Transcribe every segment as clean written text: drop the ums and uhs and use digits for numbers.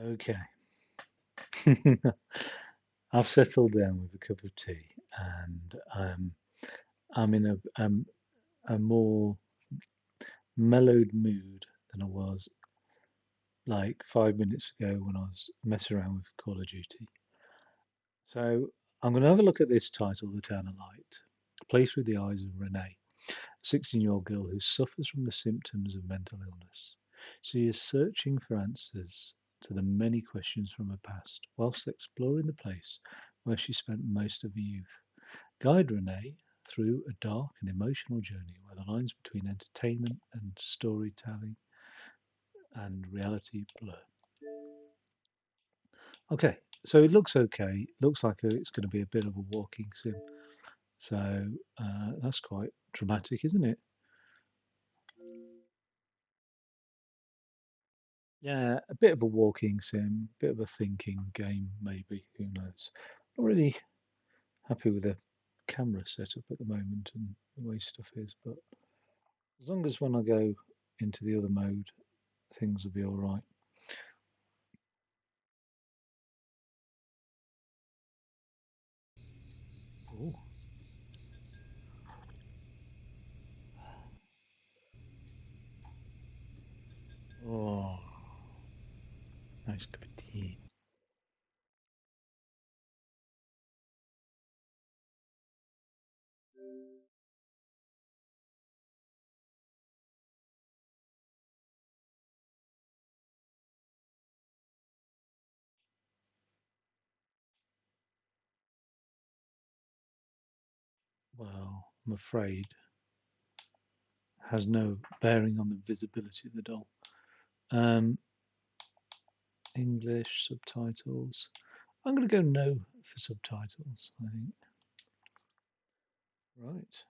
Okay. I've settled down with a cup of tea, and I'm in a more mellowed mood than I was like 5 minutes ago when I was messing around with Call of Duty. So I'm going to have a look at this title, The Town of Light. Placed through the eyes of Renee, a 16-year-old girl who suffers from the symptoms of mental illness. She is searching for answers to the many questions from her past, whilst exploring the place where she spent most of her youth. Guide Renee through a dark and emotional journey where the lines between entertainment and storytelling and reality blur. Okay, so it looks okay. Looks like it's going to be a bit of a walking sim. So that's quite dramatic, isn't it? Yeah, a bit of a walking sim, bit of a thinking game, maybe. Who knows? Not really happy with the camera setup at the moment and the way stuff is, but as long as when I go into the other mode, things will be all right. Ooh. Oh, nice cup of tea. Well, I'm afraid has no bearing on the visibility of the doll. Um, English subtitles. I'm going to go no for subtitles, I think. Right.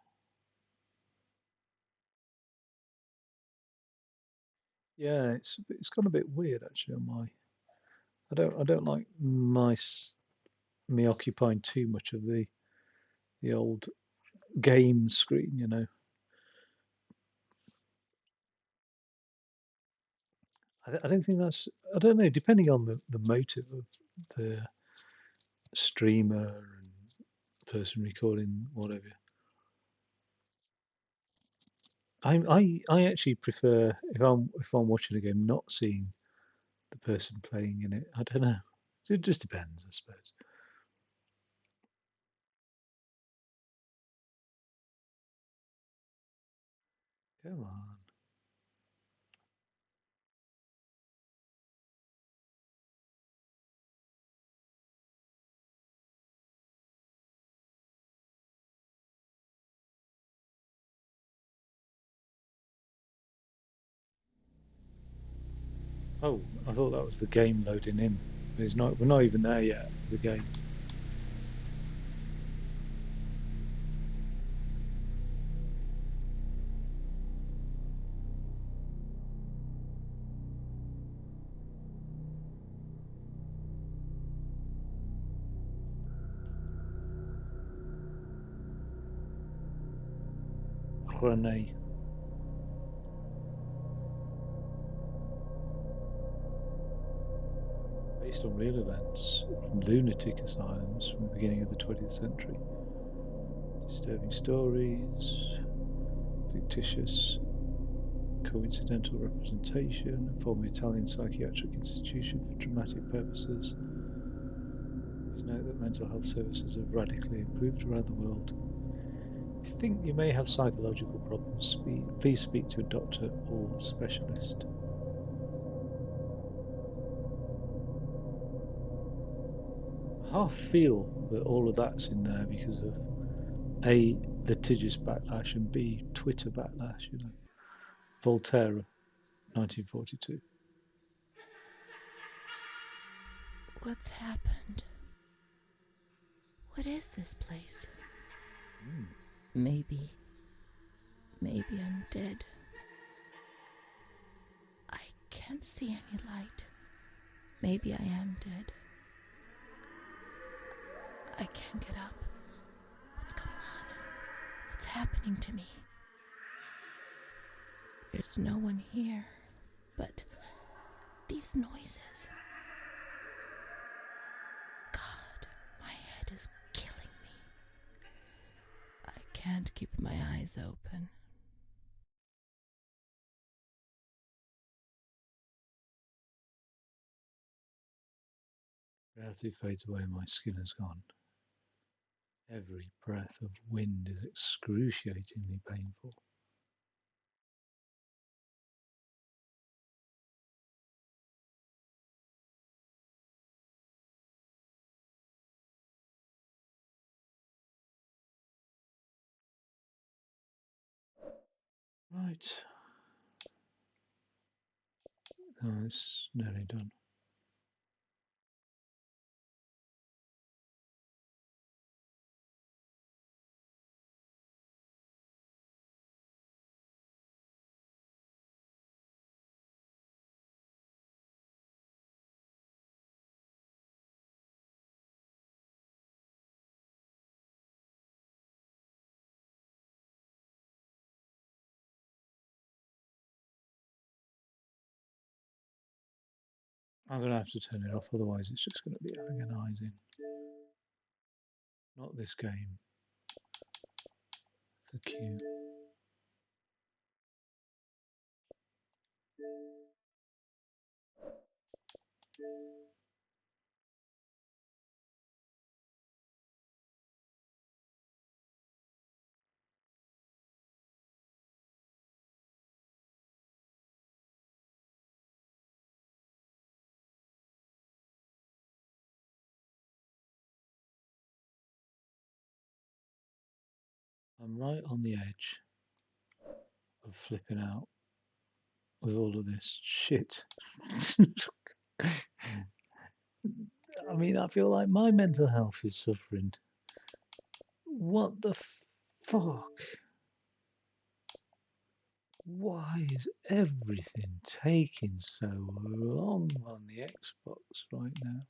Yeah, it's gone a bit weird actually on my. I don't like me occupying too much of the old game screen. I don't think that's. I don't know. Depending on the motive of the streamer and person recording whatever. I actually prefer if I'm watching a game not seeing the person playing in it. I don't know. It just depends, I suppose. Come on. Oh, I thought that was the game loading in. But it's not. We're not even there yet. The game. Renee, based on real events from lunatic asylums from the beginning of the 20th century. Disturbing stories, fictitious coincidental representation, a former Italian psychiatric institution for dramatic purposes. Please note that mental health services have radically improved around the world. If you think you may have psychological problems, please speak to a doctor or specialist. I half feel that all of that's in there because of A, litigious backlash, and B, Twitter backlash. Voltaire, 1942. What's happened? What is this place? Mm. Maybe, maybe I'm dead. I can't see any light. Maybe I am dead. I can't get up. What's going on? What's happening to me? There's no one here. But these noises. It is killing me. I can't keep my eyes open. Reality fades away, my skin is gone. Every breath of wind is excruciatingly painful. Right. Oh, it's nearly done. I'm going to have to turn it off, otherwise it's just going to be agonizing. Not this game. The queue. I'm right on the edge of flipping out with all of this shit. I mean, I feel like my mental health is suffering. What the fuck? Why is everything taking so long on the Xbox right now?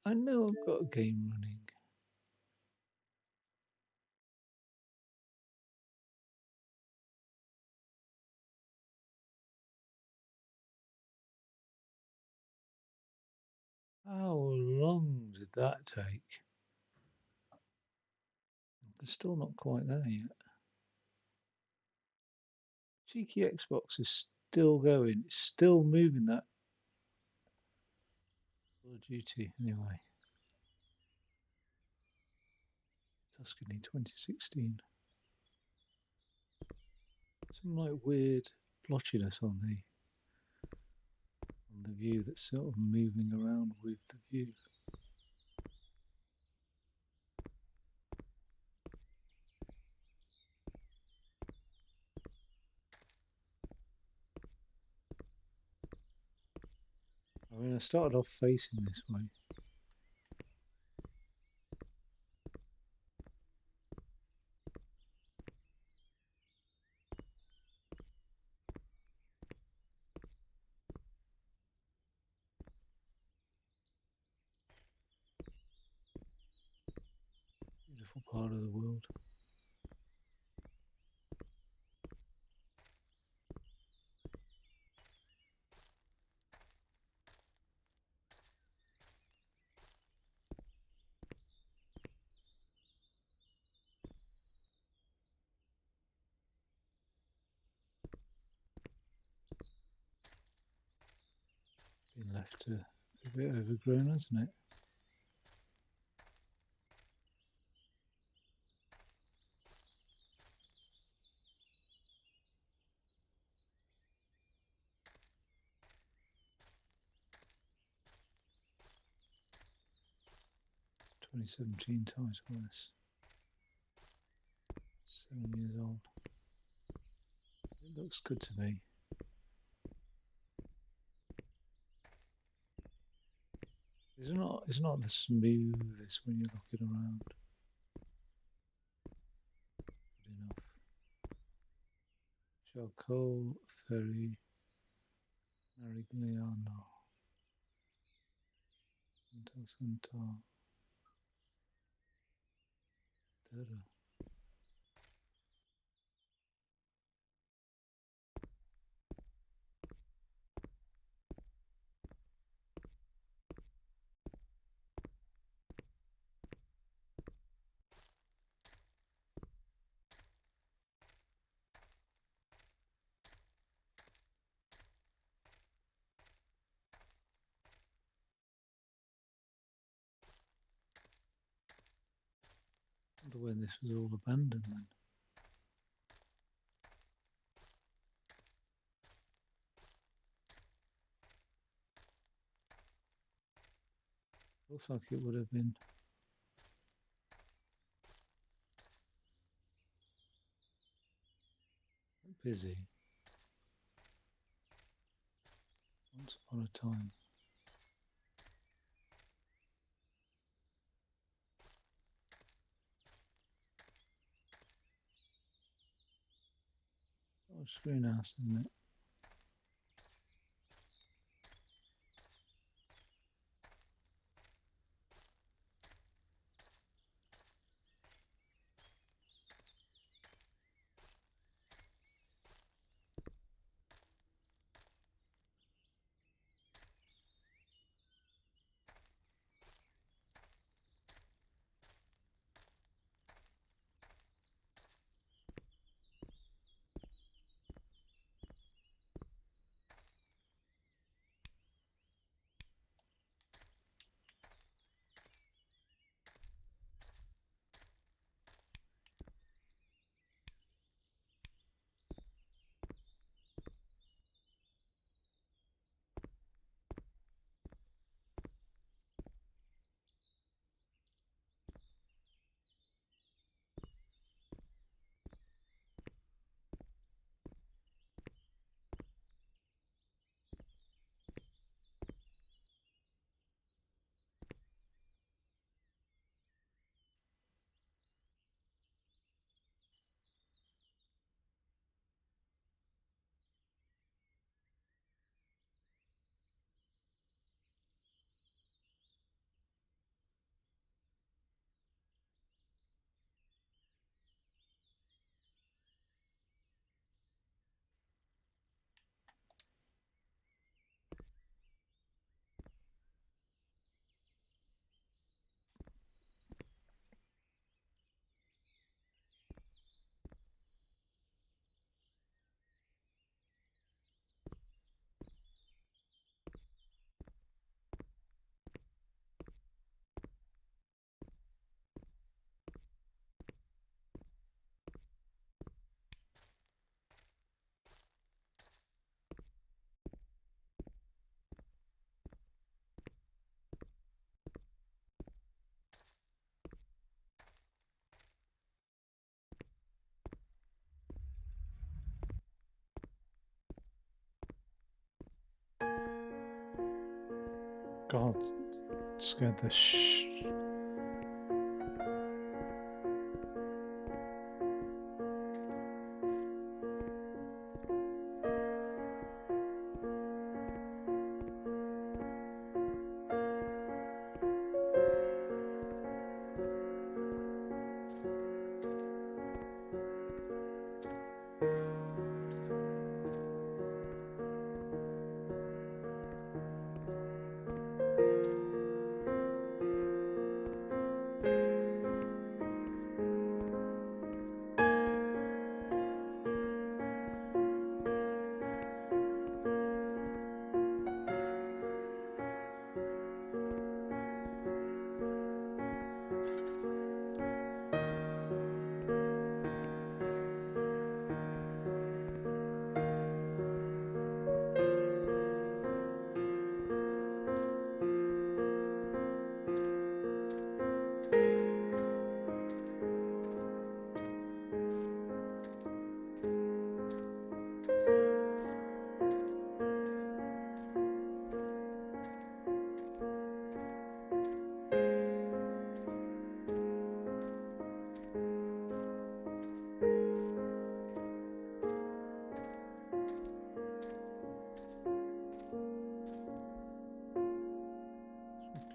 I know I've got a game running. How long did that take? I'm still not quite there yet. Cheeky Xbox is still going. It's still moving that Call of Duty anyway. Tuscany 2016. Some like weird blotchiness on the view that's sort of moving around with the view. I mean, I started off facing this way. Beautiful part of the world. Been left a bit overgrown, hasn't it? "2017 title S. 7 years old. It looks good to me. It's not the smoothest when you're looking around. Good enough. Charcoal Ferry Marigliano. Santa. Terra. wonder when this was all abandoned then. Looks like it would have been busy once upon a time. Oh, screenhouse, isn't it? God, scared the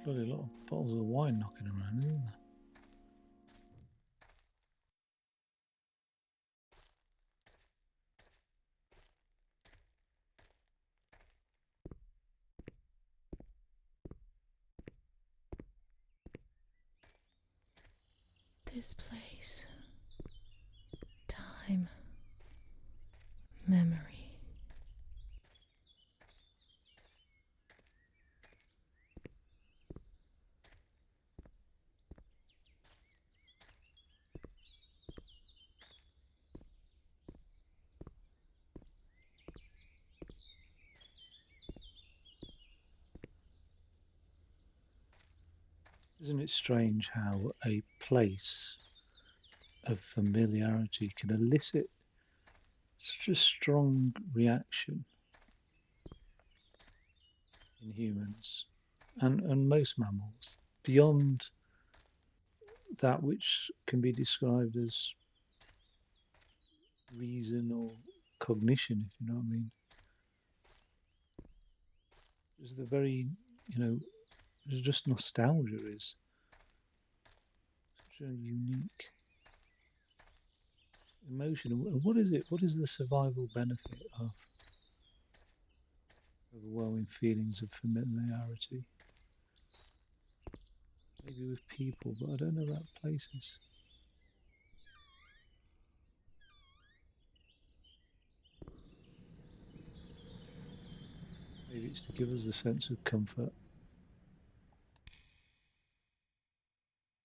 bloody lot of bottles of wine knocking around, isn't there? This place. Time. Memory. Isn't it strange how a place of familiarity can elicit such a strong reaction in humans and most mammals beyond that which can be described as reason or cognition, if you know what I mean. There's the very, you know, there's just nostalgia is such a unique emotion. And what is it? What is the survival benefit of overwhelming feelings of familiarity? Maybe with people, but I don't know about places. Maybe it's to give us the sense of comfort,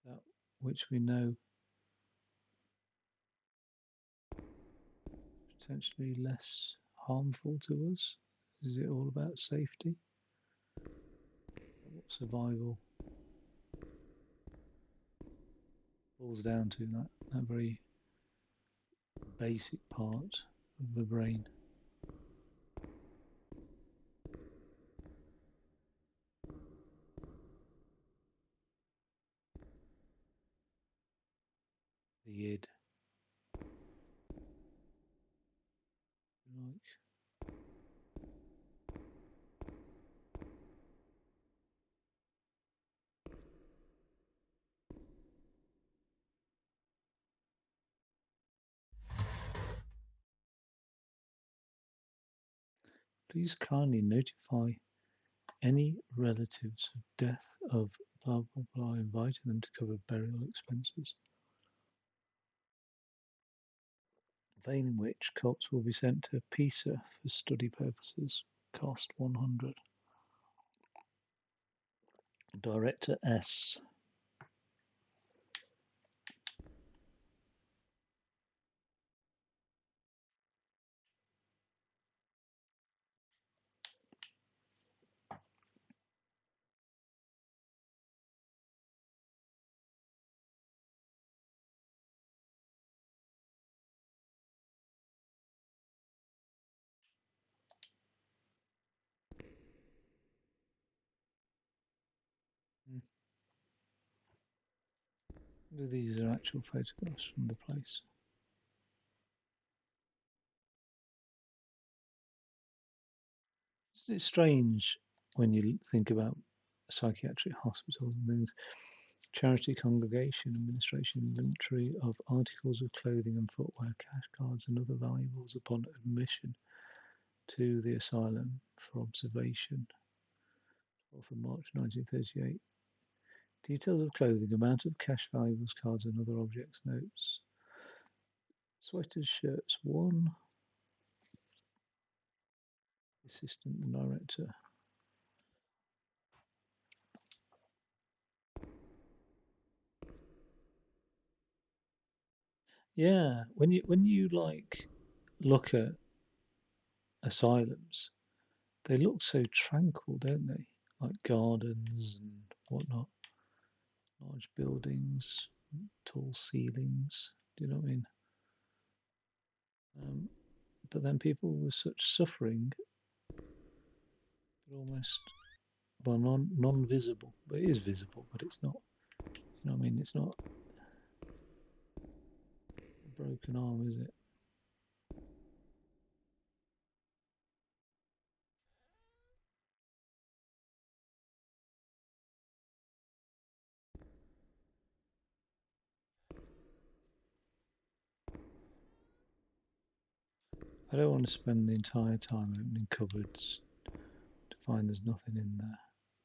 that which we know potentially less harmful to us. Is it all about safety? What survival boils down to that very basic part of the brain. The id, like. Please kindly notify any relatives of death of blah blah blah, inviting them to cover burial expenses. Failing which, corpse will be sent to Pisa for study purposes. Cost 100. Director S. These are actual photographs from the place. It's strange when you think about psychiatric hospitals and things. Charity Congregation Administration inventory of articles of clothing and footwear, cash cards, and other valuables upon admission to the asylum for observation. 12th of March 1938. Details of clothing, amount of cash valuables, cards, and other objects, notes. Sweaters, shirts, 1. Assistant director. Yeah, when you like look at asylums, they look so tranquil, don't they? Like gardens and whatnot, large buildings, tall ceilings. Do you know what I mean? But then people with such suffering, but almost well non-visible. But it is visible, but it's not. You know what I mean? It's not a broken arm, is it? I don't want to spend the entire time opening cupboards to find there's nothing in there,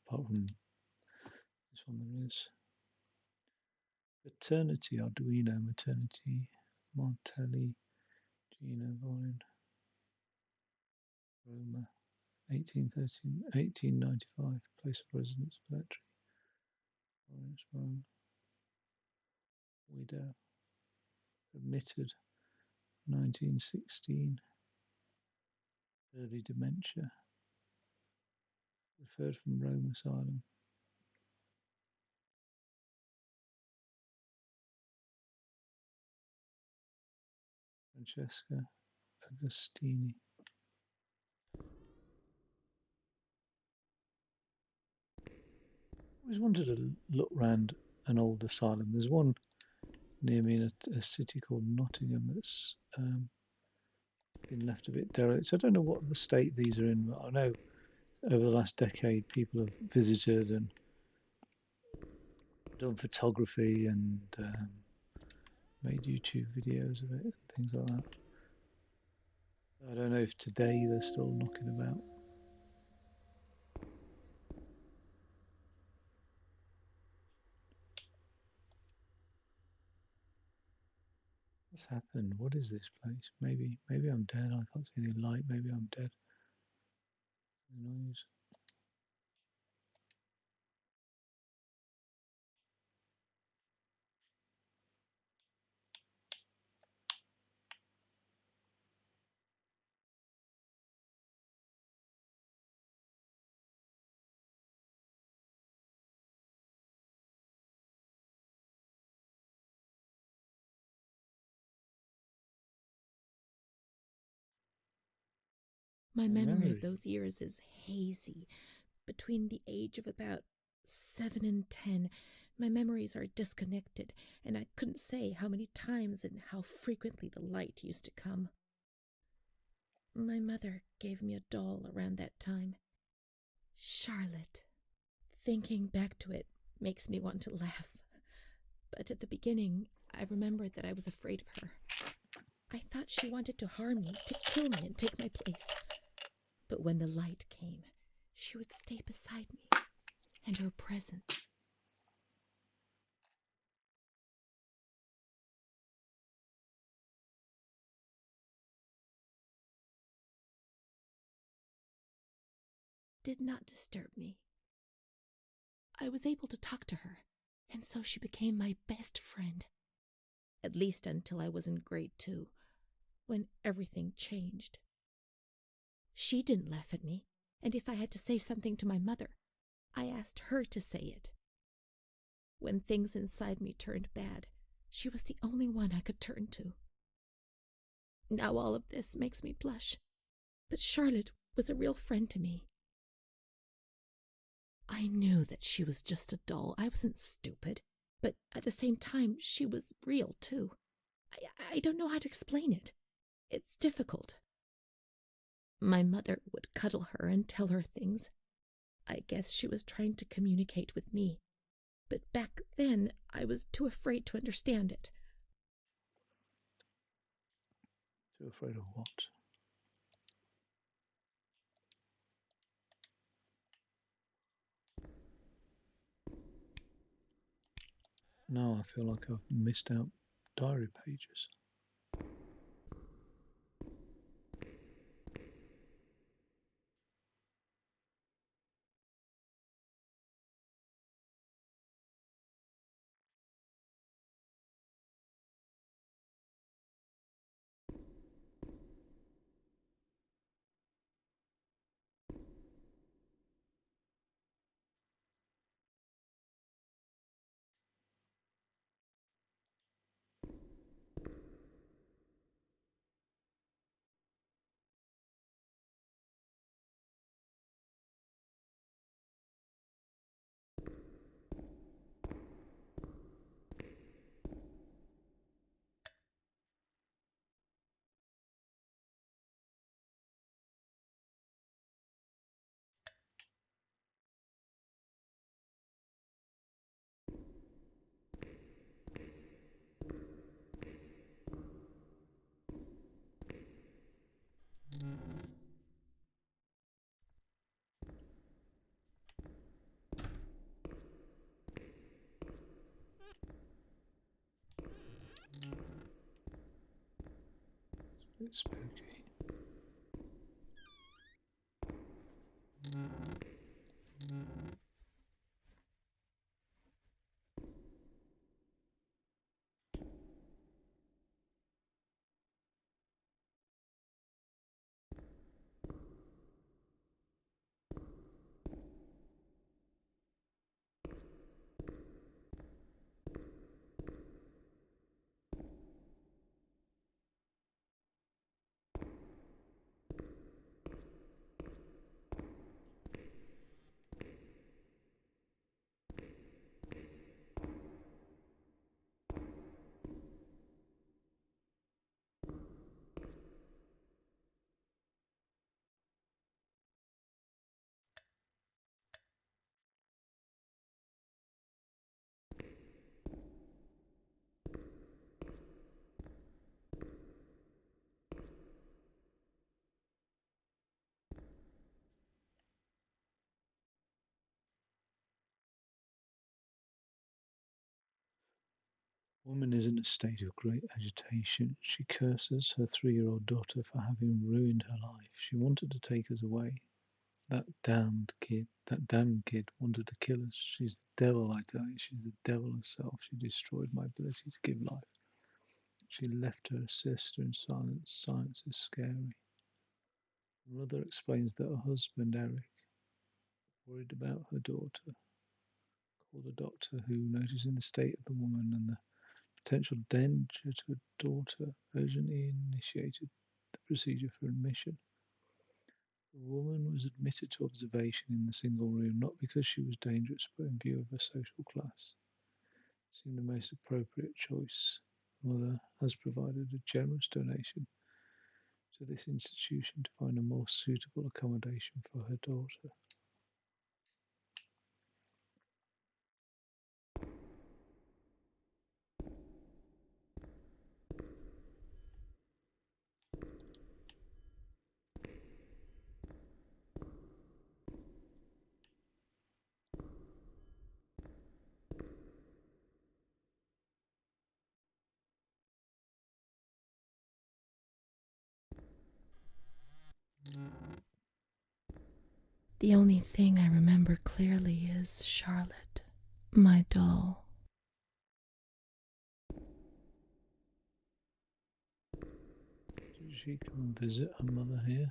apart from this one there is. Paternity Arduino, maternity Martelli, Gino Vine, Roma, 1813, 1895, place of residence, Velletri, Orange Rome, widow, admitted, 1916, early dementia, referred from Rome Asylum. Francesca Agostini. I always wanted to look round an old asylum. There's one near me in a city called Nottingham that's been left a bit derelict. So I don't know what the state these are in, but I know over the last decade people have visited and done photography and made YouTube videos of it and things like that. I don't know if today they're still knocking about. What's happened? What is this place? Maybe I'm dead. I can't see any light. Maybe I'm dead. Noise. My My memory of memory. those years is hazy. Between the age of about 7 and 10, my memories are disconnected, and I couldn't say how many times and how frequently the light used to come. My mother gave me a doll around that time. Charlotte. Thinking back to it makes me want to laugh. But at the beginning, I remember that I was afraid of her. I thought she wanted to harm me, to kill me and take my place. But when the light came, she would stay beside me, and her presence did not disturb me. I was able to talk to her, and so she became my best friend. At least until I was in grade 2, when everything changed. She didn't laugh at me, and if I had to say something to my mother, I asked her to say it. When things inside me turned bad, she was the only one I could turn to. Now all of this makes me blush, but Charlotte was a real friend to me. I knew that she was just a doll. I wasn't stupid, but at the same time, she was real, too. I don't know how to explain it. It's difficult. My mother would cuddle her and tell her things. I guess she was trying to communicate with me, but back then I was too afraid to understand it. Too afraid of what? Now I feel like I've missed out diary pages. It's a bit spooky. Woman is in a state of great agitation. She curses her 3-year-old daughter for having ruined her life. She wanted to take us away. That damned kid wanted to kill us. She's the devil, I tell you. She's the devil herself. She destroyed my ability to give life. She left her sister in silence. Silence is scary. The mother explains that her husband, Eric, worried about her daughter, called a doctor who, noticing the state of the woman and the potential danger to her daughter, urgently initiated the procedure for admission. The woman was admitted to observation in the single room, not because she was dangerous, but in view of her social class. Seemed the most appropriate choice. The mother has provided a generous donation to this institution to find a more suitable accommodation for her daughter. The only thing I remember clearly is Charlotte, my doll. Did she come and visit her mother here?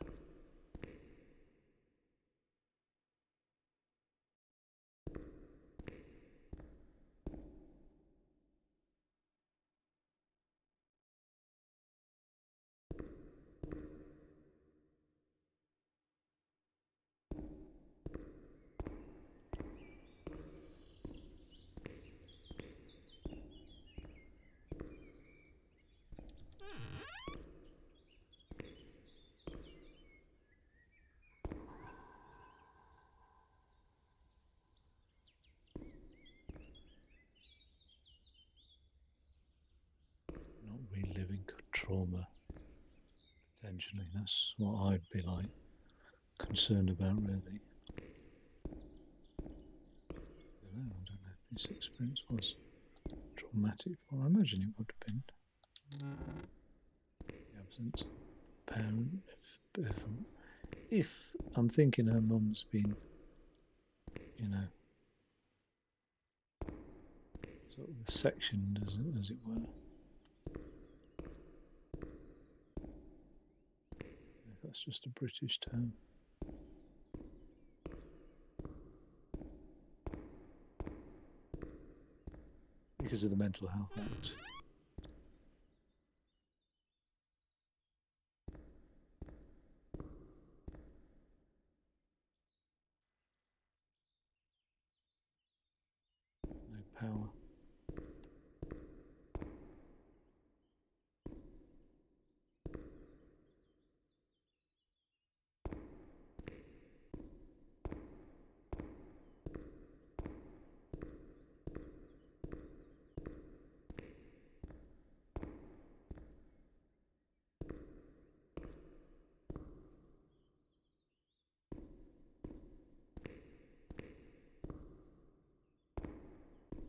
Not reliving trauma, potentially. That's what I'd be like concerned about, really. I don't know if this experience was traumatic for her. I imagine it would have been. The absence of a parent. If I'm thinking her mum's been, you know, sort of sectioned, as it were. If that's just a British term. Because of the Mental Health Act. No power.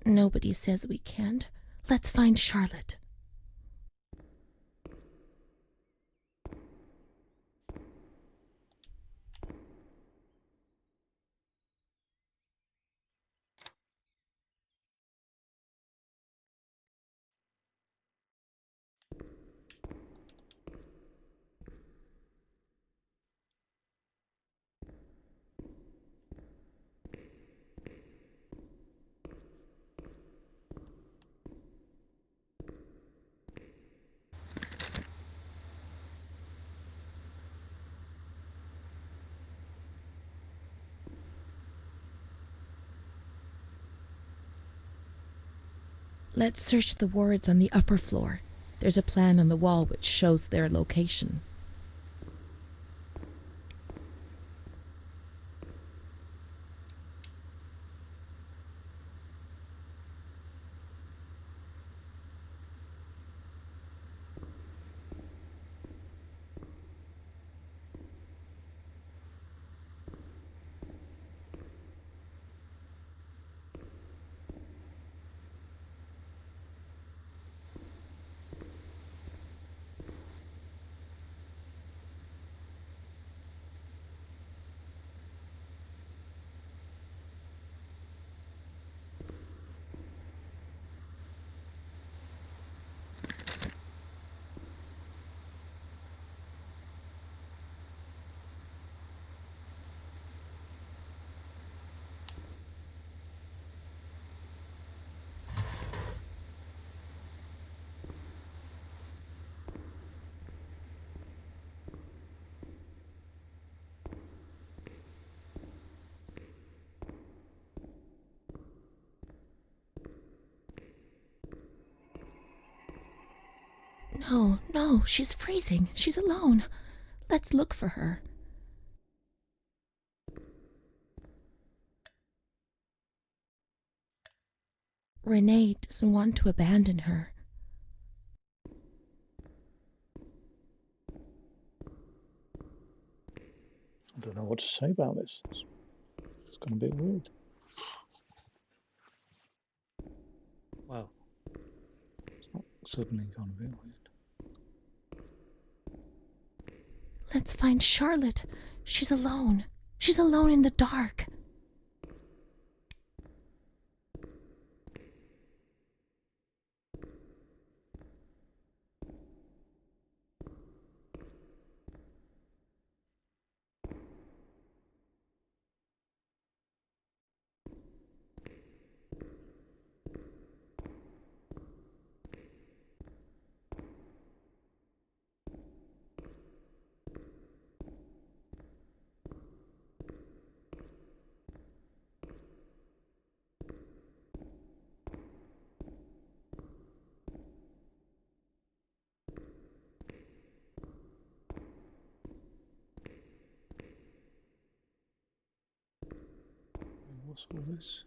Nobody says we can't. Let's find Charlotte. Let's search the wards on the upper floor. There's a plan on the wall which shows their location. No, no, she's freezing. She's alone. Let's look for her. Renee doesn't want to abandon her. I don't know what to say about this. It's gone a bit weird. Wow. It's not suddenly gone a bit weird. Let's find Charlotte. She's alone. She's alone in the dark. What's all this?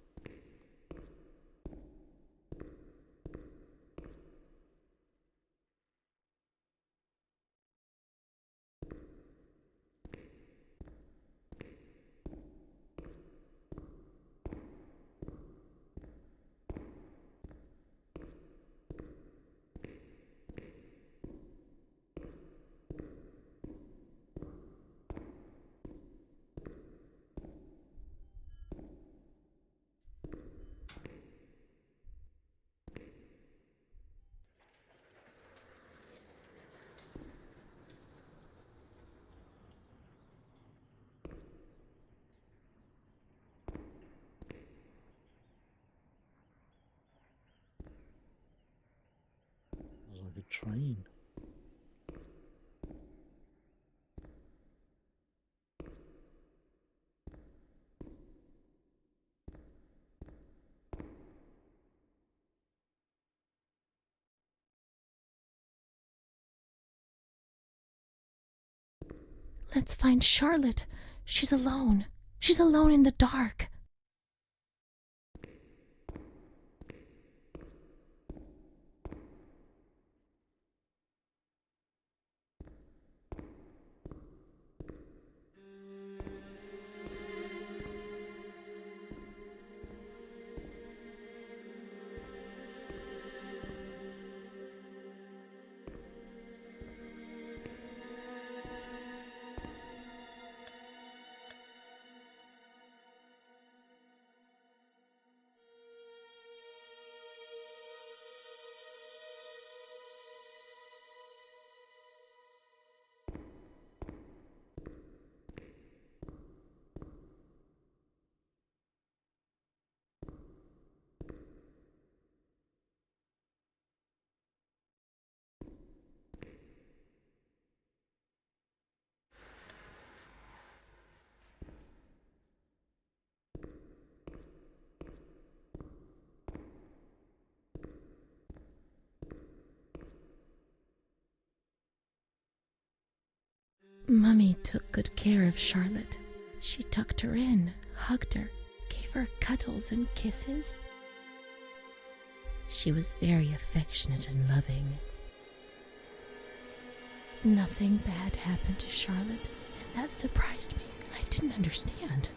It was like a train. Let's find Charlotte. She's alone. She's alone in the dark. Mummy took good care of Charlotte. She tucked her in, hugged her, gave her cuddles and kisses. She was very affectionate and loving. Nothing bad happened to Charlotte, and that surprised me. I didn't understand.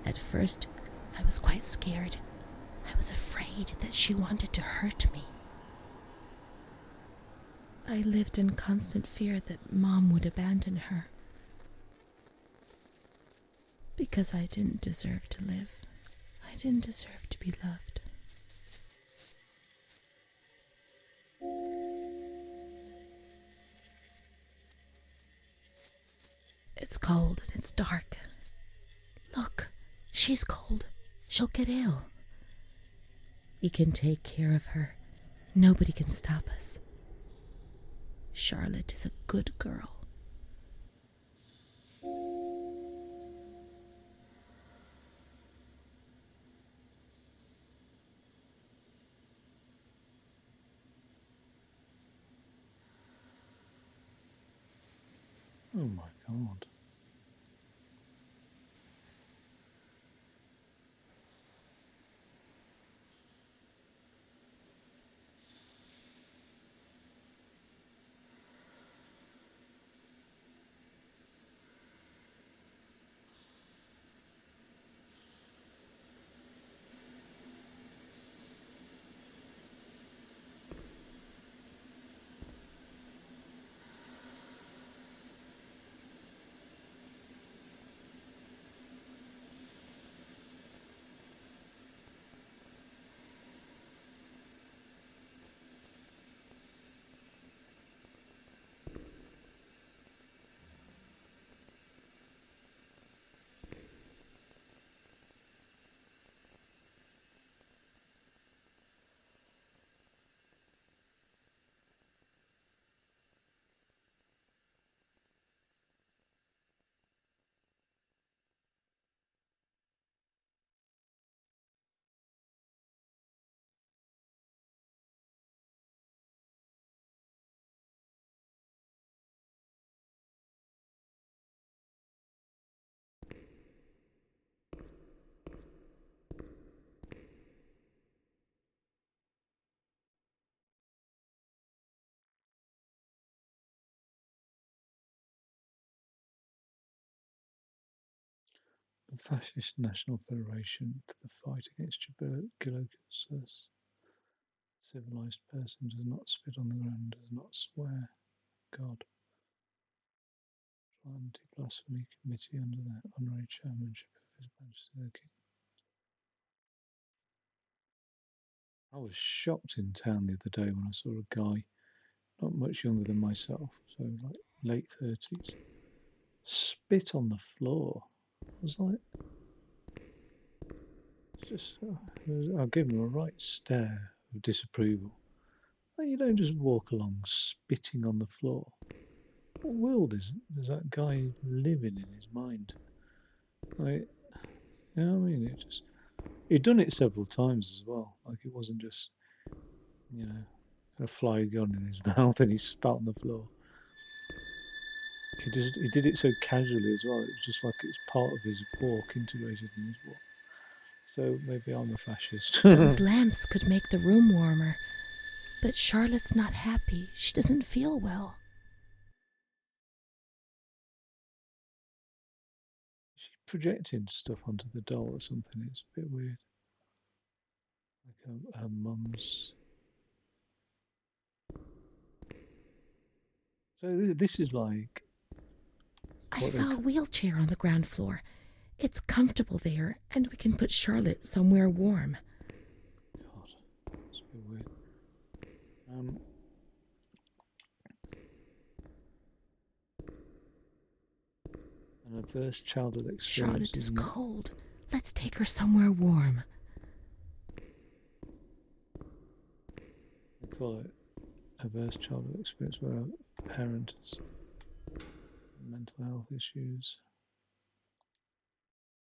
At first, I was quite scared. I was afraid that she wanted to hurt me. I lived in constant fear that Mom would abandon her. Because I didn't deserve to live. I didn't deserve to be loved. It's cold and it's dark. Look, she's cold. She'll get ill. We can take care of her. Nobody can stop us. Charlotte is a good girl. Oh my god. The Fascist National Federation for the Fight Against Tuberculosis. Civilized person does not spit on the ground, does not swear. God. Anti-Blasphemy Committee under the honorary chairmanship of His Majesty the King. I was shocked in town the other day when I saw a guy not much younger than myself, so like late 30s, spit on the floor. I was like, it's just, I gave him a right stare of disapproval. Like, you don't just walk along spitting on the floor. What world does that guy living in his mind? Like, you know what I mean? He'd done it several times as well. Like, it wasn't just, you know, a fly gone in his mouth and he spat on the floor. He did it so casually as well. It was just like it's part of his walk, integrated in his walk. So maybe I'm a fascist. Those lamps could make the room warmer, but Charlotte's not happy. She doesn't feel well. She's projecting stuff onto the doll or something. It's a bit weird. Like her mum's. So this is like. I saw a wheelchair on the ground floor. It's comfortable there, and we can put Charlotte somewhere warm. God, it's a bit weird. An adverse childhood experience. Charlotte is cold. Let's take her somewhere warm. They call it adverse childhood experience where a parent has mental health issues.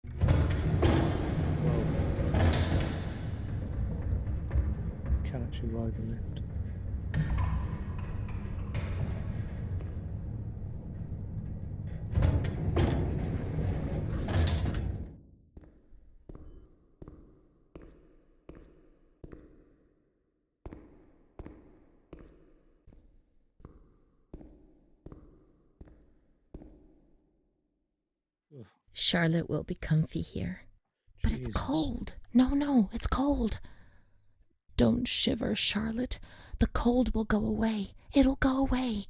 Well, you can actually ride the lift. Ugh. Charlotte will be comfy here. But Jesus. it's cold. No, it's cold. Don't shiver, Charlotte. The cold will go away. It'll go away.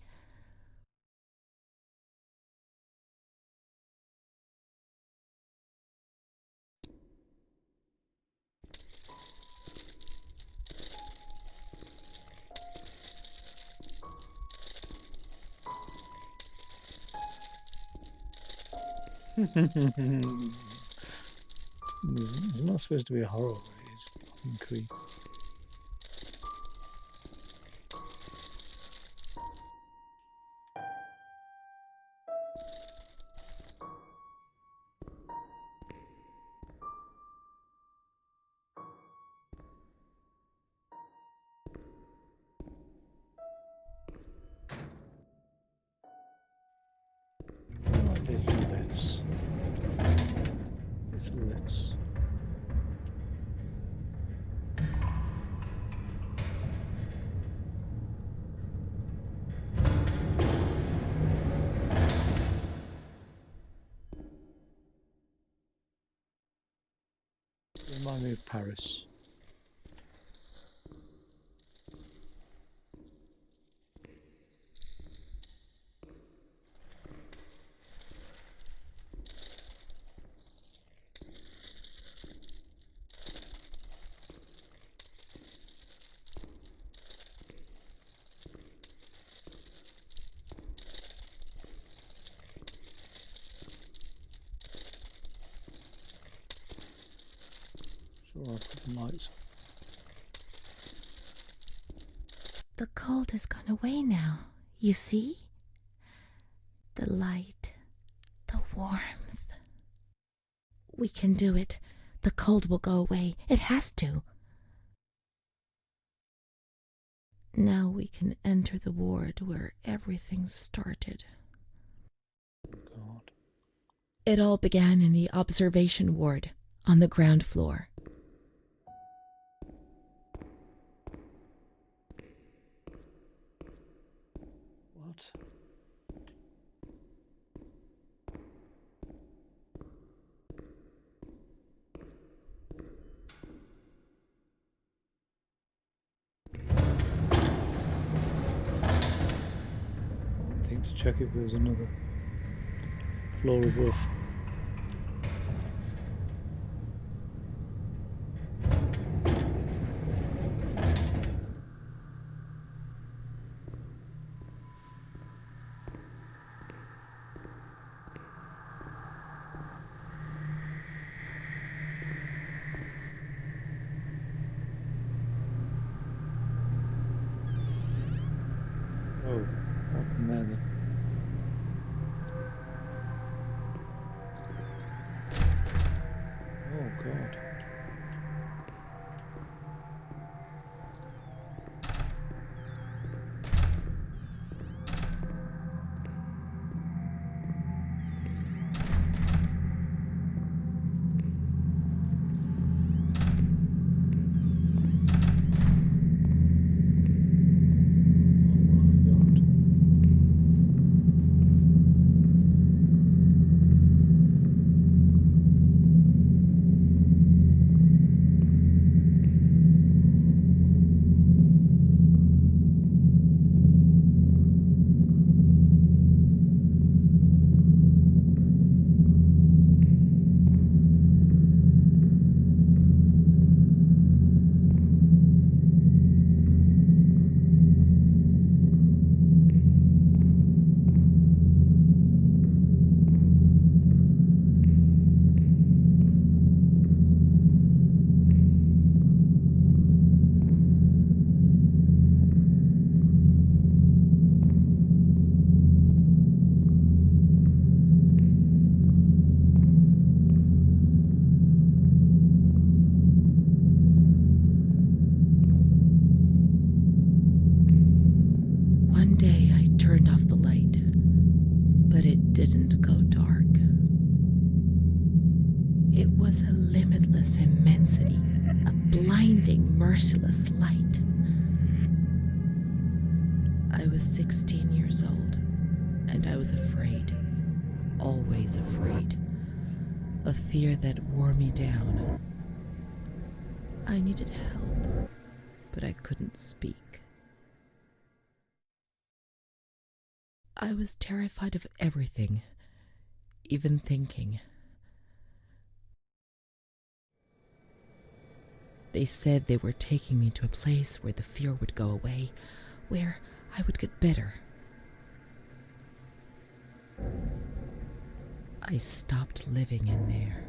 It's not supposed to be a horror, but it is fucking creepy. Remind me of Paris. Sure, I'll put the lights on. The cold has gone away now, you see? The light, the warmth. We can do it. The cold will go away. It has to. Now we can enter the ward where everything started. God. It all began in the observation ward on the ground floor. What? I think to check if there's another floor above. Oh, what happened there then? Oh God. One day I turned off the light, but it didn't go dark. It was a limitless immensity, a blinding, merciless light. I was 16 years old, and I was afraid, always afraid, a fear that wore me down. I needed help, but I couldn't speak. I was terrified of everything, even thinking. They said they were taking me to a place where the fear would go away, where I would get better. I stopped living in there.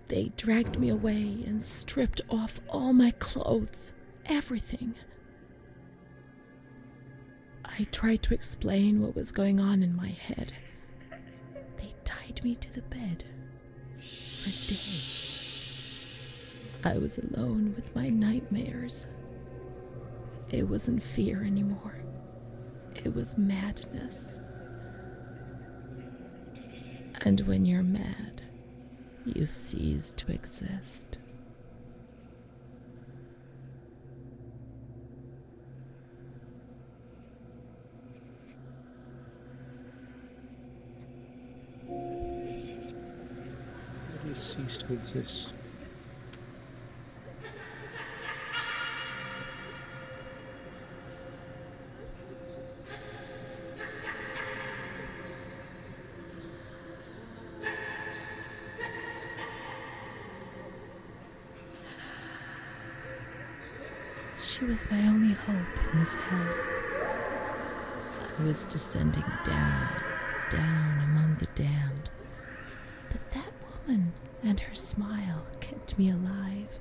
They dragged me away and stripped off all my clothes, everything. I tried to explain what was going on in my head. They tied me to the bed for days. I was alone with my nightmares. It wasn't fear anymore. It was madness. And when you're mad, you cease to exist. How do has ceased to exist. She was my only hope in this hell. I was descending down, down among the damned. But that woman and her smile kept me alive.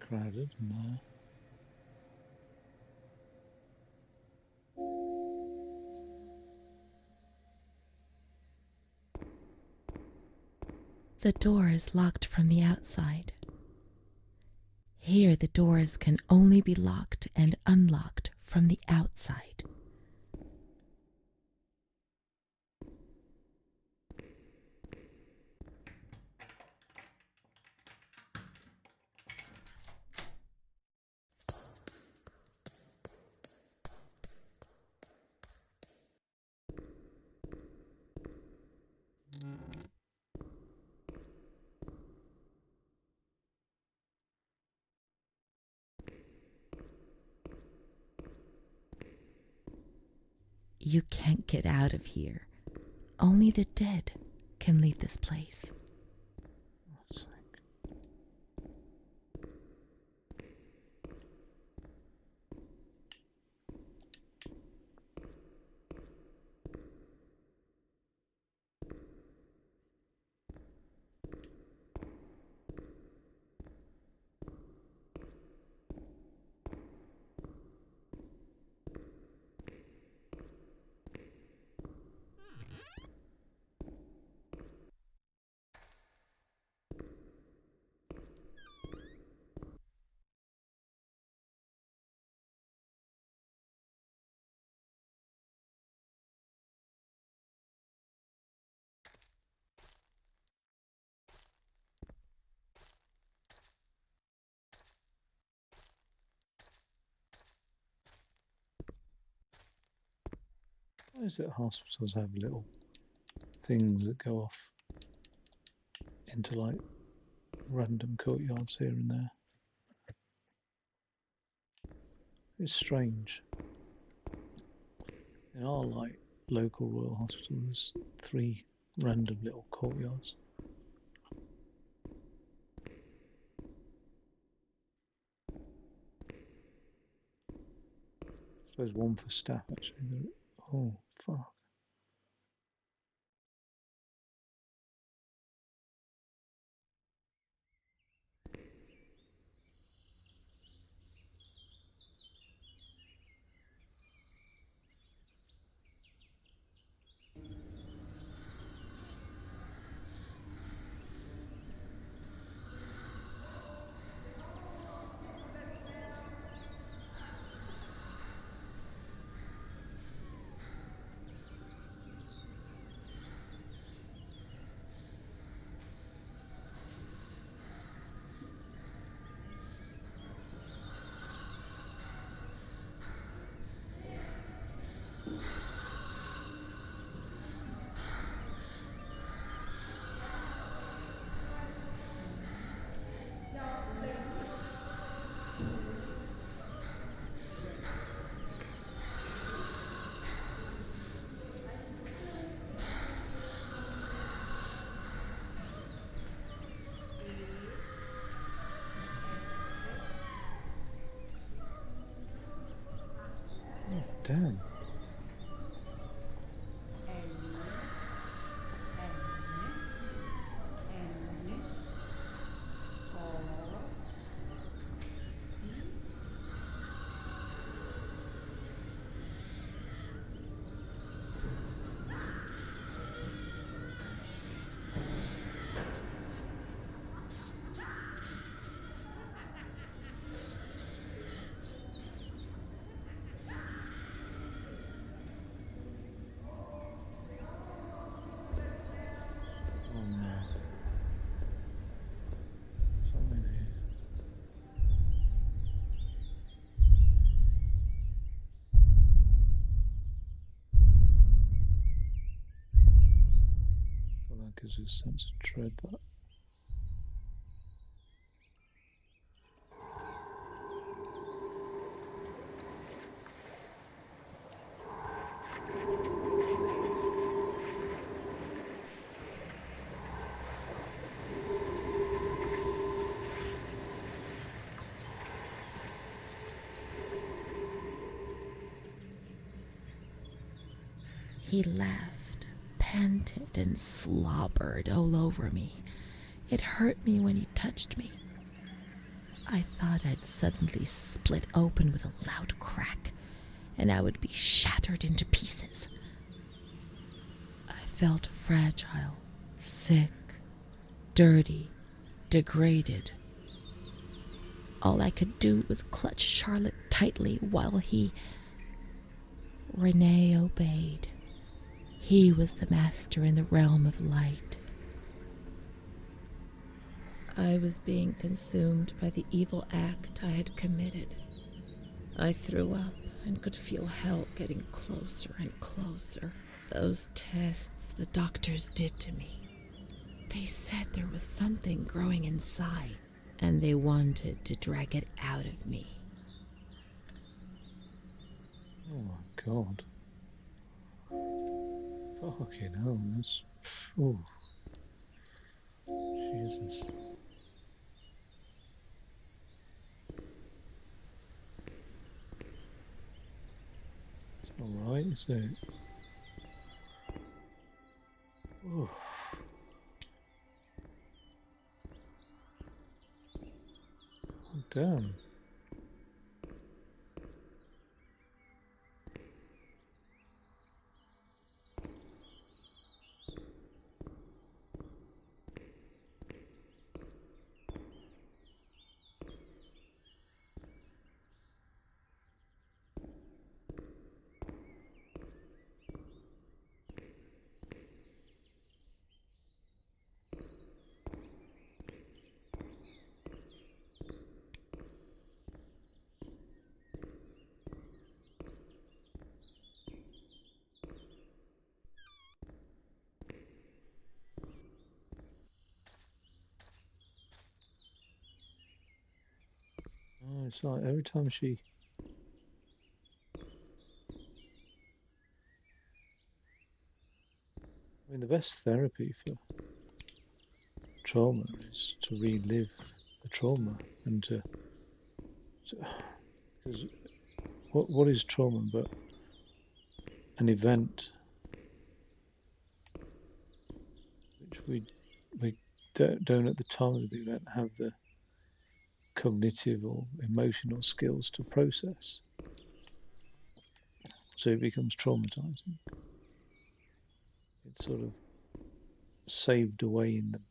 Crowded in there. The door is locked from the outside. Here the doors can only be locked and unlocked from the outside. You can't get out of here. Only the dead can leave this place. Why is it hospitals have little things that go off into like random courtyards here and there? It's strange. In our like local Royal Hospital, there's 3 random little courtyards. I suppose one for staff actually. Oh fuck. Damn. gives you a sense of dread, that. He laughed, panted, and slobbered all over me. It hurt me when he touched me. I thought I'd suddenly split open with a loud crack, and I would be shattered into pieces. I felt fragile, sick, dirty, degraded. All I could do was clutch Charlotte tightly while Renee obeyed. He was the master in the realm of light. I was being consumed by the evil act I had committed. I threw up and could feel hell getting closer and closer. Those tests the doctors did to me. They said there was something growing inside, and they wanted to drag it out of me. Oh my god. Fucking hell, that's... Oh. Jesus. It's alright, is it? Oh. Oh, damn. Oh, it's like every time she... I mean, the best therapy for trauma is to relive the trauma and to because what is trauma but an event which we don't at the time of the event have the cognitive or emotional skills to process, so it becomes traumatizing. It's sort of saved away in the...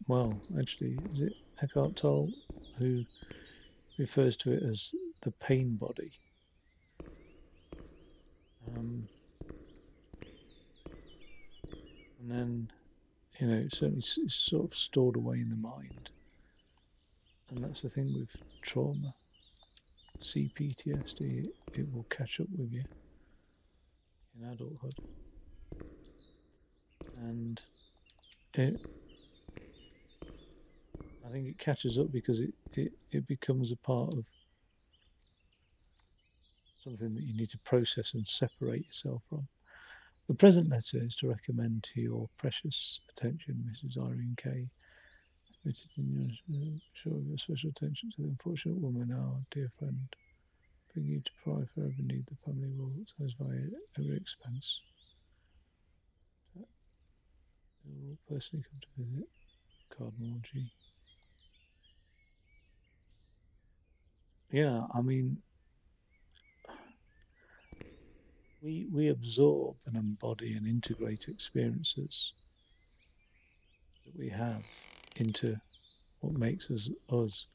Well, actually, is it Eckhart Tolle who refers to it as the pain body? And then, you know, certainly it's sort of stored away in the mind. And that's the thing with trauma. CPTSD, it will catch up with you in adulthood. And I think it catches up because it becomes a part of something that you need to process and separate yourself from. The present letter is to recommend to your precious attention, Mrs. Irene K. Show your special attention to the unfortunate woman, our dear friend. Begging you to provide for every need the family will satisfy at every expense. Who will personally come to visit Cardinal G. Yeah, I mean, we absorb and embody and integrate experiences that we have into what makes us us.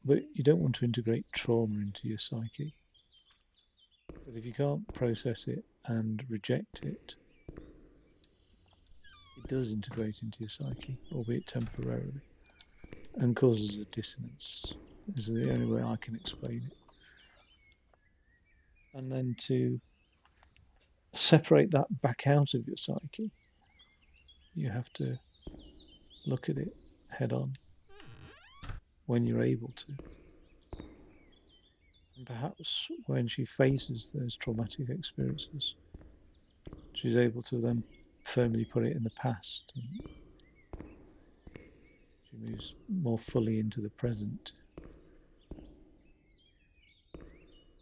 But you don't want to integrate trauma into your psyche. But if you can't process it and reject it, it does integrate into your psyche, albeit temporarily, and causes a dissonance. This is the only way I can explain it. And then to separate that back out of your psyche You have to look at it head on when you're able to. And perhaps when she faces those traumatic experiences, she's able to then firmly put it in the past, and she moves more fully into the present.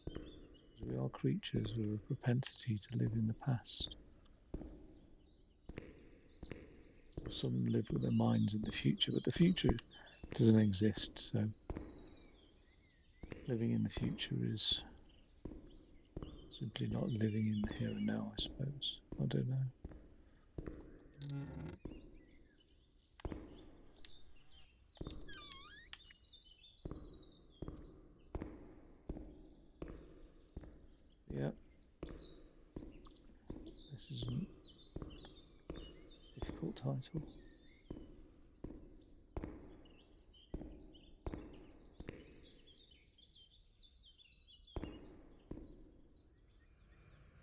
Because we are creatures with a propensity to live in the past. Or some live with their minds in the future, but the future doesn't exist, so living in the future is simply not living in the here and now, I suppose. I don't know. Yeah, this is a difficult title.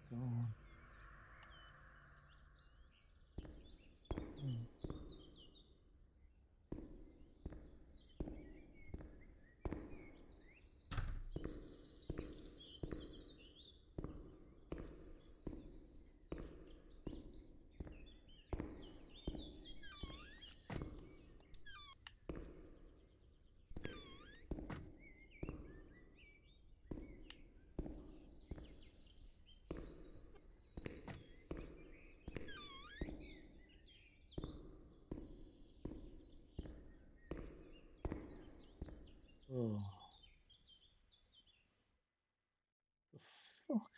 Go on. Oh, the fuck!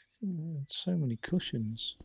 So many cushions.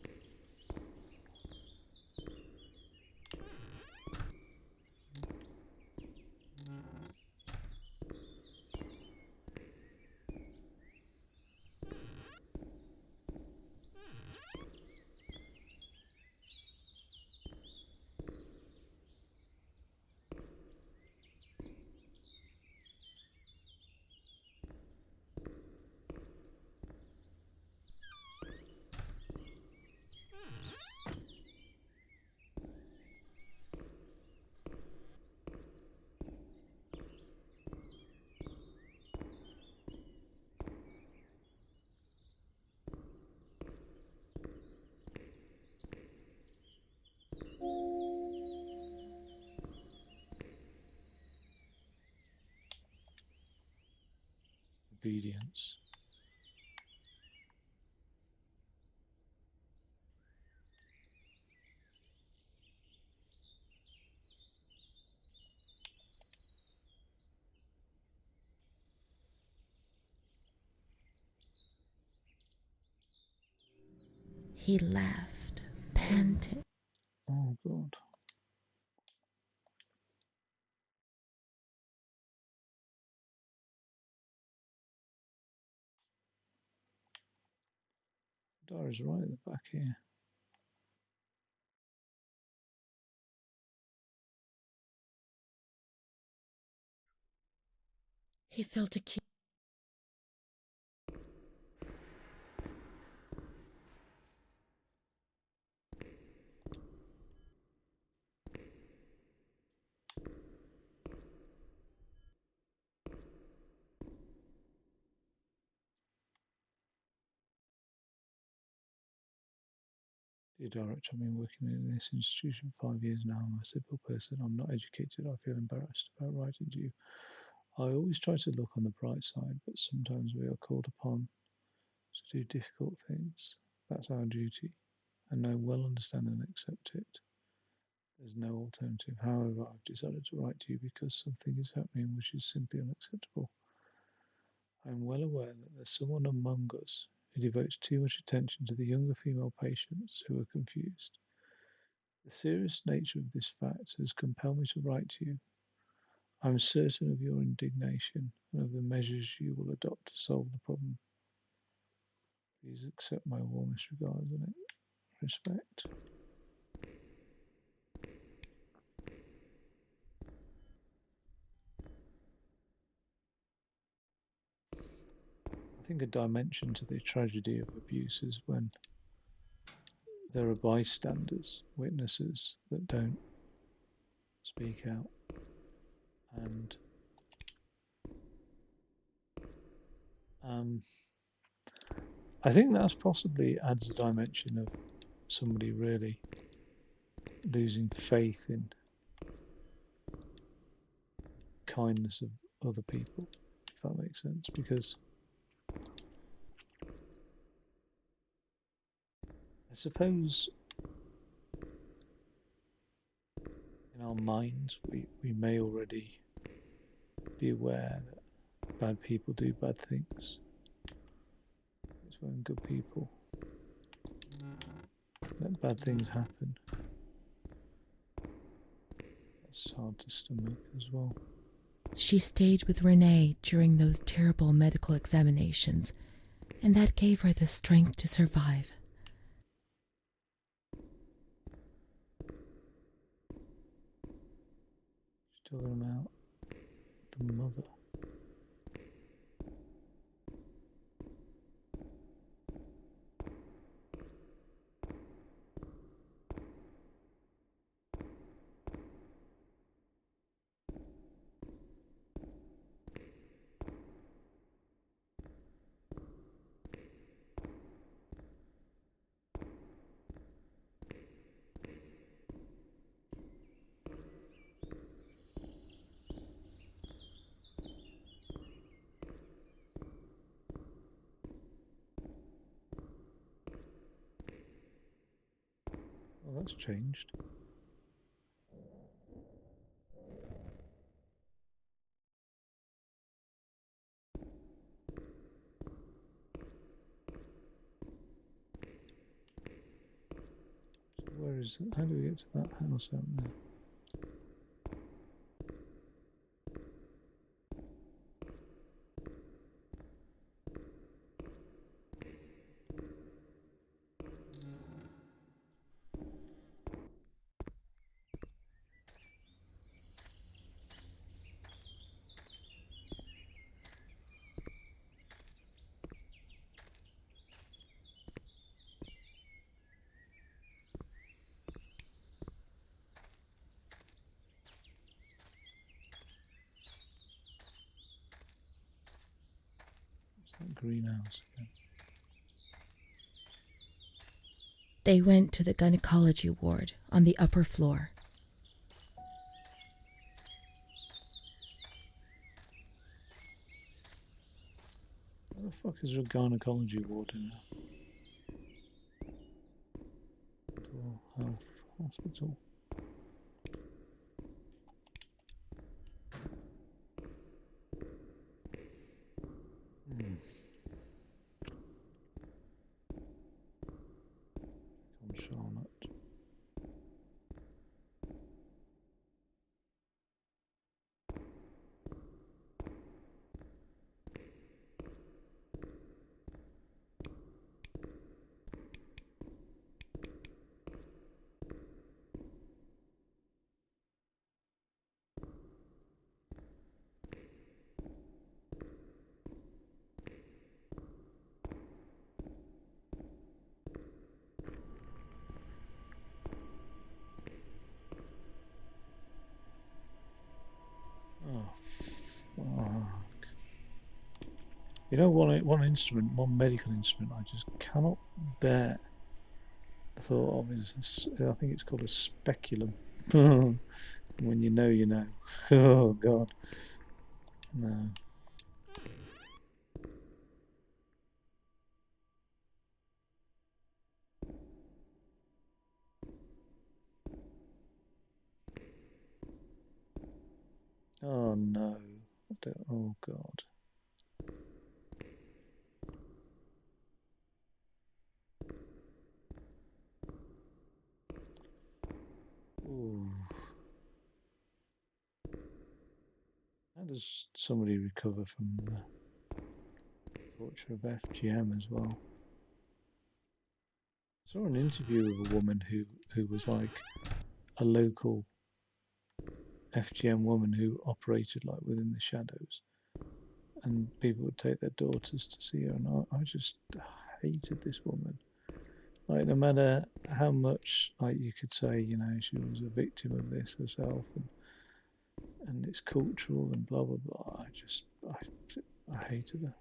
Obedience. He laughed, panting. Oh God. Diary's right at the back here. He felt a key. Dear Director, I've been working in this institution for 5 years now. I'm a simple person. I'm not educated. I feel embarrassed about writing to you. I always try to look on the bright side, but sometimes we are called upon to do difficult things. That's our duty, and I well understand and accept it. There's no alternative. However, I've decided to write to you because something is happening which is simply unacceptable. I am well aware that there's someone among us who devotes too much attention to the younger female patients who are confused. The serious nature of this fact has compelled me to write to you. I am certain of your indignation and of the measures you will adopt to solve the problem. Please accept my warmest regards and respect. I think a dimension to the tragedy of abuse is when there are bystanders, witnesses that don't speak out. And I think that's possibly adds a dimension of somebody really losing faith in kindness of other people, if that makes sense, because I suppose in our minds we may already be aware that bad people do bad things. It's when good people let bad things happen. That's hard to stomach as well. She stayed with Renee during those terrible medical examinations, and that gave her the strength to survive. She's talking about the mother. Well, that's changed. So where is it? How do we get to that house out there? It's that greenhouse again. They went to the gynecology ward on the upper floor. Where the fuck is a gynecology ward in there? Mental health hospital. On Charlotte. Oh, fuck. You know, one instrument, one medical instrument I just cannot bear the thought of is, I think it's called a speculum. When you know, you know. Oh, God. No. Oh, no. Oh, God. Ooh. How does somebody recover from the torture of FGM as well? I saw an interview of a woman who was like a local FGM woman who operated like within the shadows, and people would take their daughters to see her, and I just hated this woman. Like, no matter how much, like, you could say, you know, she was a victim of this herself, and it's cultural and blah blah blah. I hated her.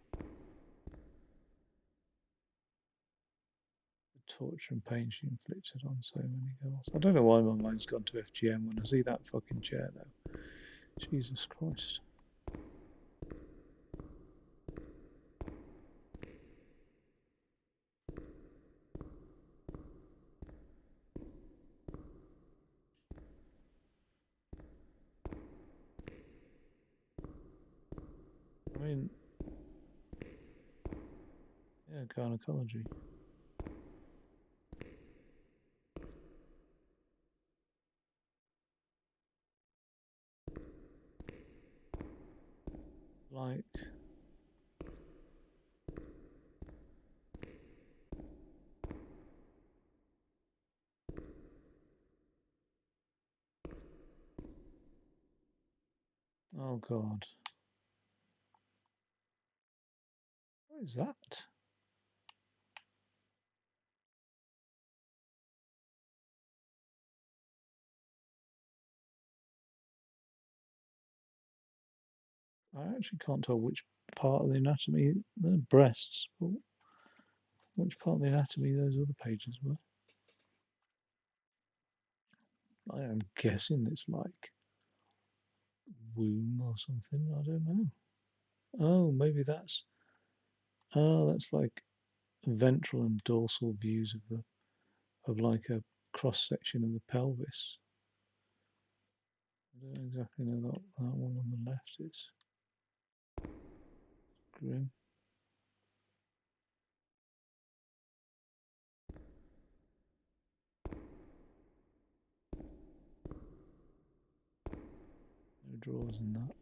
The torture and pain she inflicted on so many girls. I don't know why my mind's gone to FGM when I see that fucking chair, though. Jesus Christ. I mean, yeah, gynecology. Like, oh God. What is that? I actually can't tell which part of the anatomy, the breasts, but which part of the anatomy those other pages were. I am guessing it's like womb or something. I don't know. Oh, maybe that's. Oh, that's like ventral and dorsal views of like a cross section of the pelvis. I don't exactly know that one on the left is. Grim. No drawers in that.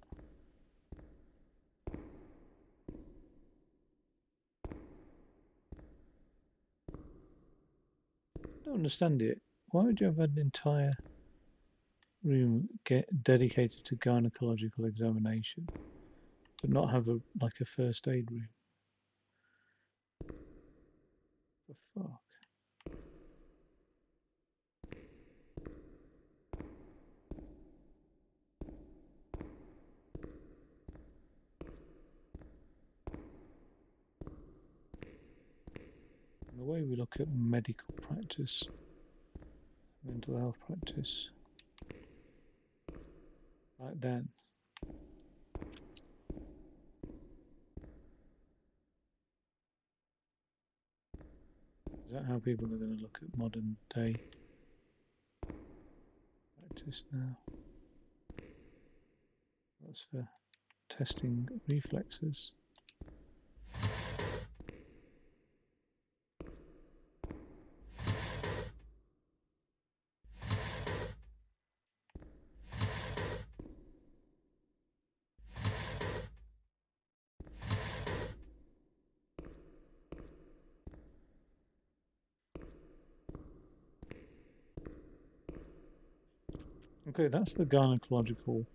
I don't understand it. Why would you have an entire room dedicated to gynecological examination, but not have like a first aid room? The fuck? And the way we look at medical practice, mental health practice, back then. Is that how people are going to look at modern day practice now? That's for testing reflexes. Okay, that's the gynecological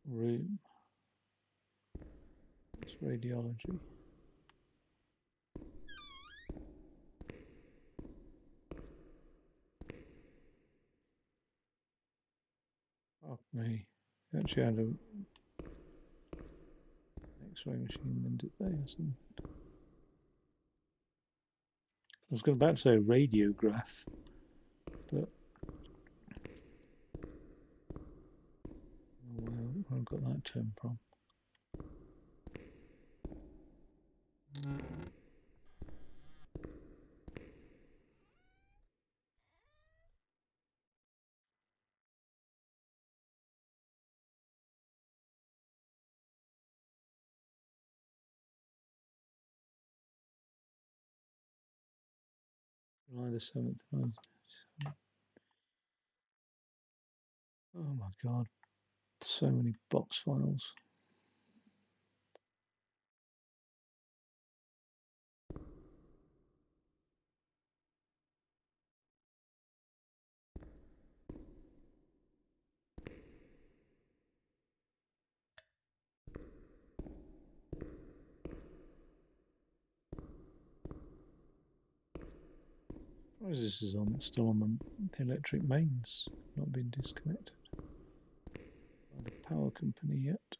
room. It's radiology. Fuck me. They actually had an X-ray machine then, did they, or something? I was about to say radiograph, but where I got that term from. July the 7th. Oh my god, so many box files. Suppose this is on, still on the electric mains, not been disconnected by the power company yet.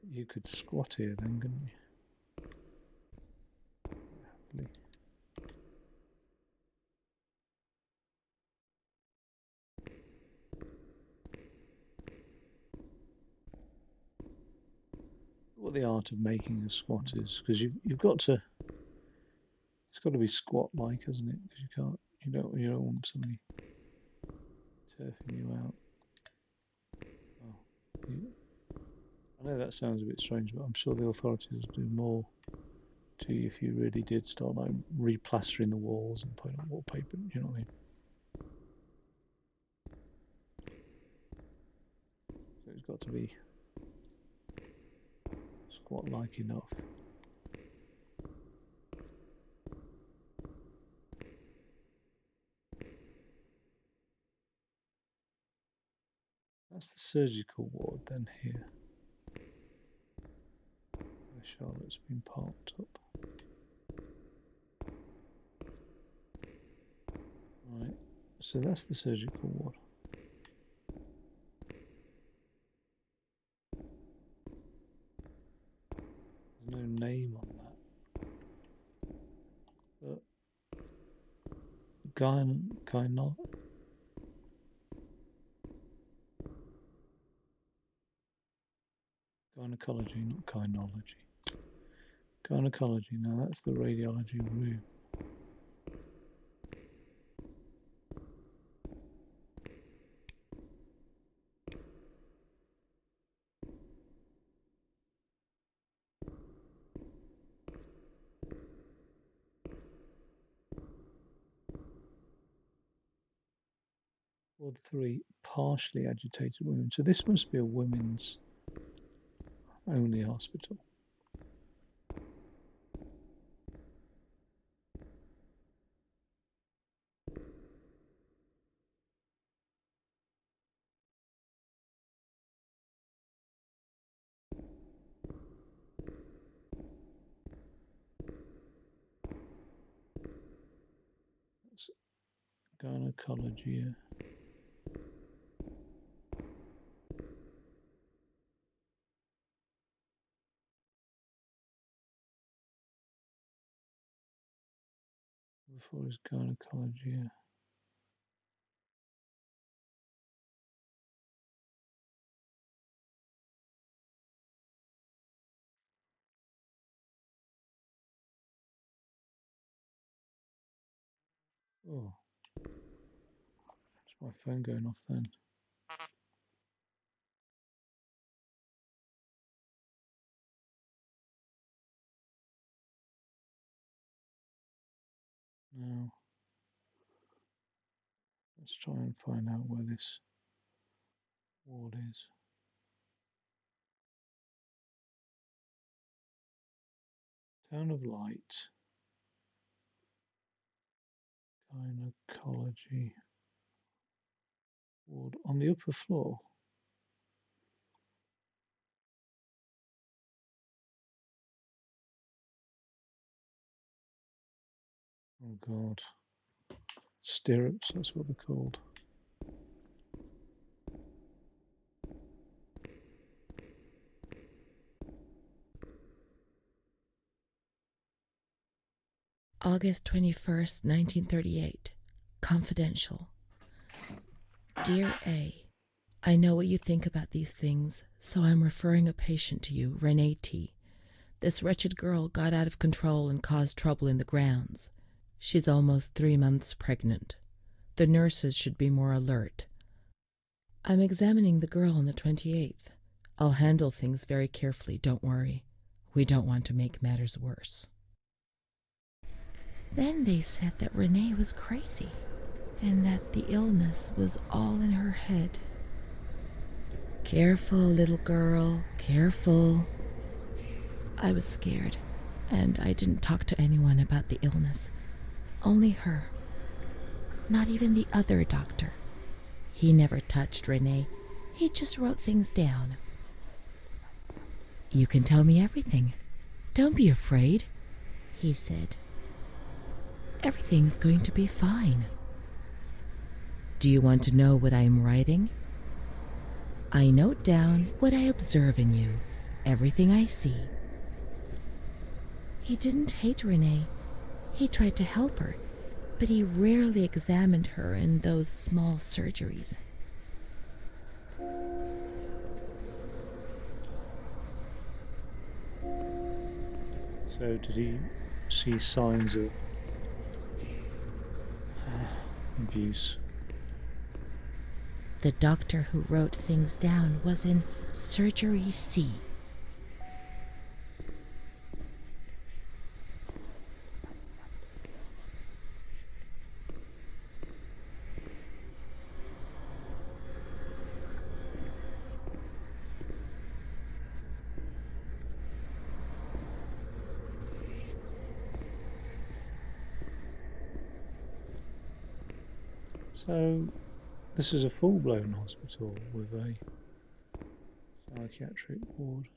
You could squat here then, couldn't you? Happily. What the art of making a squat is, because you've got to, it's got to be squat-like, hasn't it? Because you don't want somebody turfing you out. Oh, I know that sounds a bit strange, but I'm sure the authorities would do more to you if you really did start like replastering the walls and putting up wallpaper. You know what I mean? So it's got to be squat-like enough. That's the surgical ward then here, where Charlotte's been parked up. Right, so that's the surgical ward. There's no name on that. But gynecology, not gynology. Gynecology, now that's the radiology room. Ward 3, partially agitated women. So this must be a women's only hospital. That's gynecology. Before is gynecology. Oh, is my phone going off then? No. Let's try and find out where this ward is. Town of Light. Gynecology ward on the upper floor. Oh God. Stirrups, that's what they're called. August 21st, 1938. Confidential. Dear A, I know what you think about these things, so I'm referring a patient to you, Renee T. This wretched girl got out of control and caused trouble in the grounds. She's almost 3 months pregnant. The nurses should be more alert. I'm examining the girl on the 28th. I'll handle things very carefully, don't worry. We don't want to make matters worse. Then they said that Renee was crazy, and that the illness was all in her head. Careful, little girl, careful. I was scared, and I didn't talk to anyone about the illness. Only her. Not even the other doctor. He never touched Renee. He just wrote things down. You can tell me everything. Don't be afraid, he said. Everything's going to be fine. Do you want to know what I am writing? I note down what I observe in you, everything I see. He didn't hate Renee. He tried to help her, but he rarely examined her in those small surgeries. So did he see signs of abuse? The doctor who wrote things down was in Surgery C. So this is a full-blown hospital with a psychiatric ward.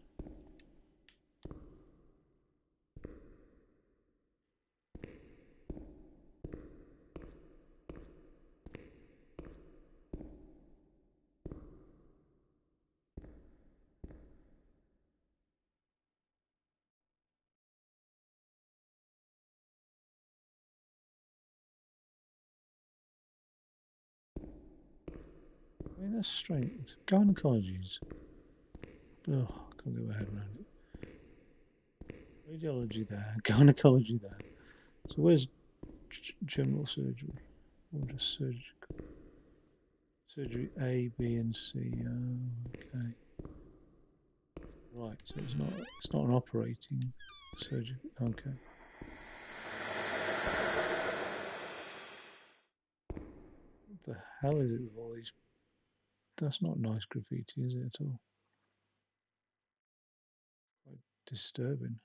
I mean, that's strange. Gynecology's. Oh, I can't get my head around it. Radiology there, gynecology there. So where's general surgery? Or just surgical? Surgery A, B, and C. Oh, okay. Right. So it's not an operating surgery. Okay. What the hell is it with all these? That's not nice graffiti, is it at all? Quite disturbing.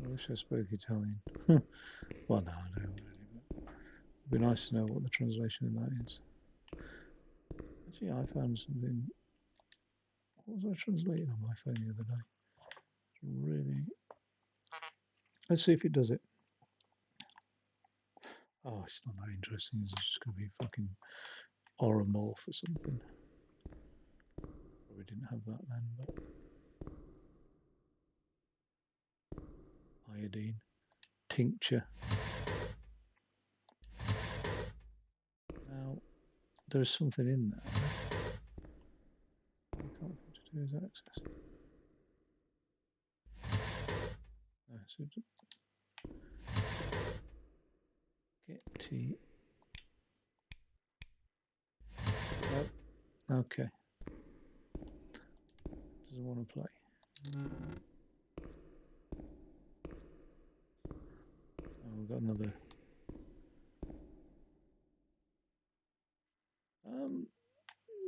I wish I spoke Italian. Well, no, I don't really. But it'd be nice to know what the translation of that is. Actually, I found something. What was I translating on my phone the other day? Really. Let's see if it does it. Oh, it's not that interesting. It's just going to be fucking oromorph or something. Probably didn't have that then, but iodine tincture. Now, there's something in there. What I can't seem to do is access it. So get T. Nope. Okay. Doesn't want to play. Oh, we've got another.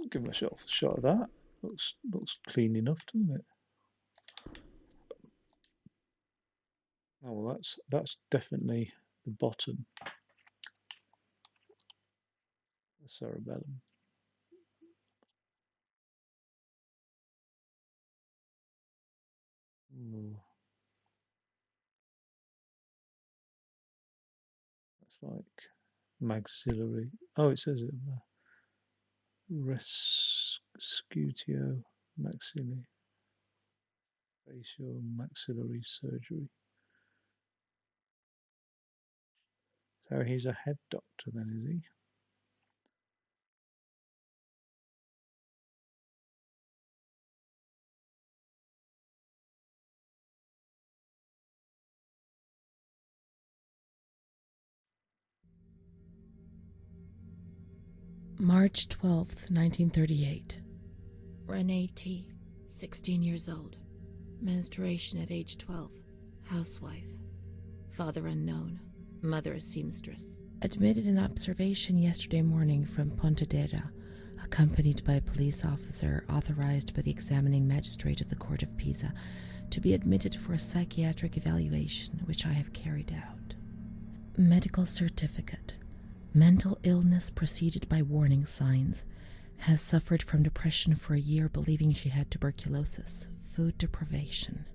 Give myself a shot of that. Looks clean enough, doesn't it? Oh well, that's definitely the bottom, the cerebellum. Ooh. That's like maxillary. Oh, it says it there. Rescutio maxilli. Facial maxillary surgery. So he's a head doctor then, is he? March 12th, 1938. Renee T., 16 years old. Menstruation at age 12. Housewife. Father unknown. Mother a seamstress. Admitted in observation yesterday morning from Pontedera, accompanied by a police officer authorized by the examining magistrate of the Court of Pisa to be admitted for a psychiatric evaluation, which I have carried out. Medical certificate. Mental illness preceded by warning signs. Has suffered from depression for a year, believing she had tuberculosis. Food deprivation.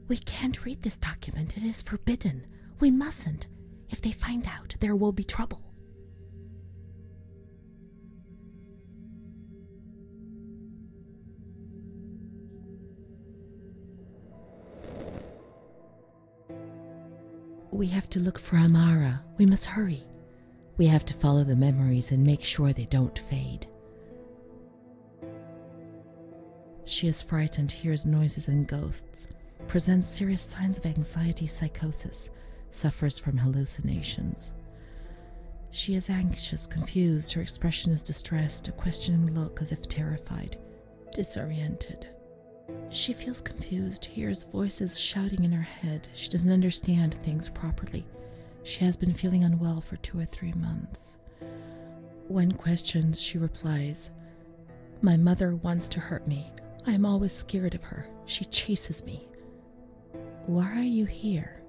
We can't read this document. It is forbidden. We mustn't. If they find out, there will be trouble. We have to look for Amara. We must hurry. We have to follow the memories and make sure they don't fade. She is frightened, hears noises and ghosts, presents serious signs of anxiety psychosis, suffers from hallucinations. She is anxious, confused, her expression is distressed, a questioning look as if terrified, disoriented. She feels confused, hears voices shouting in her head. She doesn't understand things properly. She has been feeling unwell for 2 or 3 months. When questioned, she replies, "My mother wants to hurt me. I am always scared of her. She chases me." "Why are you here?"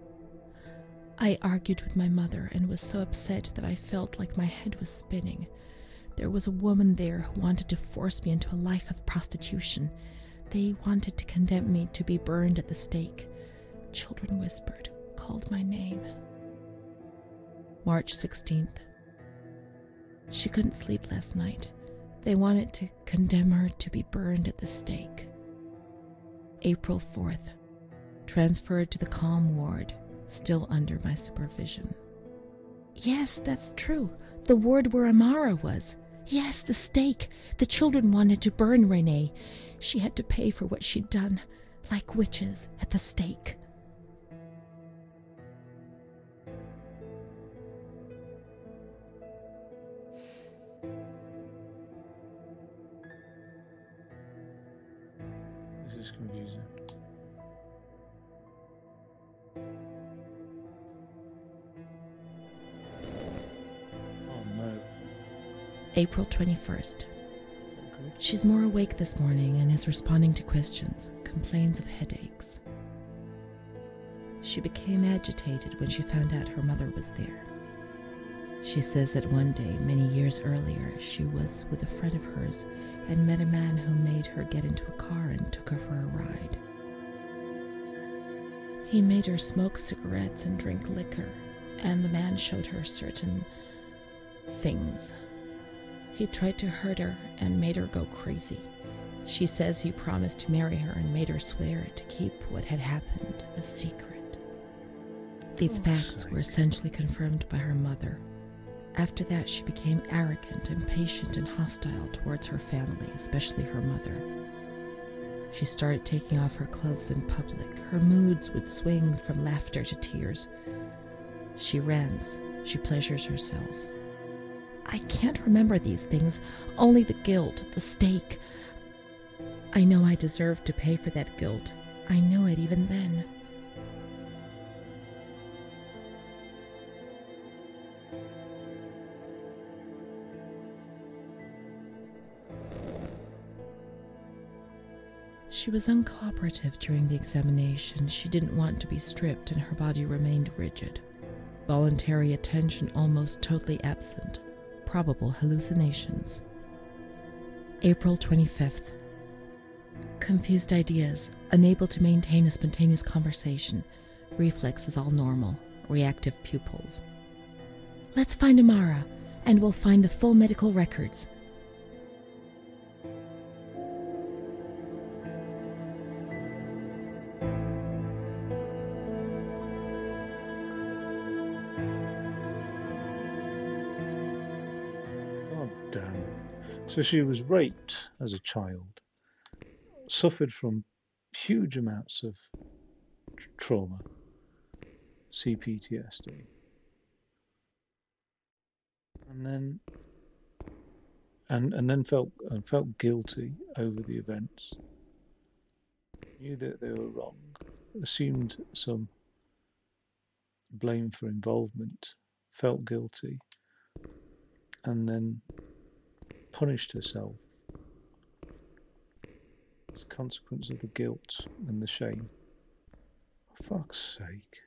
"I argued with my mother and was so upset that I felt like my head was spinning. There was a woman there who wanted to force me into a life of prostitution. They wanted to condemn me to be burned at the stake. Children whispered, called my name." March 16th. She couldn't sleep last night. They wanted to condemn her to be burned at the stake. April 4th. Transferred to the calm ward, still under my supervision. "Yes, that's true. The ward where Amara was. Yes, the stake. The children wanted to burn Renee. She had to pay for what she'd done, like witches at the stake." This is confusing. Oh no. April 21st. She's more awake this morning and is responding to questions, complains of headaches. She became agitated when she found out her mother was there. She says that one day, many years earlier, she was with a friend of hers and met a man who made her get into a car and took her for a ride. He made her smoke cigarettes and drink liquor, and the man showed her certain things. He tried to hurt her and made her go crazy. She says he promised to marry her and made her swear to keep what had happened a secret. These facts were essentially confirmed by her mother. After that, she became arrogant, impatient, and hostile towards her family, especially her mother. She started taking off her clothes in public. Her moods would swing from laughter to tears. She rants. She pleasures herself. "I can't remember these things, only the guilt, the stake. I know I deserve to pay for that guilt. I knew it even then." She was uncooperative during the examination. She didn't want to be stripped and her body remained rigid. Voluntary attention almost totally absent. Probable hallucinations. April 25th. Confused ideas, unable to maintain a spontaneous conversation. Reflexes all normal. Reactive pupils. "Let's find Amara, and we'll find the full medical records." Oh damn. So she was raped as a child, suffered from huge amounts of trauma, CPTSD, and then felt guilty over the events. Knew that they were wrong, assumed some blame for involvement, felt guilty, and then punished herself as a consequence of the guilt and the shame. For fuck's sake.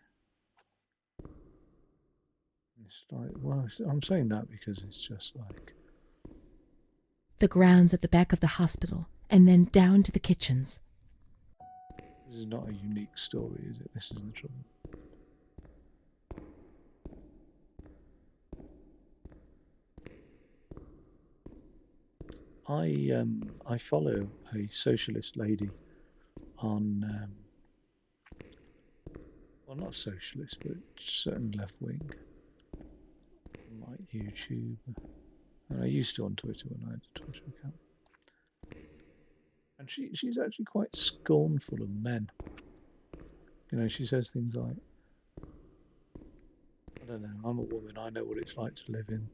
It's like, well, I'm saying that because it's just like, The grounds at the back of the hospital, and then down to the kitchens. this is not a unique story, is it? This is the trouble. I follow a socialist lady on well, not socialist, but certain left wing, like YouTube. And I used to on Twitter when I had a Twitter account. And she's actually quite scornful of men. You know, she says things like, I don't know, I'm a woman, I know what it's like to live in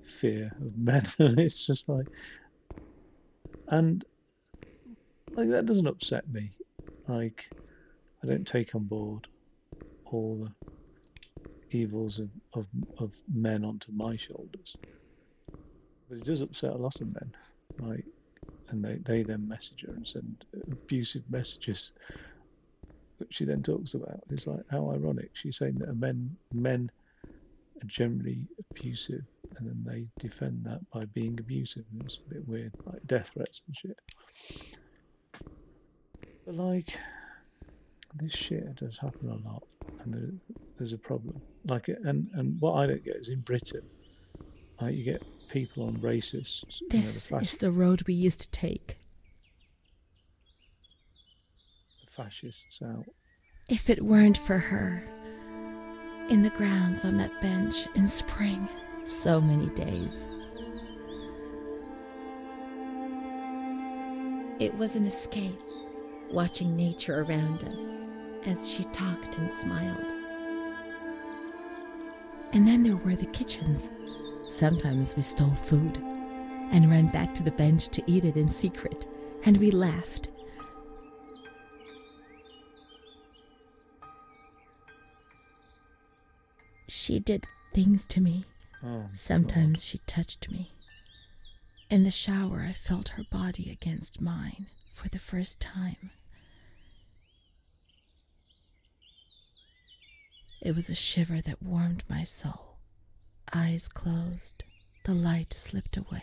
fear of men. And it's just like, and like that doesn't upset me. Like, I don't take on board all the evils of men onto my shoulders. But it does upset a lot of men. Like, and they then message her and send abusive messages, which she then talks about. It's like, how ironic. She's saying that men are generally abusive, and then they defend that by being abusive. And it's a bit weird, like death threats and shit. But like, this shit does happen a lot, and there's a problem. Like, and what I don't get is in Britain, like, you get people on racists, This is the road we used to take. the fascists out. If it weren't for her, in the grounds on that bench in spring, so many days. It was an escape, watching nature around us as she talked and smiled. And then there were the kitchens. Sometimes we stole food and ran back to the bench to eat it in secret, and we laughed. She did things to me. Oh, Sometimes God. she touched me. In the shower, I felt her body against mine for the first time. It was a shiver that warmed my soul. Eyes closed, the light slipped away.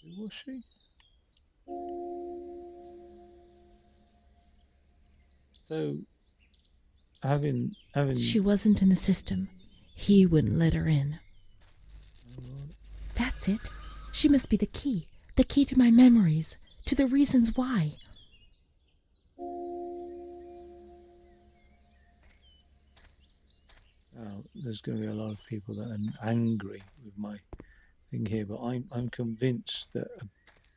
Who was she? So having She wasn't in the system. He wouldn't let her in. That's it. She must be the key to my memories, to the reasons why. there's going to be a lot of people that are angry with my thing here, but I'm convinced that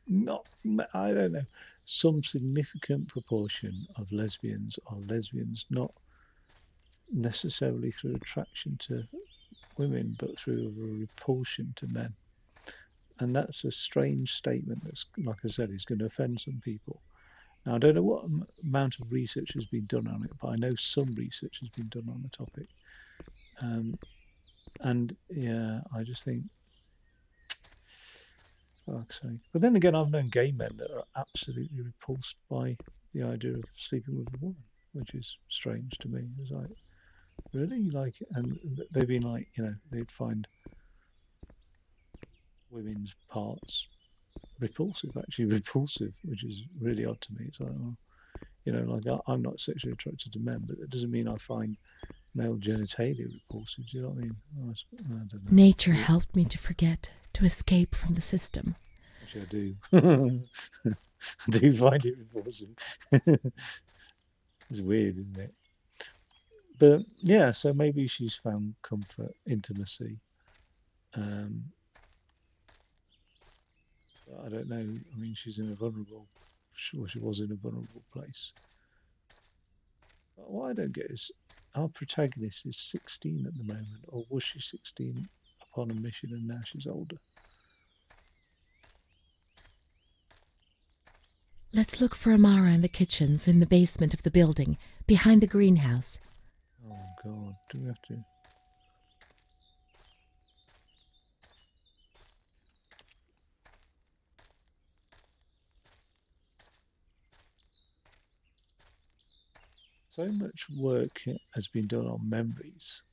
not I don't know, some significant proportion of lesbians are lesbians not necessarily through attraction to women, but through a repulsion to men. And that's a strange statement that's, like I said, is going to offend some people. Now, I don't know what amount of research has been done on it, but I know some research has been done on the topic. And yeah, I just think, fuck's sake. But then again, I've known gay men that are absolutely repulsed by the idea of sleeping with a woman, which is strange to me. It's like, really? Like, and they've been like, they'd find women's parts repulsive, actually repulsive, which is really odd to me. It's like, well, like I'm not sexually attracted to men, but that doesn't mean I find male genitalia repulsive. Do you know what I mean? I don't know. Nature helped me to forget, to escape from the system. Actually, I do. I do find it repulsive. It's weird, isn't it? But yeah, so maybe she's found comfort, intimacy. I don't know. I mean, she's in a vulnerable, sure, she was in a vulnerable place. But what I don't get is our protagonist is 16 at the moment, or was she 16 upon a mission and now she's older? Let's look for Amara in the kitchens in the basement of the building, behind the greenhouse. Oh God, do we have to? So much work has been done on memories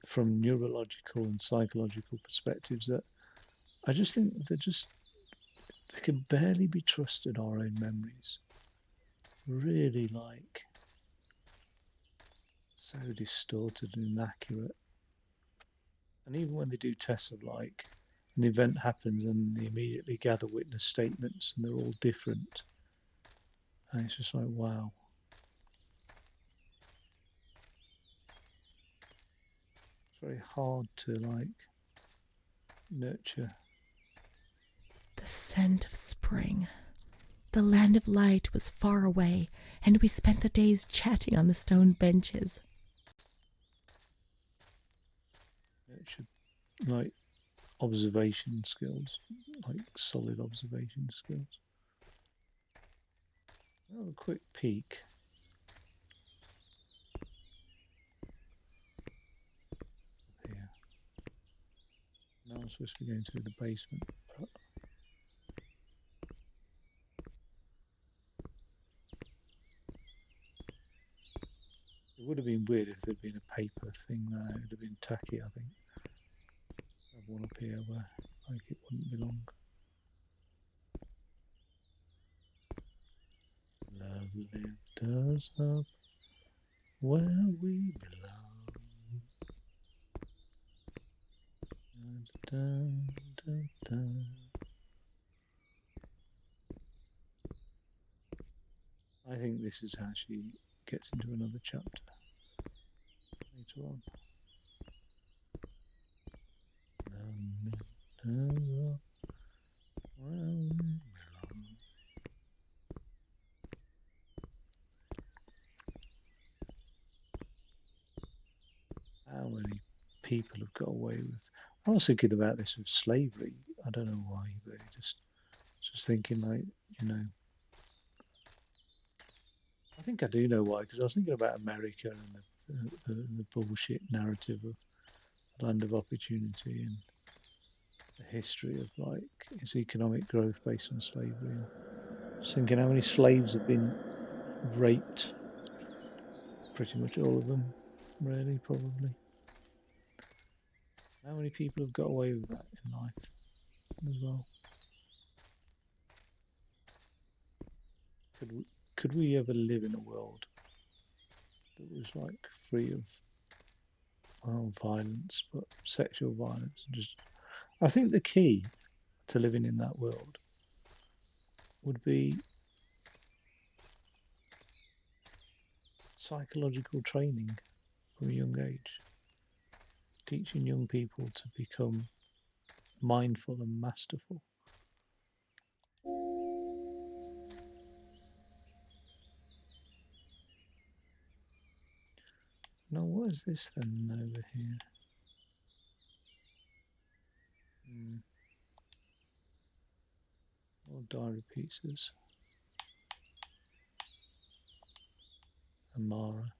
from neurological and psychological perspectives that I just think they can barely be trusted, our own memories. Really so distorted and inaccurate. And even when they do tests of an event happens and they immediately gather witness statements and they're all different. And it's just like, wow. It's very hard to nurture. The scent of spring. The land of light was far away, and we spent the days chatting on the stone benches. Nurture observation skills, solid observation skills. I'll have a quick peek. Up here. Now I'm supposed to be going through the basement, but it would have been weird if there'd been a paper thing there. It would have been tacky, I think. I have one up here where it wouldn't belong. Love lift us up where we belong. Dun, dun, dun. I think this is how she gets into another chapter later on. Love lift us up where we belong. How many people have got away with? I was thinking about this with slavery. I don't know why, but just thinking I think I do know why, because I was thinking about America and the bullshit narrative of the land of opportunity and the history of its economic growth based on slavery. And just thinking how many slaves have been raped. Pretty much all of them, really, probably. How many people have got away with that in life as well? Could we ever live in a world that was free of violence, but sexual violence? I think the key to living in that world would be psychological training from a young age, teaching young people to become mindful and masterful. Now, what is this then over here? More diary pieces. Amara.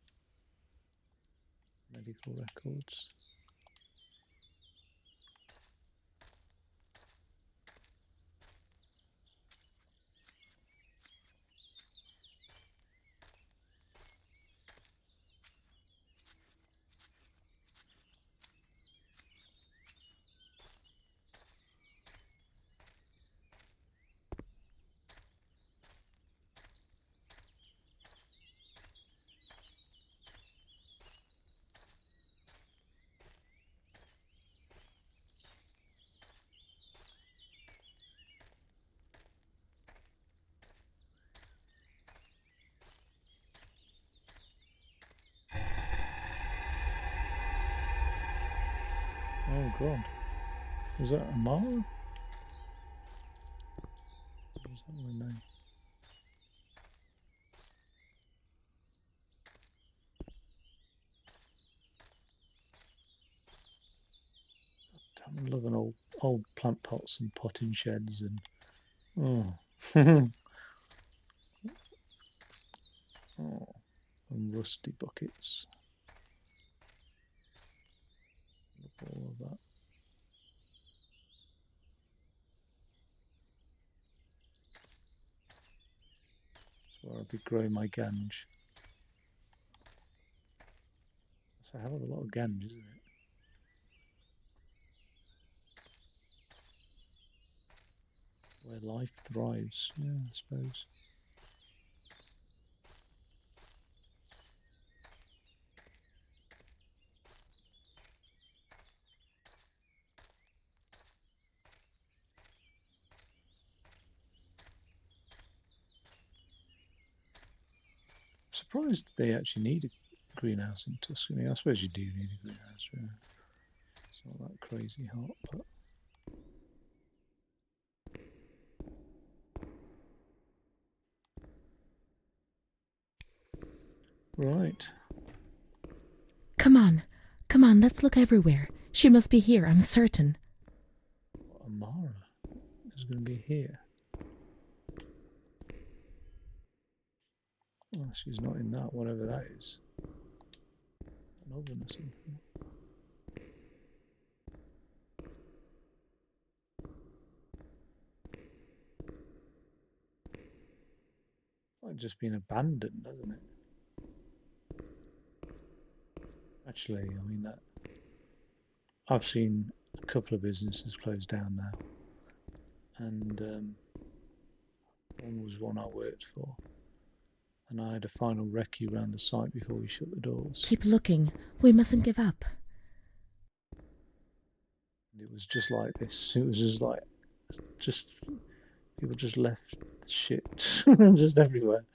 Medical records. Oh god. Is that Amara? Or is that my name? I'm loving old plant pots and potting sheds and oh, and rusty buckets. Love all of that. That's where I'll be growing my ganj. a hell of a lot of ganj, isn't it? Where life thrives, yeah, I suppose. Surprised they actually need a greenhouse in Tuscany. I suppose you do need a greenhouse, yeah. It's not that crazy hot, but right. Come on. Come on, let's look everywhere. She must be here, I'm certain. Amara is going to be here. Oh, she's not in that, whatever that is. An oven or something. Might just been abandoned, hasn't it? Actually, I mean that. I've seen a couple of businesses close down now, and one was one I worked for, and I had a final recce around the site before we shut the doors. Keep looking. We mustn't give up. And it was just like this. It was just like, people just left shit just everywhere.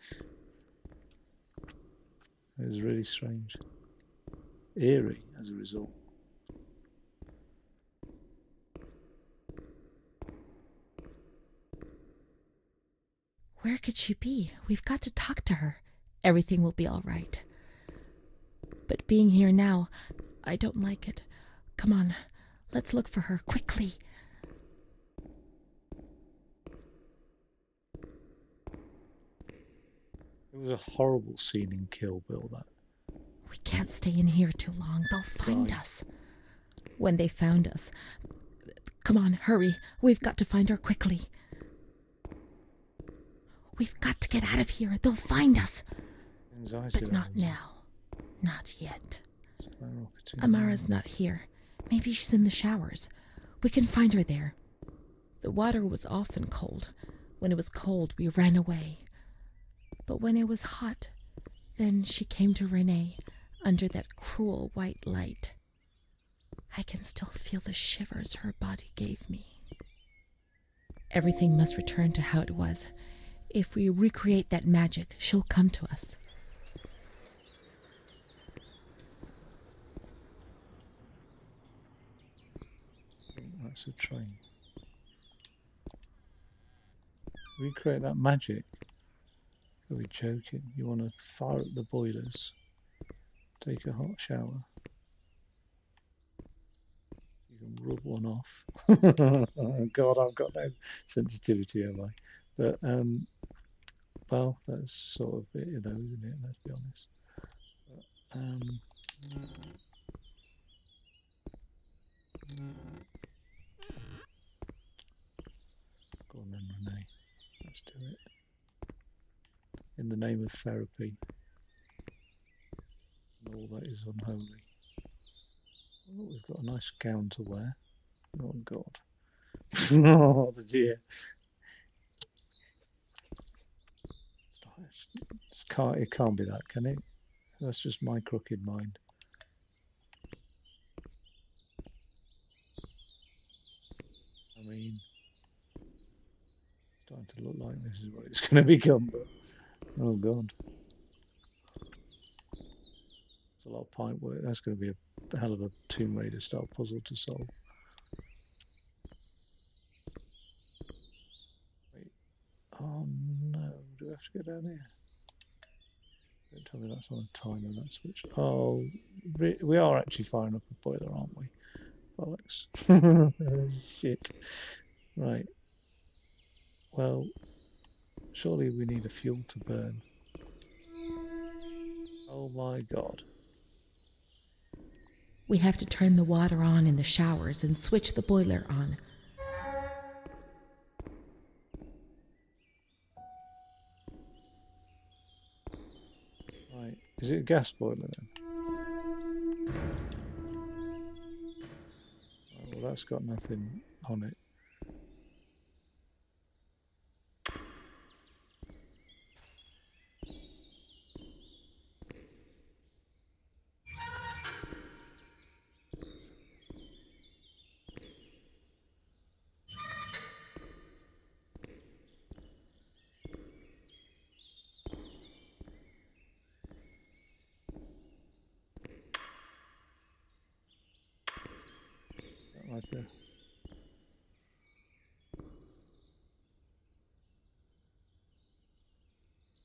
It was really strange, eerie as a result. Where could she be? We've got to talk to her. Everything will be all right. But being here now, I don't like it. Come on, let's look for her, quickly. It was a horrible scene in Kill Bill, that. We can't stay in here too long. They'll find us. When they found us... Come on, hurry. We've got to find her quickly. We've got to get out of here. They'll find us. Anxiety but not now. Not yet. Skyrocketing. Amara's not here. Maybe she's in the showers. We can find her there. The water was often cold. When it was cold, we ran away. But when it was hot, then she came to Renee under that cruel white light. I can still feel the shivers her body gave me. Everything must return to how it was. If we recreate that magic, she'll come to us. That's a train. Recreate that magic? Are we joking? You want to fire up the boilers, take a hot shower. You can rub one off. Oh God, I've got no sensitivity, have I? But well, that's sort of it, though, isn't it? Let's be honest. But, go on then, Renee. Let's do it. In the name of therapy and all that is unholy. Oh, we've got a nice gown to wear. Oh God. Oh dear. It can't be that, can it? That's just my crooked mind. I mean, it's starting to look like this is what it's going to become, but oh God. It's a lot of pint work. That's going to be a hell of a Tomb Raider style puzzle to solve. Wait. Oh no, do we have to go down here? Don't tell me that's on a timer, that switch. Oh, we are actually firing up a boiler, aren't we, Alex? Shit. Right. Well, surely we need a fuel to burn. Oh my God. We have to turn the water on in the showers and switch the boiler on. Right. Is it a gas boiler then? Well, that's got nothing on it. Like a...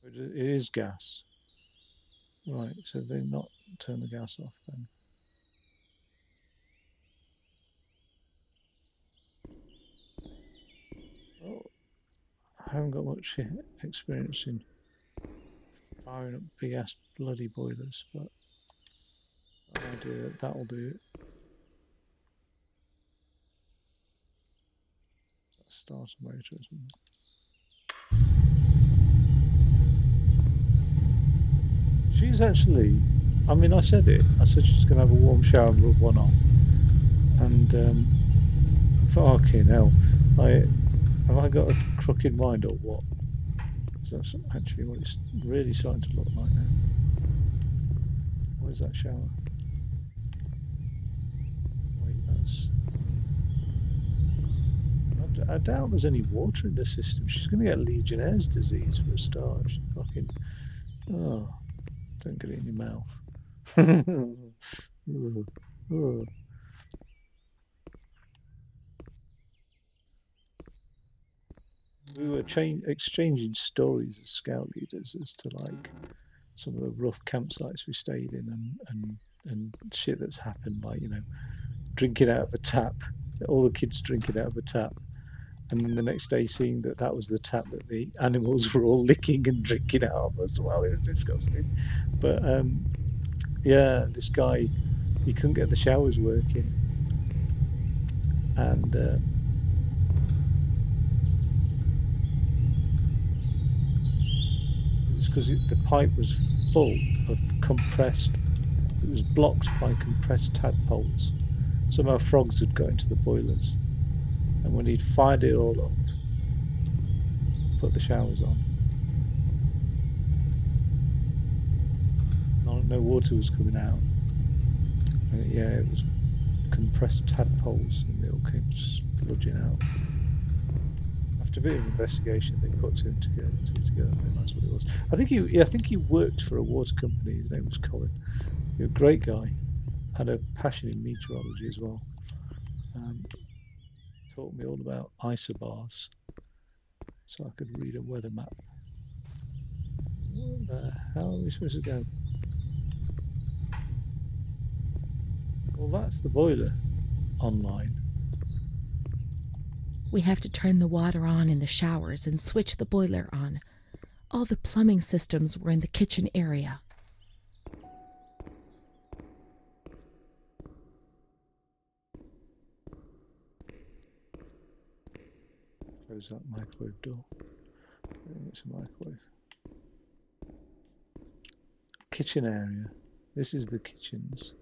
It is gas. Right, so they not turn the gas off then. Oh, I haven't got much experience in firing up big ass bloody boilers, but I idea that that'll do it. Start a motor or something. She's actually, I mean, I said it. I said she's going to have a warm shower and rub one off. And fucking hell, have I got a crooked mind or what? Because that's actually what it's really starting to look like now. Where's that shower? Wait, that's... I doubt there's any water in the system. She's going to get Legionnaire's disease for a start. She fucking... Oh, don't get it in your mouth. We were exchanging stories as scout leaders as to like some of the rough campsites we stayed in and shit that's happened, like, you know, drinking out of a tap, all the kids drinking out of a tap, and then the next day seeing that that was the tap that the animals were all licking and drinking out of as well. It was disgusting. But yeah, this guy, he couldn't get the showers working, and it was because the pipe was full of compressed. It was blocked by compressed tadpoles. Somehow frogs had got into the boilers, and when he'd fired it all up, put the showers on, no water was coming out. And yeah, it was compressed tadpoles, and they all came spludging out. After a bit of investigation, they put two together, and realised what it was. I think he worked for a water company. His name was Colin. He was a great guy. Had a passion in meteorology as well. Taught me all about isobars, so I could read a weather map. Where the hell are we supposed to go? Well, that's the boiler online. We have to turn the water on in the showers and switch the boiler on. All the plumbing systems were in the kitchen area. Close that microwave door. I think it's a microwave. Kitchen area. This is the kitchens.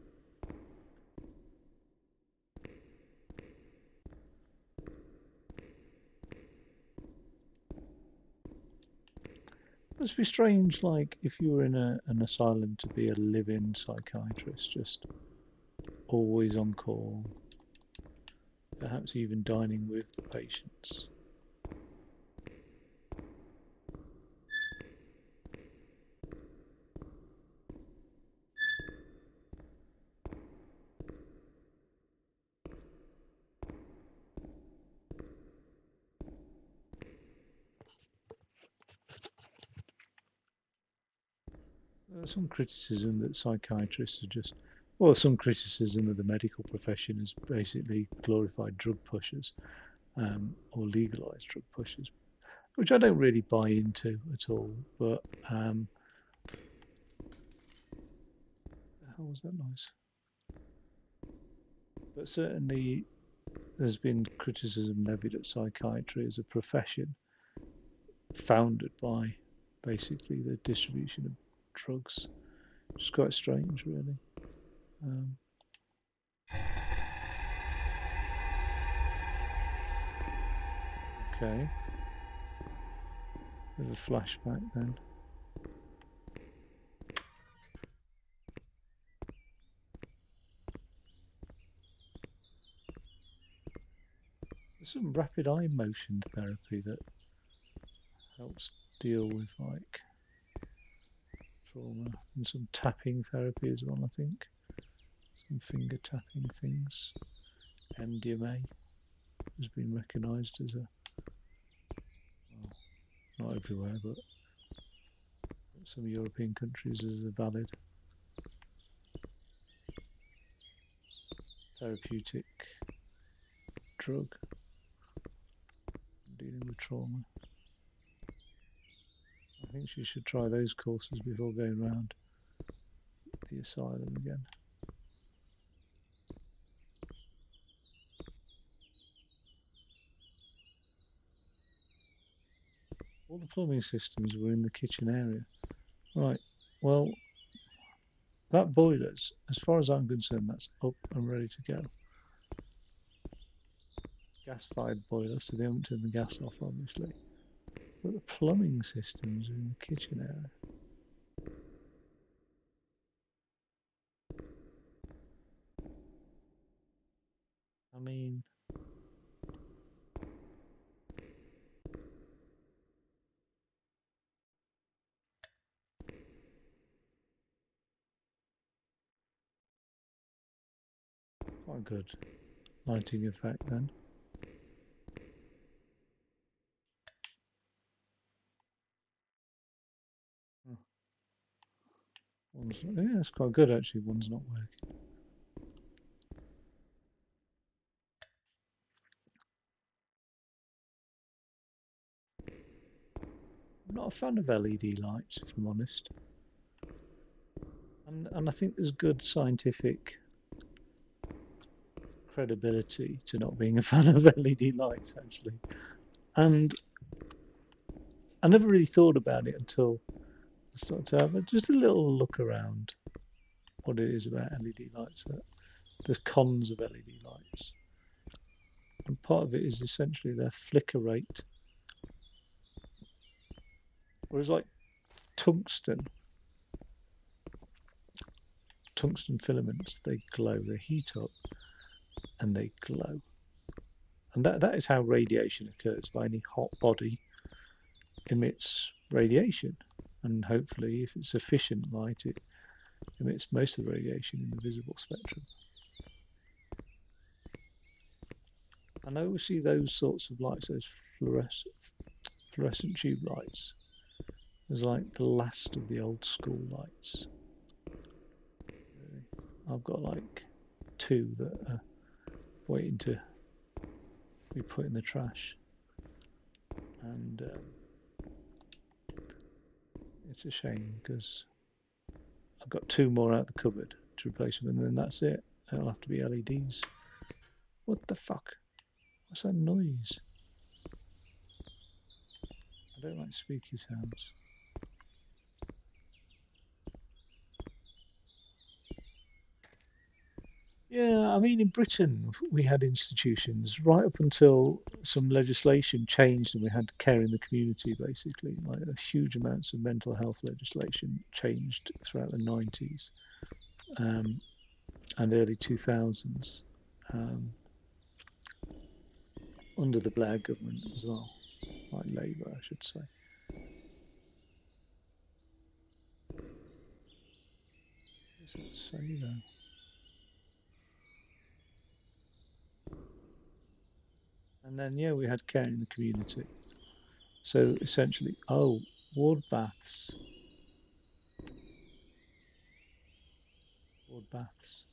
It must be strange, like, if you were in an asylum, to be a live-in psychiatrist, just always on call, perhaps even dining with the patients. There's some criticism that psychiatrists are just, well, some criticism of the medical profession as basically glorified drug pushers, or legalized drug pushers, which I don't really buy into at all. But the hell was that noise? But certainly, there's been criticism levied at psychiatry as a profession founded by basically the distribution of drugs. It's quite strange, really. Okay. Bit of a flashback then. There's some rapid eye motion therapy that helps deal with like trauma, and some tapping therapy as well, I think. Some finger tapping things. MDMA has been recognised as a, well, not everywhere, but some European countries as a valid therapeutic drug dealing with trauma. I think she should try those courses before going round the asylum again. All the plumbing systems were in the kitchen area. Right, well, that boiler's, as far as I'm concerned, that's up and ready to go. Gas-fired boiler, so they haven't turned the gas off, obviously. But the plumbing systems are in the kitchen area. I mean, quite good lighting effect then. Oh. Yeah, it's quite good actually. One's not working. I'm not a fan of LED lights, if I'm honest. And I think there's good scientific credibility to not being a fan of LED lights, actually. And I never really thought about it until I started to have just a little look around what it is about LED lights. The cons of LED lights. And part of it is essentially their flicker rate. Whereas like tungsten filaments, they glow, they heat up and they glow. And that is how radiation occurs. By any hot body emits radiation. And hopefully, if it's sufficient light, it emits most of the radiation in the visible spectrum. And I always see those sorts of lights, those fluorescent tube lights, as like the last of the old school lights. Really. I've got like 2 that are waiting to be put in the trash. And it's a shame because I've got 2 more out of the cupboard to replace them, and then that's it. It'll have to be LEDs. What the fuck? What's that noise? I don't like spooky sounds. Yeah, I mean, in Britain, we had institutions right up until some legislation changed and we had care in the community, basically. Like huge amounts of mental health legislation changed throughout the 90s and early 2000s under the Blair government as well, like Labour, I should say. What does it say though? And then, yeah, we had care in the community. So essentially, ward baths. Ward baths.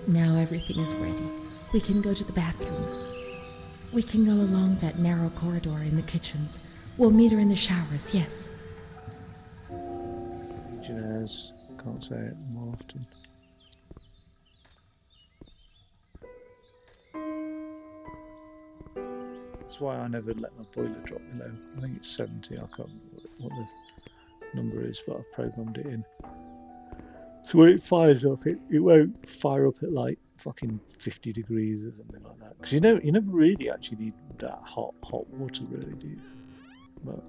Now everything is ready. We can go to the bathrooms. We can go along that narrow corridor in the kitchens. We'll meet her in the showers, yes. Legionnaires, can't say it more often. That's why I never let my boiler drop below. I think it's 70. I can't remember what number is, but I've programmed it in. So when it fires up, it won't fire up at like fucking 50 degrees or something like that. Because you never really actually need that hot water, really, do you? But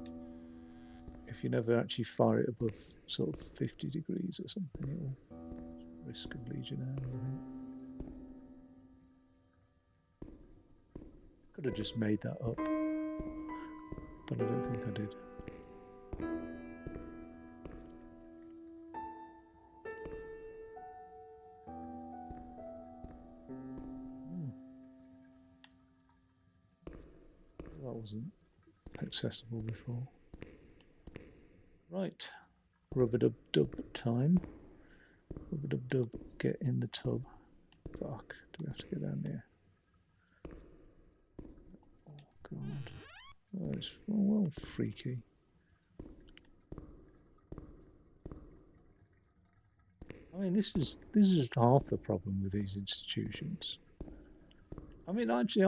if you never actually fire it above sort of 50 degrees or something, it will risk of Legionnaire, I think. Could have just made that up, but I don't think I did. That wasn't accessible before. Right, rub-a-dub-dub time. Rub-a-dub-dub, get in the tub. Fuck, do we have to get down there? Oh god, oh, it's well freaky. I mean, this is half the problem with these institutions. I mean, actually,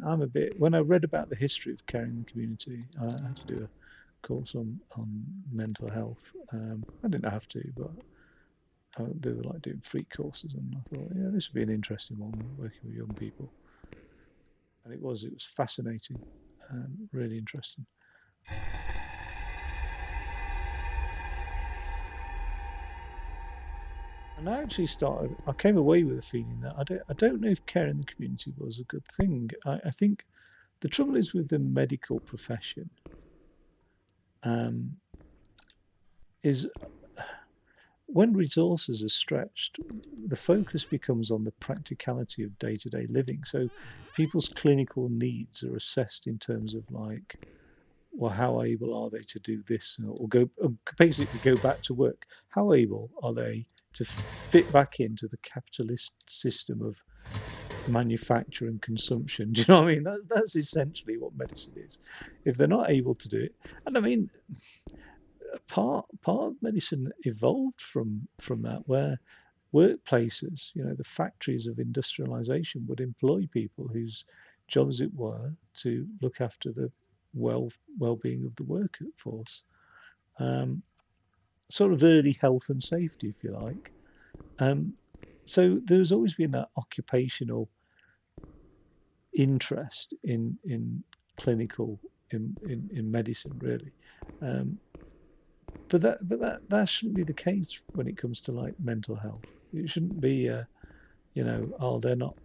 I'm a bit. When I read about the history of care in the community, I had to do a course on mental health. I didn't have to, but they were like doing free courses, and I thought, yeah, this would be an interesting one, working with young people. And it was fascinating, and really interesting. And I came away with a feeling that I don't know if care in the community was a good thing. I think the trouble is with the medical profession is when resources are stretched, the focus becomes on the practicality of day-to-day living. So people's clinical needs are assessed in terms of like, well, how able are they to do this, or basically go back to work? How able are they to fit back into the capitalist system of manufacture and consumption? Do you know what I mean? That's essentially what medicine is. If they're not able to do it, and I mean, part of medicine evolved from that, where workplaces, the factories of industrialization would employ people whose jobs it were to look after the well-being of the workforce. Sort of early health and safety, if you like. So there's always been that occupational interest in clinical in medicine, really. But that shouldn't be the case when it comes to like mental health. It shouldn't be, oh, they're not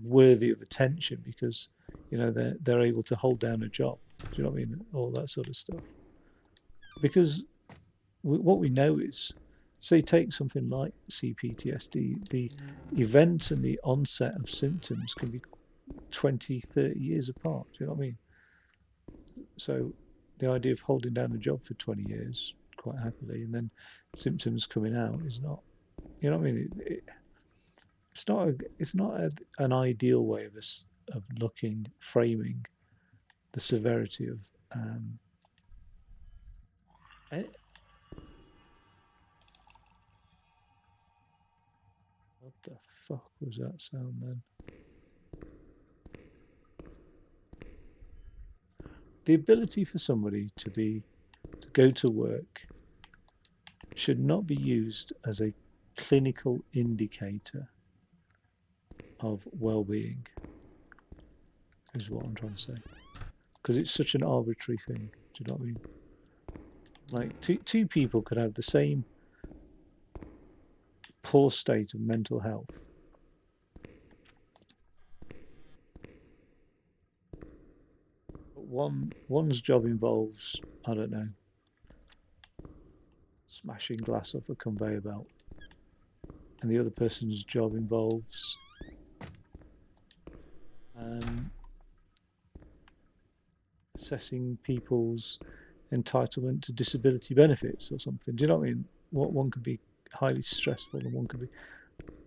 worthy of attention because they're able to hold down a job. Do you know what I mean? All that sort of stuff. Because what we know is, say, take something like CPTSD, the event and the onset of symptoms can be 20, 30 years apart. Do you know what I mean? So the idea of holding down a job for 20 years quite happily and then symptoms coming out is not, you know what I mean? It's not an ideal way of framing the severity of what the fuck was that sound then? The ability for somebody to go to work should not be used as a clinical indicator of well-being, is what I'm trying to say. Because it's such an arbitrary thing. Do you know what I mean? Like two people could have the same poor state of mental health. But one's job involves, I don't know, smashing glass off a conveyor belt, and the other person's job involves assessing people's entitlement to disability benefits or something. Do you know what I mean? One could be highly stressful and one could be,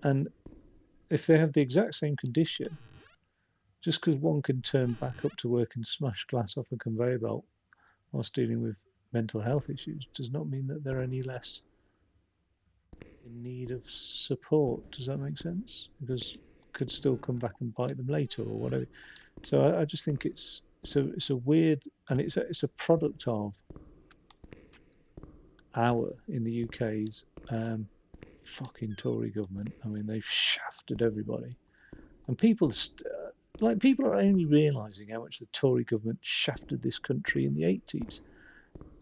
and if they have the exact same condition, just because one can turn back up to work and smash glass off a conveyor belt whilst dealing with mental health issues does not mean that they're any less in need of support. Does that make sense? Because it could still come back and bite them later or whatever. So I just think it's a weird, and it's a product of hour in the UK's fucking Tory government. I mean, they've shafted everybody, and people are only realising how much the Tory government shafted this country in the 80s.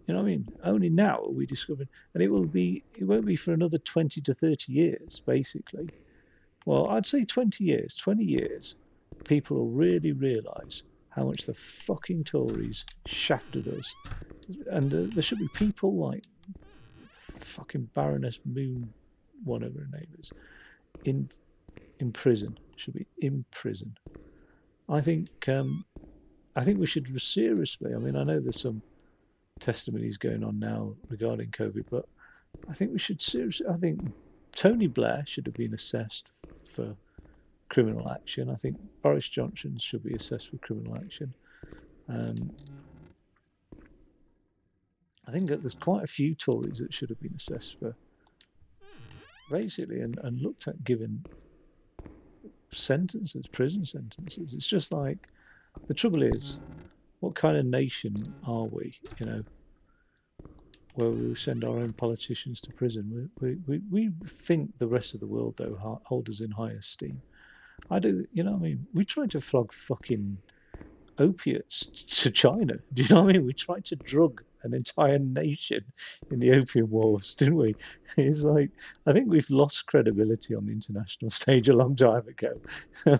You know what I mean? Only now are we discovering, and it won't be for another 20 to 30 years, basically. Well, I'd say 20 years. 20 years, people will really realise how much the fucking Tories shafted us. And there should be people like fucking Baroness Moon, whatever her name is, in prison. Should be in prison. I think we should seriously. I mean, I know there's some testimonies going on now regarding COVID, but I think we should seriously. I think Tony Blair should have been assessed for criminal action. I think Boris Johnson should be assessed for criminal action. I think that there's quite a few Tories that should have been assessed for basically and looked at given sentences, prison sentences. It's just like, the trouble is, what kind of nation are we, you know, where we send our own politicians to prison? We think the rest of the world, though, hold us in high esteem. I do, you know what I mean? We tried to flog fucking opiates to China. Do you know what I mean? We tried to drug an entire nation in the Opium Wars, didn't we? It's like, I think we've lost credibility on the international stage a long time ago.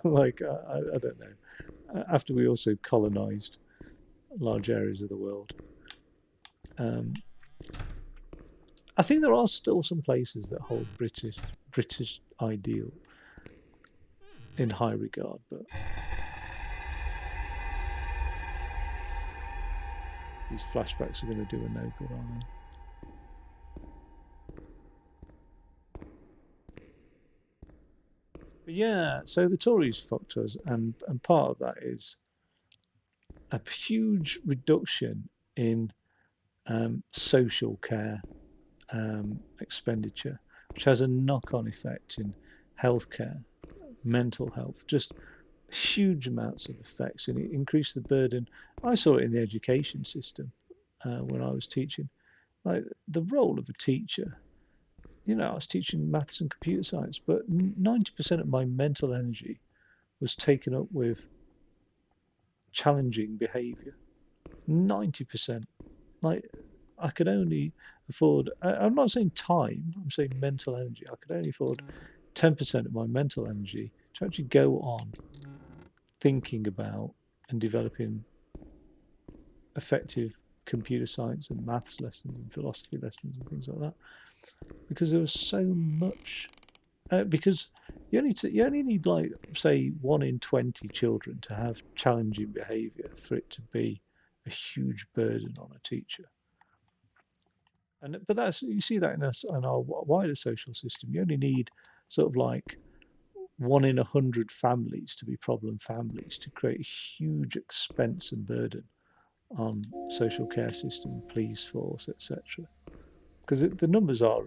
Like, I don't know. After we also colonized large areas of the world. I think there are still some places that hold British ideal in high regard, but these flashbacks are going to do a no good, aren't they? But yeah, so the Tories fucked us, and part of that is a huge reduction in social care expenditure, which has a knock-on effect in healthcare, mental health, just huge amounts of effects, and it increased the burden. I saw it in the education system when I was teaching. Like, the role of a teacher, you know, I was teaching maths and computer science, but 90% of my mental energy was taken up with challenging behaviour. 90%. Like, I could only afford, I'm not saying time, I'm saying mental energy. I could only afford 10% of my mental energy to actually go on thinking about and developing effective computer science and maths lessons and philosophy lessons and things like that, because there was so much. Because you only need, like, say, 1 in 20 children to have challenging behaviour for it to be a huge burden on a teacher. But that's, you see that in our wider social system. You only need sort of like 1 in 100 families to be problem families to create a huge expense and burden on social care system, police force, etc. Because the numbers are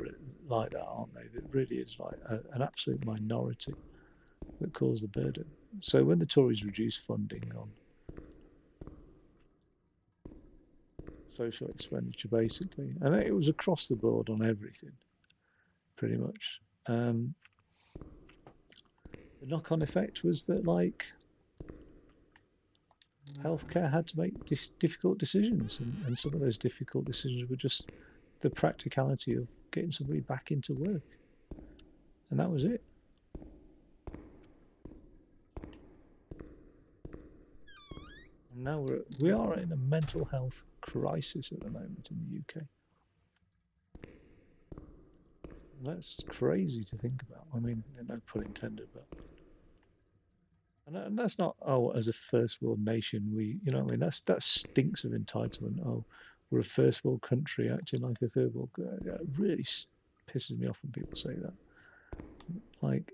like that, aren't they? It really is like an absolute minority that cause the burden. So when the Tories reduce funding on social expenditure, basically, and it was across the board on everything, pretty much. The knock-on effect was that, like, healthcare had to make difficult decisions, and some of those difficult decisions were just the practicality of getting somebody back into work, and that was it. And now we are in a mental health crisis at the moment in the UK. And that's crazy to think about. I mean, no pun intended, but. And that's not, oh, as a first world nation, we, you know what I mean? That stinks of entitlement. Oh, we're a first world country acting like a third world. It really pisses me off when people say that. Like,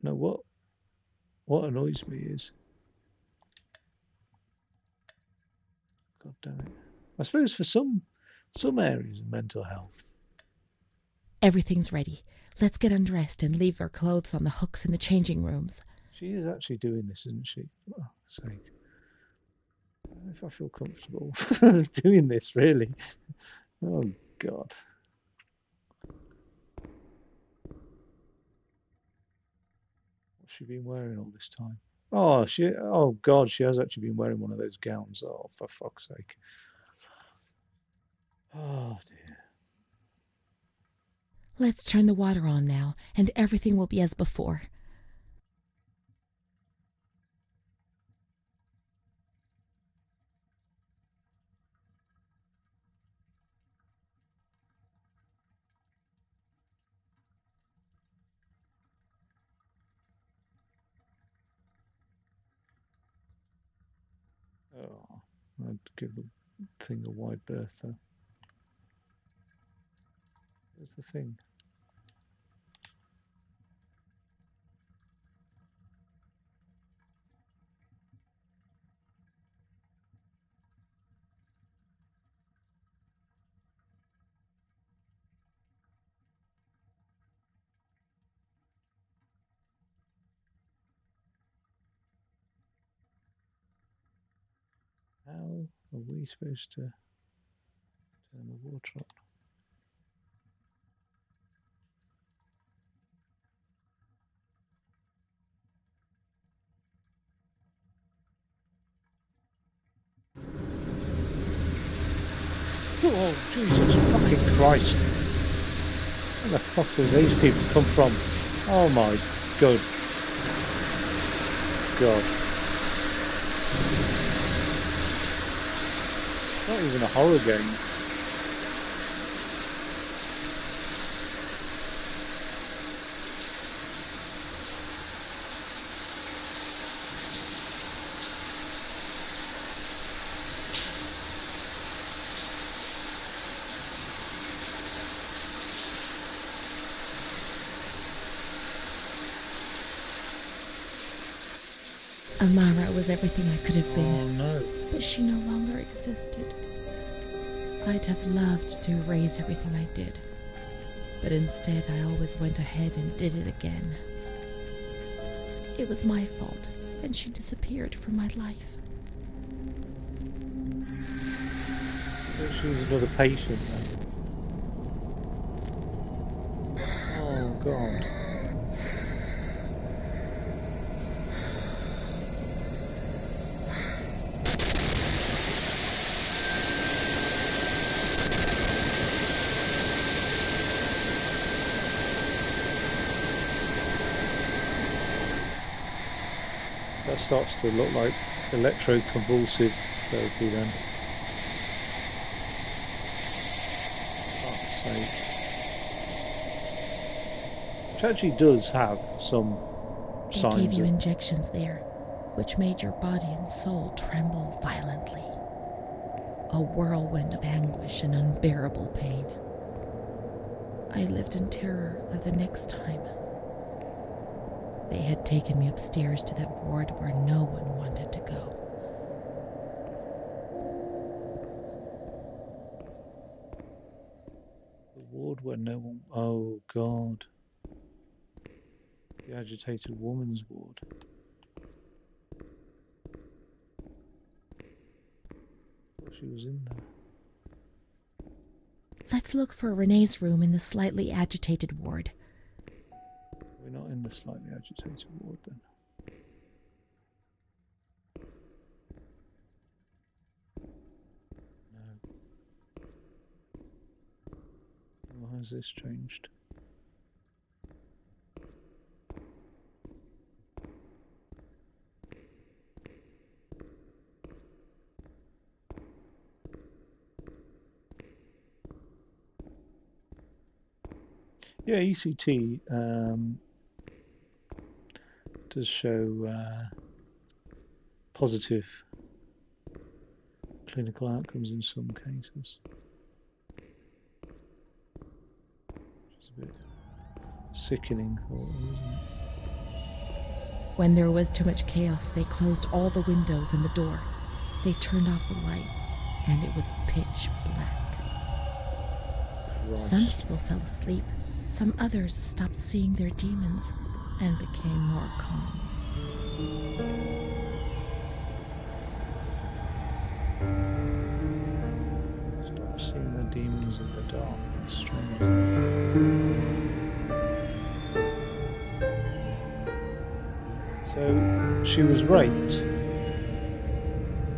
no, what annoys me is, God damn it. I suppose for some areas of mental health. Everything's ready. Let's get undressed and leave our clothes on the hooks in the changing rooms. She is actually doing this, isn't she? For fuck's sake. If I feel comfortable doing this, really. Oh, God. What's she been wearing all this time? Oh God, she has actually been wearing one of those gowns. Oh, for fuck's sake. Oh dear. Let's turn the water on now, and everything will be as before. Oh, I'd give the thing a wide berth though. Where's the thing? How are we supposed to turn the water on? Oh, Jesus fucking Christ. Where the fuck do these people come from? Oh my God. God. It's not even a horror game. Amara was everything I could have been. Oh no. But she no longer existed. I'd have loved to erase everything I did, but instead I always went ahead and did it again. It was my fault, and she disappeared from my life. She was another patient then. Oh God. That starts to look like electroconvulsive therapy then. For fuck's sake. Which actually does have some They signs gave you of... injections there, which made your body and soul tremble violently. A whirlwind of anguish and unbearable pain. I lived in terror of the next time. They had taken me upstairs to that ward where no one wanted to go. The ward where no one... Oh God. The agitated woman's ward. I thought she was in there. Let's look for Renee's room in the slightly agitated ward. We're not in the slightly agitated ward then. No. Why has this changed? Yeah, ECT does show positive clinical outcomes in some cases. Which is a bit sickening thought, isn't it? When there was too much chaos, they closed all the windows and the door. They turned off the lights, and it was pitch black. Christ. Some people fell asleep. Some others stopped seeing their demons and became more calm. Stop seeing the demons in the dark. That's strange. So she was raped,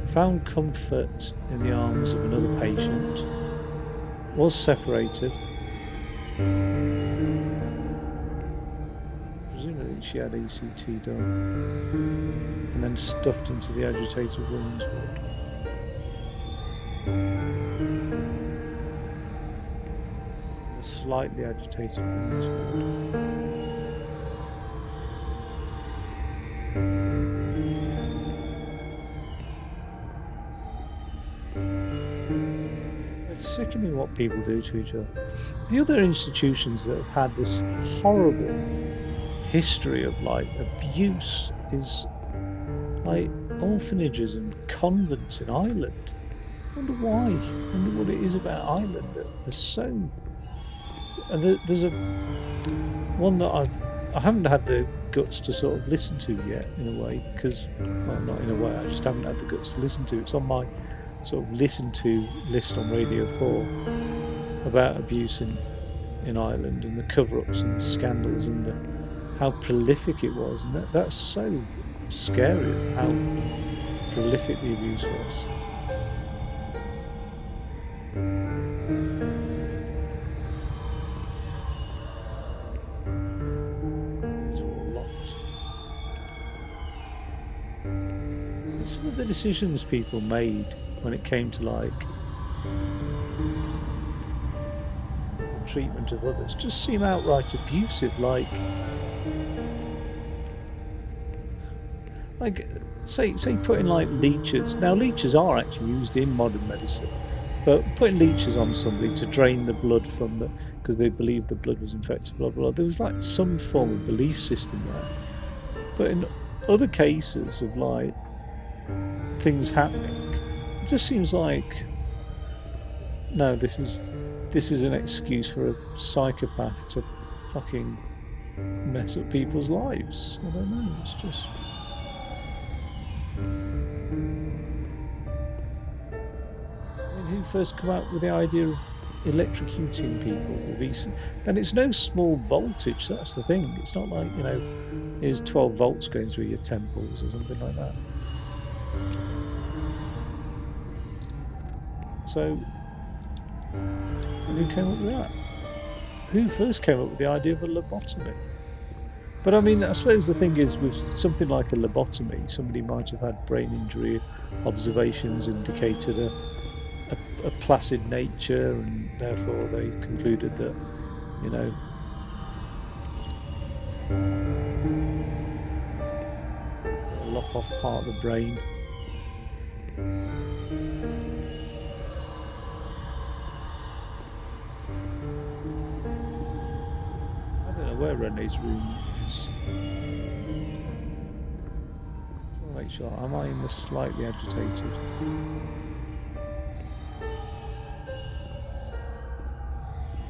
found comfort in the arms of another patient, was separated. Presumably she had ECT done, and then stuffed into the agitated women's ward. The slightly agitated women's ward. It's sickening what people do to each other. The other institutions that have had this horrible history of like abuse is like orphanages and convents in Ireland. I wonder why. I wonder what it is about Ireland that they're so. And there's a one that I haven't had the guts to sort of listen to yet, in a way, because, well, not in a way, I just haven't had the guts to listen to. It's on my sort of listen to list on Radio 4 about abuse in Ireland and the cover-ups and the scandals and how prolific it was, and that's so scary how prolific the abuse was. These are all locked. Some of the decisions people made when it came to like the treatment of others just seem outright abusive, like say putting like leeches. Now leeches are actually used in modern medicine, but putting leeches on somebody to drain the blood from because they believed the blood was infected, blah, blah, blah. There was like some form of belief system there. But in other cases of like things happening, it just seems like, no, this is an excuse for a psychopath to fucking mess up people's lives. I don't know, it's just. Who first come out with the idea of electrocuting people with ECT? And it's no small voltage, that's the thing. It's not like, here's 12 volts going through your temples or something like that. So, who came up with that? Who first came up with the idea of a lobotomy? But I mean, I suppose the thing is, with something like a lobotomy, somebody might have had brain injury, observations indicated a placid nature, and therefore they concluded that, lop off part of the brain. I don't know where Renee's room is. I'll make sure. Am I in the slightly agitated?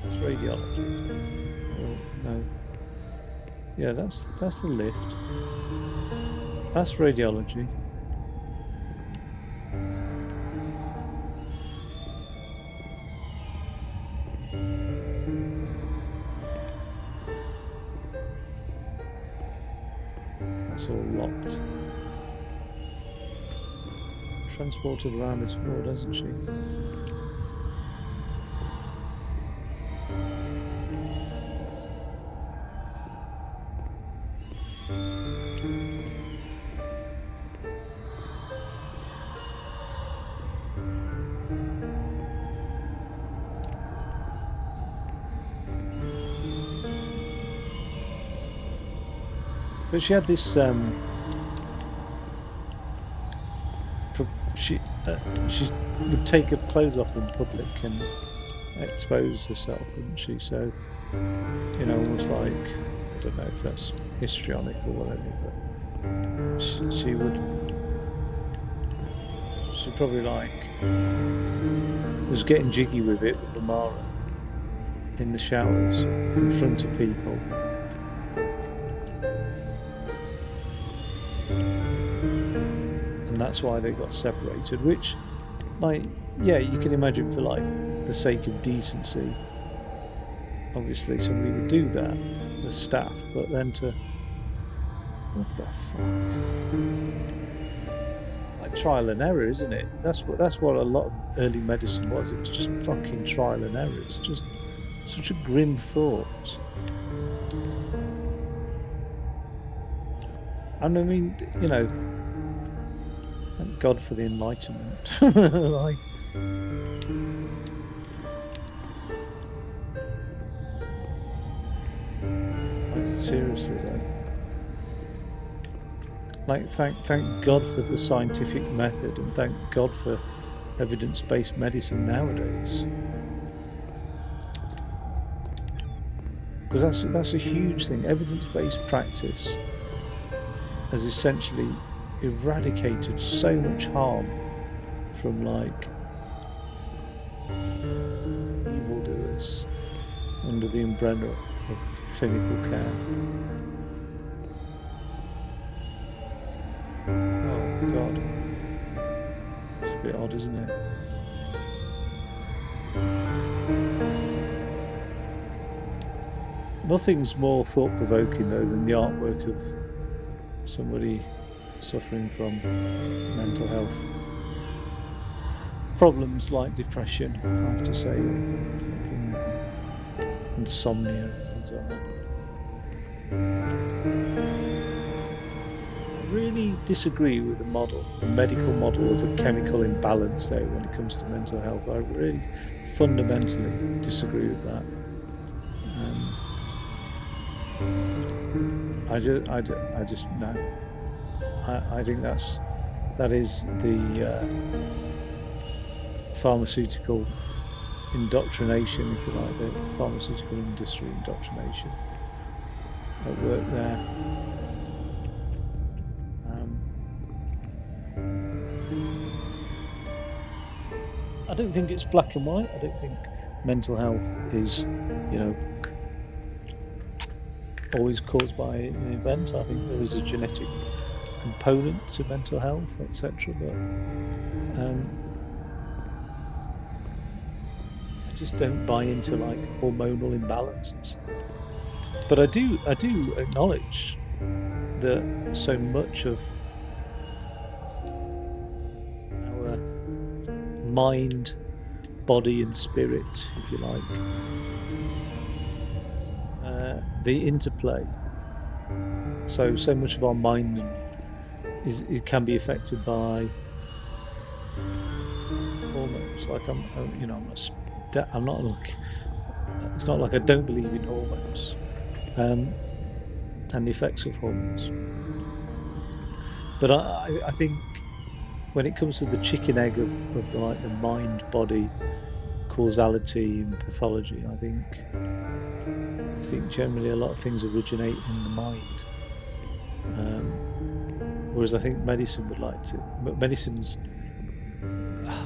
That's radiology. Oh, no. Yeah, that's the lift. That's radiology. That's all locked. Transported around this ward, hasn't she? But she had this. She would take her clothes off in public and expose herself, wouldn't she? So, almost like, I don't know if that's histrionic or whatever, but she probably was getting jiggy with it with Amara in the showers in front of people. And that's why they got separated, which, you can imagine for the sake of decency, obviously somebody would do that, the staff, but then to, what the fuck? Like trial and error, isn't it? That's what a lot of early medicine was. It was just fucking trial and error. It's just such a grim thought. And I mean, you know, thank God for the Enlightenment. Like, seriously though. Like, thank God for the scientific method, and thank God for evidence-based medicine nowadays. Because that's a huge thing. Evidence-based practice has essentially eradicated so much harm from like evildoers under the umbrella of clinical care. Oh God, it's a bit odd, isn't it? Nothing's more thought-provoking though than the artwork of somebody suffering from mental health problems like depression, I have to say, or fucking insomnia and things like that. I really disagree with the medical model of a chemical imbalance though when it comes to mental health. I really fundamentally disagree with that. I just no. I think that is the pharmaceutical indoctrination, if you like, the pharmaceutical industry indoctrination at work there. I don't think it's black and white. I don't think mental health is, you know, always caused by an event. I think there is a genetic component to mental health, etc. But I just don't buy into like hormonal imbalances. But I do acknowledge that so much of our mind, body, and spirit, if you like, the interplay. So much of our mind it can be affected by hormones. Like I'm not like, it's not like I don't believe in hormones and the effects of hormones. But I think when it comes to the chicken egg of like the mind body causality and pathology, I think generally a lot of things originate in the mind. Whereas I think medicine would like to. Medicine's,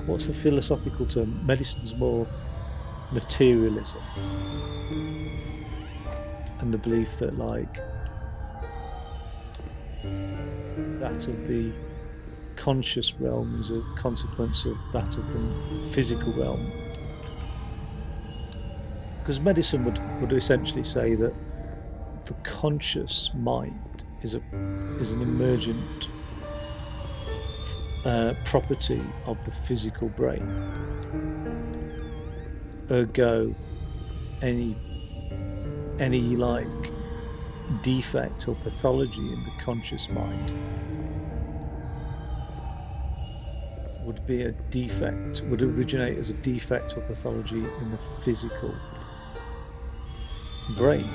what's the philosophical term? Medicine's more materialism and the belief that like that of the conscious realm is a consequence of that of the physical realm. Because medicine would essentially say that the conscious mind is an emergent property of the physical brain. Ergo, any like defect or pathology in the conscious mind would be a defect, would originate as a defect or pathology in the physical brain.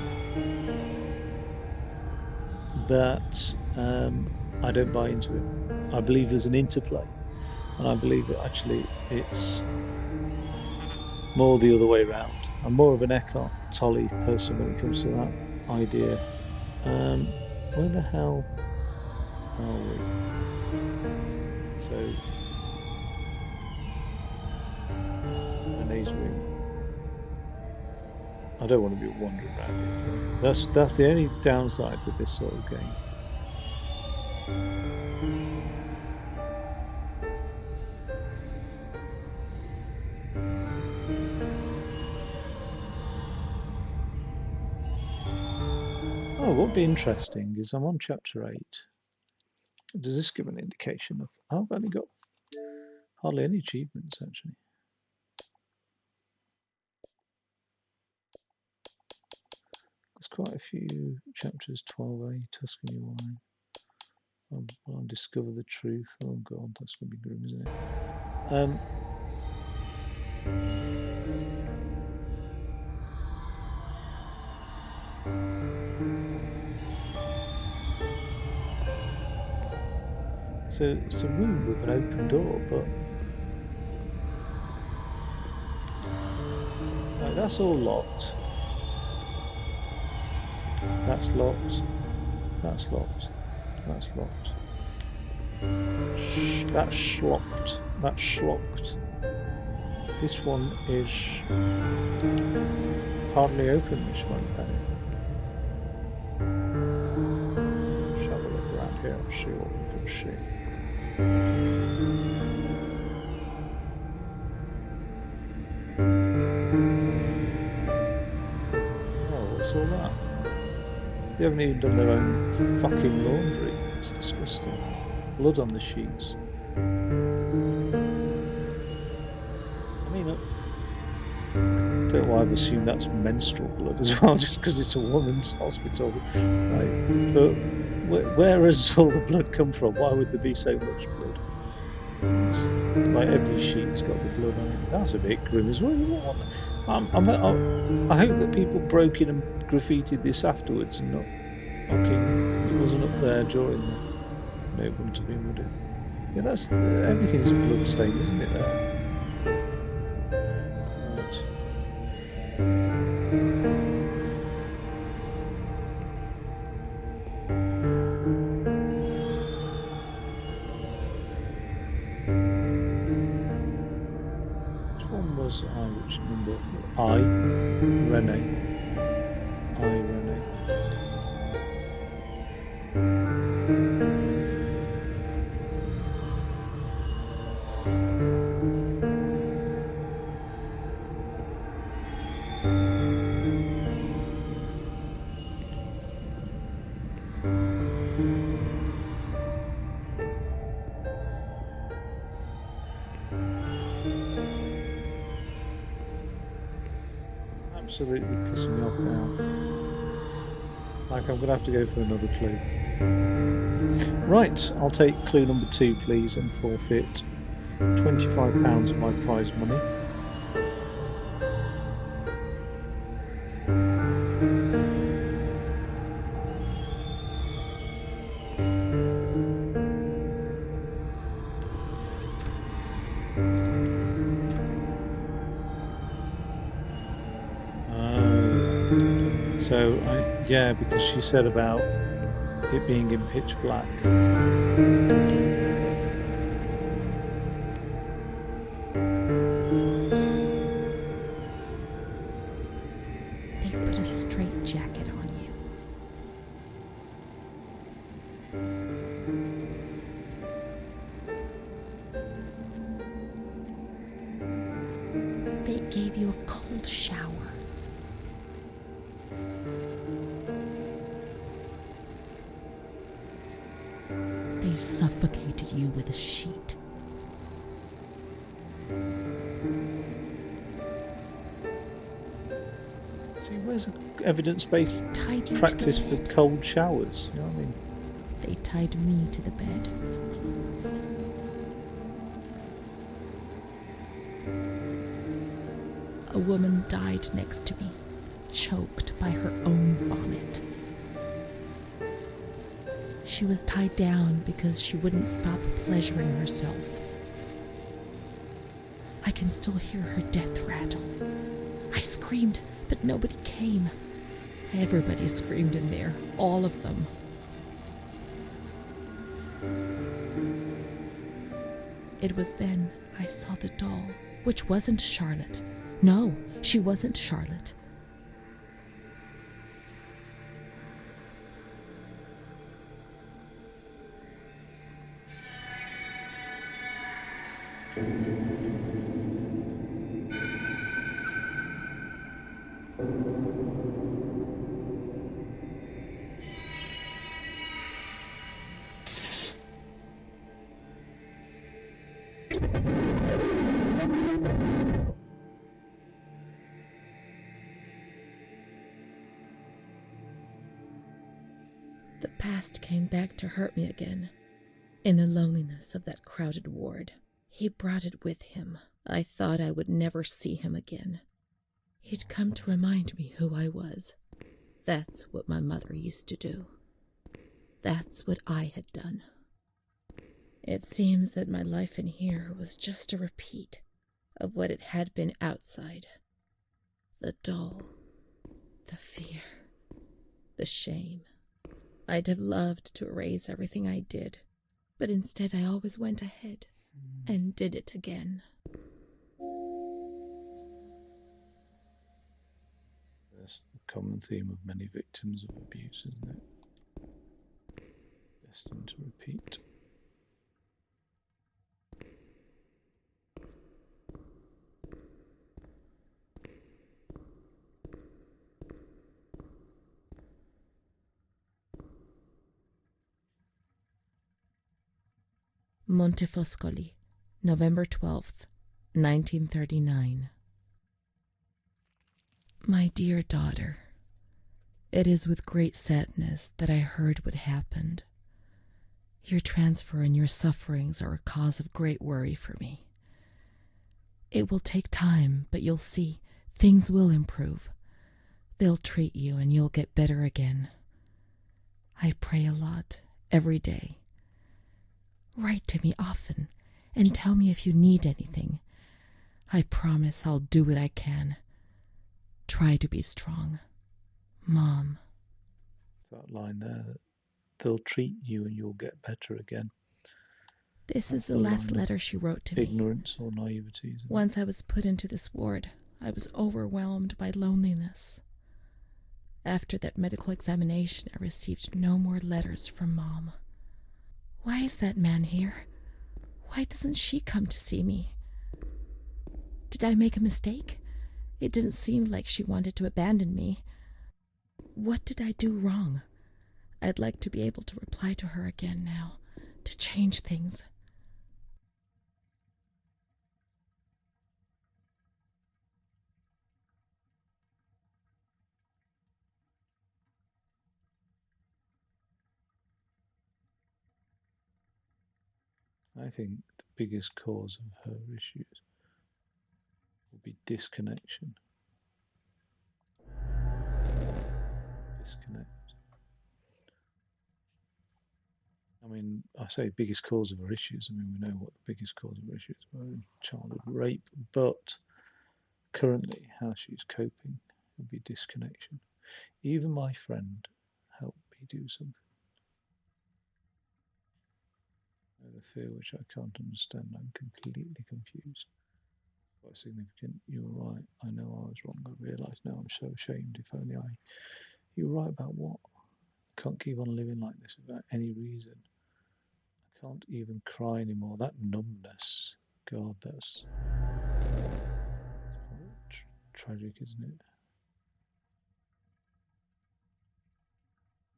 But I don't buy into it. I believe there's an interplay, and I believe that actually it's more the other way around. I'm more of an Eckhart Tolle person when it comes to that idea. Where the hell are we? So Renee's room. I don't want to be wandering around here forever. That's the only downside to this sort of game. what would be interesting is I'm on chapter 8. Does this give an indication of... I've only got hardly any achievements, actually. There's quite a few chapters. 12A, Tuscany wine. I'll discover the truth. Oh god, that's going to be grim, isn't it? So it's a room with an open door, but like, that's all locked. That's locked. That's locked. That's locked. That's schlocked. That's schlocked. This one is hardly open, this one, Penny. Let's have a look around here and see what we can see. Oh, what's all that? They haven't even done their own fucking laundry. It's disgusting. Blood on the sheets. I mean, don't know why I've assumed that's menstrual blood as well, just because it's a woman's hospital. Right? But where has all the blood come from? Why would there be so much blood? It's like every sheet's got the blood on it. That's a bit grim as well. I hope that people broke in and graffitied this afterwards and not fucking. It wasn't up there during the. No, it wouldn't have been, would it? Yeah, that's everything's a blood stain, isn't it? There. Right. Which one was I? Which number? I, Renee. I, Renee. Absolutely pissing me off now. Like, I'm going to have to go for another clue. Right, I'll take clue number 2, please, and forfeit £25 of my prize money. So, yeah, because she said about it being in pitch black. They put a straitjacket on you. They gave you a cold shower. They suffocated you with a sheet. See, where's the evidence-based practice for cold showers? You know what I mean? They tied me to the bed. A woman died next to me, choked by her own vomit. She was tied down because she wouldn't stop pleasuring herself. I can still hear her death rattle. I screamed, but nobody came. Everybody screamed in there, all of them. It was then I saw the doll, which wasn't Charlotte. No, she wasn't Charlotte. The past came back to hurt me again. In the loneliness of that crowded ward, he brought it with him. I thought I would never see him again. He'd come to remind me who I was. That's what my mother used to do. That's what I had done. It seems that my life in here was just a repeat of what it had been outside. The dull, the fear, the shame. I'd have loved to erase everything I did, but instead I always went ahead and did it again. That's the common theme of many victims of abuse, isn't it? Destined to repeat. Montefoscoli, November 12th, 1939. My dear daughter, it is with great sadness that I heard what happened. Your transfer and your sufferings are a cause of great worry for me. It will take time, but you'll see, things will improve. They'll treat you and you'll get better again. I pray a lot, every day. Write to me often and tell me if you need anything. I promise I'll do what I can. Try to be strong. Mom. That line there, that they'll treat you and you'll get better again. This is the last letter she wrote to me. Ignorance or naivety, isn't it? Once I was put into this ward, I was overwhelmed by loneliness. After that medical examination, I received no more letters from Mom. Why is that man here? Why doesn't she come to see me? Did I make a mistake? It didn't seem like she wanted to abandon me. What did I do wrong? I'd like to be able to reply to her again now, to change things. I think the biggest cause of her issues will be disconnection. Disconnect. I mean, I say biggest cause of her issues. I mean, we know what the biggest cause of her issues were in childhood rape, but currently how she's coping will be disconnection. Even my friend helped me do something. The fear which I can't understand. I'm completely confused. Quite significant. You were right. I know I was wrong. I realise now. I'm so ashamed. If only I. You were right about what? I can't keep on living like this without any reason. I can't even cry anymore. That numbness. God, that's tragic, isn't it?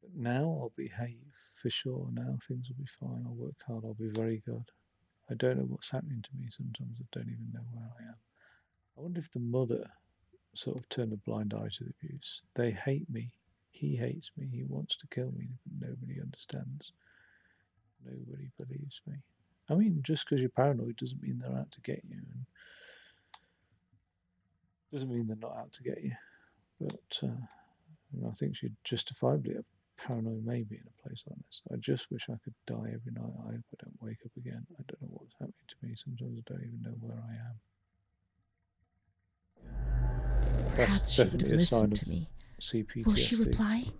But now I'll behave for sure. Now things will be fine. I'll work hard. I'll be very good. I don't know what's happening to me. Sometimes I don't even know where I am. I wonder if the mother sort of turned a blind eye to the abuse. They hate me. He hates me. He wants to kill me, but nobody understands. Nobody believes me. I mean, just because you're paranoid doesn't mean they're out to get you. And doesn't mean they're not out to get you. But I think she'd justifiably have paranoid maybe in a place like this. I just wish I could die every night. I hope I don't wake up again. I don't know what's happening to me. Sometimes I don't even know where I am. Perhaps she would have listened to me. CPTSD. Will she reply?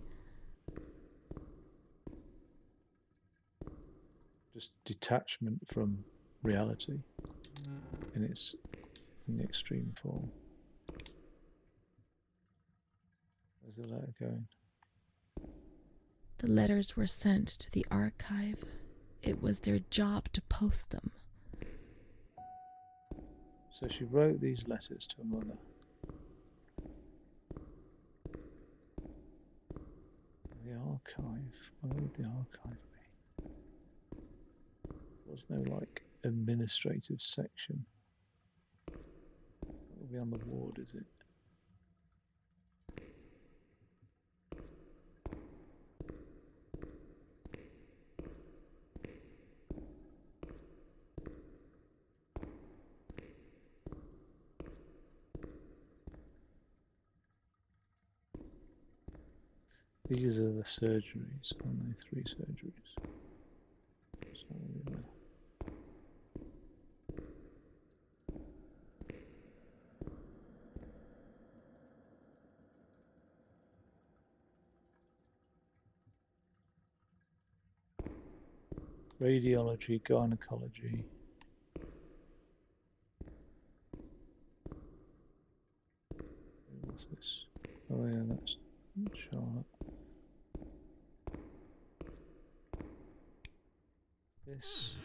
Just detachment from reality in the extreme form. Where's the letter going? The letters were sent to the archive. It was their job to post them. So she wrote these letters to her mother. The archive. Where would the archive be? There's no like administrative section. It will be on the ward, is it? These are the surgeries, aren't they? 3 surgeries. It's not really there. Radiology, gynecology. What's this? Oh yeah, that's Charlotte. This.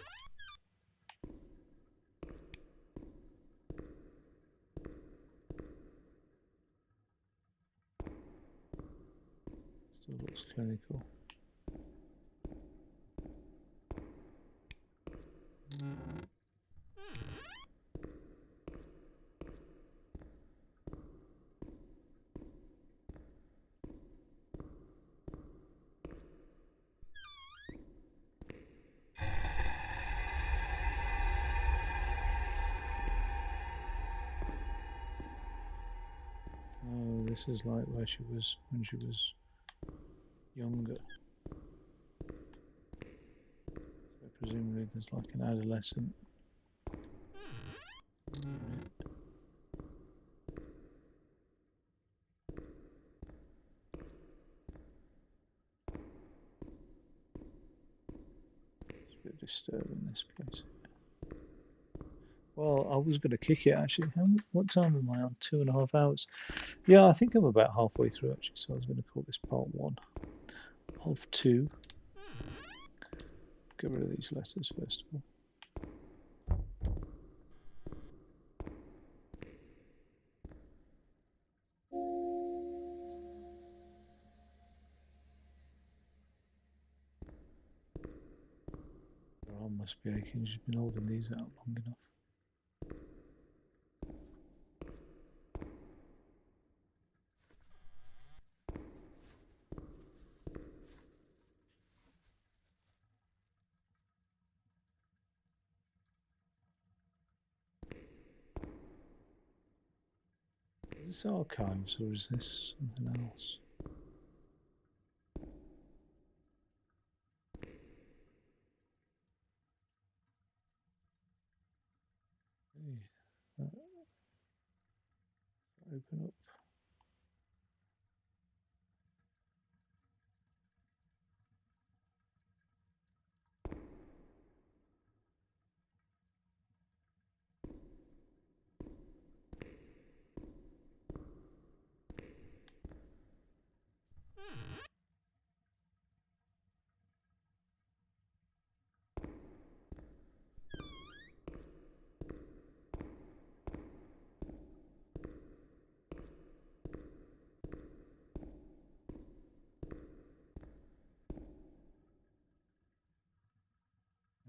Still looks clinical. Oh, this is like where she was when she was younger. So presumably there's like an adolescent. It's a bit disturbing, this place. Well, I was going to kick it actually. What time am I on? 2.5 hours. Yeah, I think I'm about halfway through actually, so I was going to call this part 1 of 2. Get rid of these letters first of all. Her arm must be aching. She's been holding these out long enough. Is this archives or is this something else? Hey, open up.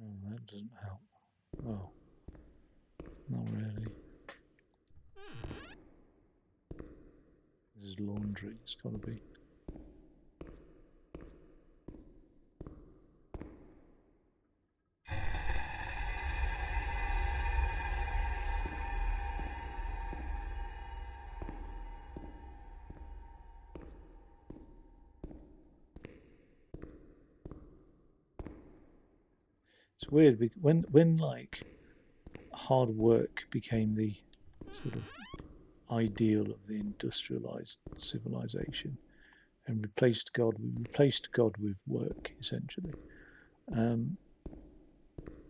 Oh, that doesn't help. Oh, not really. This is laundry. It's got to be. It's weird when like hard work became the sort of ideal of the industrialized civilization and replaced God. We replaced God with work essentially. Um,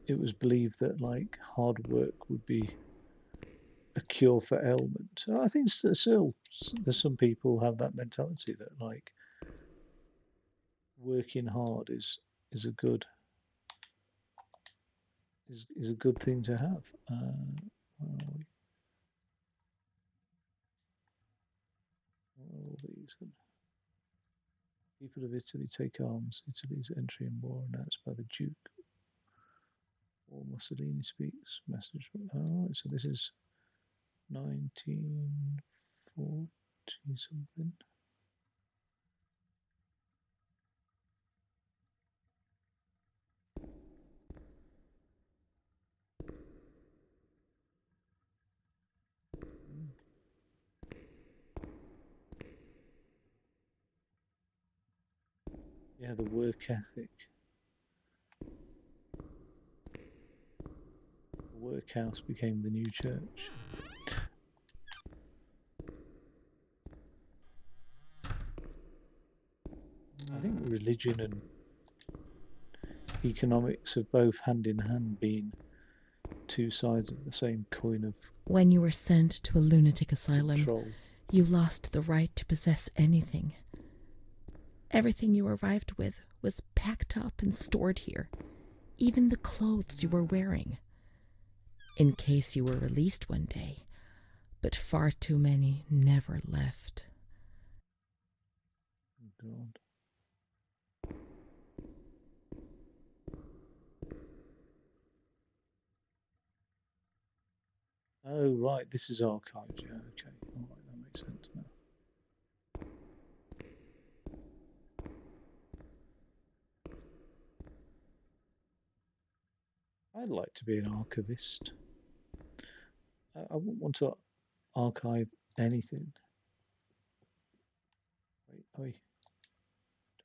it was believed that like hard work would be a cure for ailment. I think still there's some people have that mentality that like working hard is a good is a good thing to have. All these people of Italy take arms. Italy's entry in war announced by the Duke. Or Mussolini speaks. Message. Oh, so this is 1940 something. the work ethic. The workhouse became the new church. I think religion and economics have both hand in hand been two sides of the same coin of When you were sent to a lunatic asylum, control. you lost the right to possess anything. Everything you arrived with was packed up and stored here, even the clothes you were wearing, in case you were released one day. But far too many never left. God. Oh, right, this is archived. Yeah, okay. All right, that makes sense now. I'd like to be an archivist. I wouldn't want to archive anything. Wait,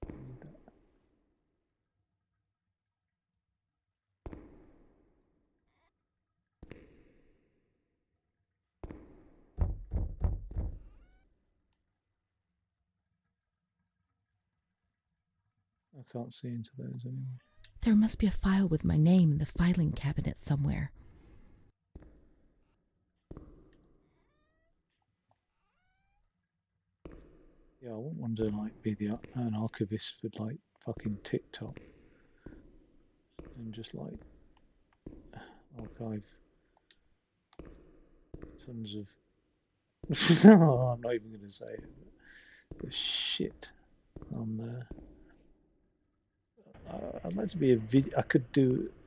don't need that. I can't see into those anyway. There must be a file with my name in the filing cabinet somewhere. Yeah, I wouldn't want to be an archivist for fucking TikTok and just archive tons of. No, I'm not even going to say it. But the shit on there. I'd like to be a video.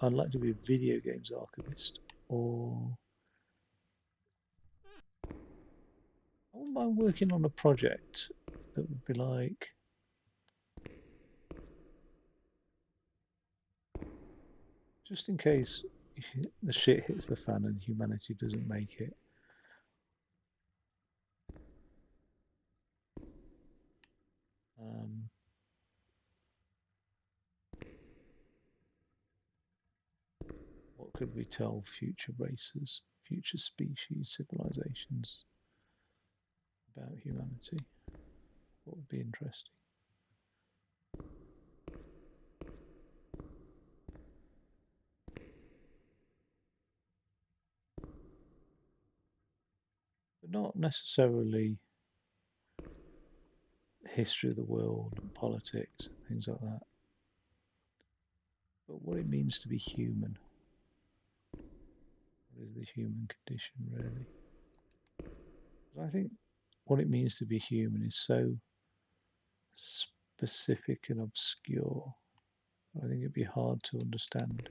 I'd like to be a video games archivist, or I wouldn't mind working on a project that would be just in case the shit hits the fan and humanity doesn't make it. What could we tell future races, future species, civilizations about humanity? What would be interesting? But not necessarily the history of the world and politics and things like that. But what it means to be human. What is the human condition, really? Because I think what it means to be human is so specific and obscure. I think it'd be hard to understand.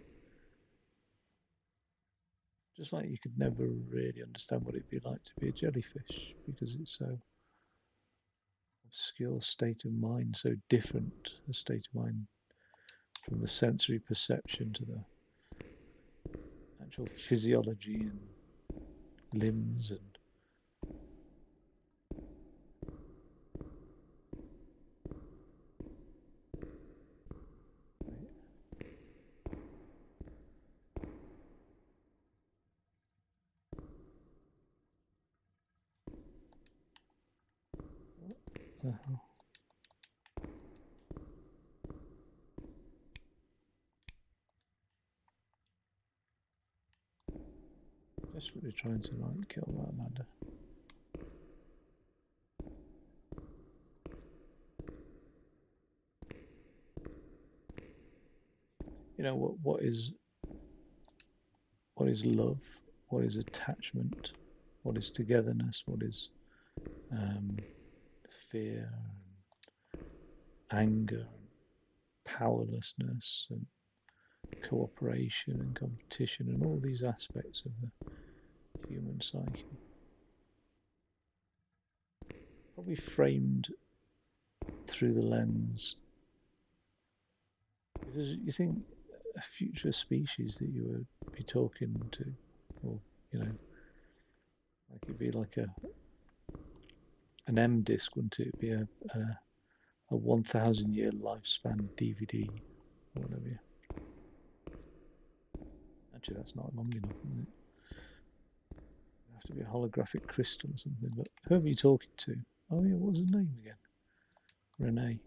Just like you could never really understand what it'd be like to be a jellyfish because it's so obscure state of mind, so different a state of mind from the sensory perception to the actual physiology and limbs and just really trying to kill that ladder. You know what is love? What is attachment? What is togetherness? What is fear, and anger, and powerlessness, and cooperation and competition, and all these aspects of the human psyche? Probably framed through the lens, because you think a future species that you would be talking to, or it'd be like an M disc, wouldn't it? It'd be a a 1,000-year lifespan DVD or whatever. Actually, that's not long enough, is it? It'd have to be a holographic crystal or something. But who are you talking to? Oh yeah, what was her name again? Renee.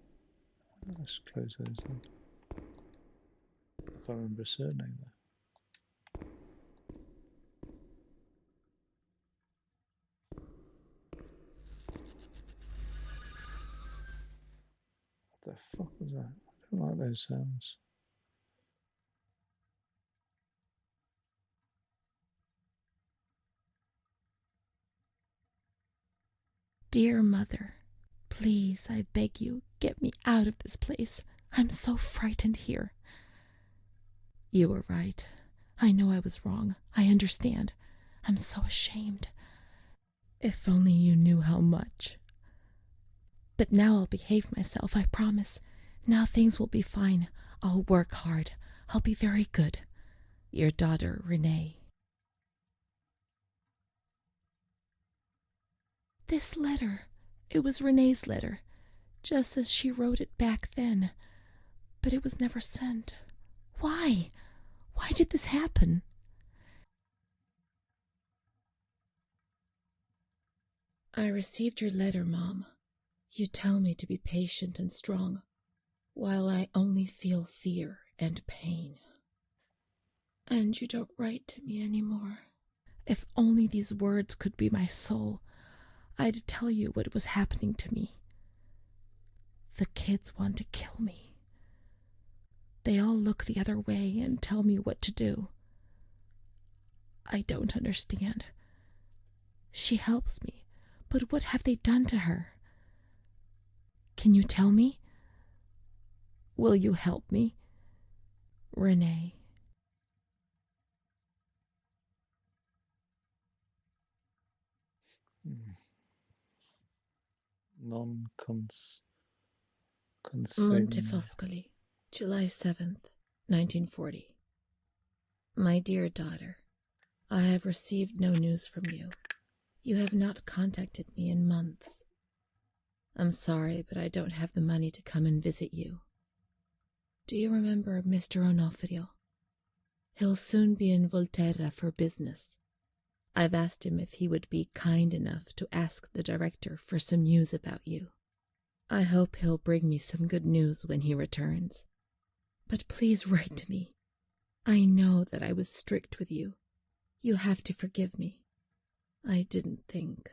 Let's close those then. I can't remember her surname though. What the fuck was that? I don't like those sounds. Dear Mother, please, I beg you, get me out of this place. I'm so frightened here. You were right. I know I was wrong. I understand. I'm so ashamed. If only you knew how much. But now I'll behave myself, I promise. Now things will be fine. I'll work hard. I'll be very good. Your daughter, Renee. This letter. It was Renee's letter, just as she wrote it back then. But it was never sent. Why? Why did this happen? I received your letter, Mom. You tell me to be patient and strong, while I only feel fear and pain. And you don't write to me anymore. If only these words could be my soul, I'd tell you what was happening to me. The kids want to kill me. They all look the other way and tell me what to do. I don't understand. She helps me, but what have they done to her? Can you tell me? Will you help me? Renee. Non-cons... Montefoscoli, July 7th, 1940. My dear daughter, I have received no news from you. You have not contacted me in months. I'm sorry, but I don't have the money to come and visit you. Do you remember Mr. Onofrio? He'll soon be in Volterra for business. I've asked him if he would be kind enough to ask the director for some news about you. I hope he'll bring me some good news when he returns. But please write to me. I know that I was strict with you. You have to forgive me. I didn't think.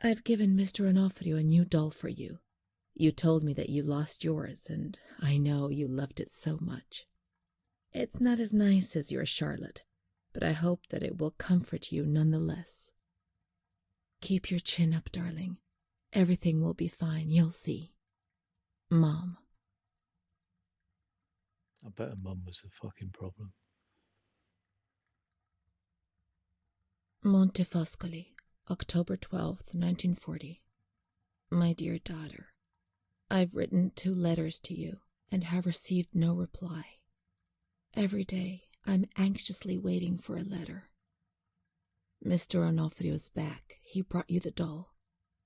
I've given Mr. Onofrio a new doll for you. You told me that you lost yours, and I know you loved it so much. It's not as nice as your Charlotte, but I hope that it will comfort you nonetheless. Keep your chin up, darling. Everything will be fine, you'll see. Mom. I bet her mum was the fucking problem. Montefoscoli, October 12th, 1940. My dear daughter, I've written 2 letters to you and have received no reply. Every day I'm anxiously waiting for a letter. Mr. Onofrio's back. He brought you the doll.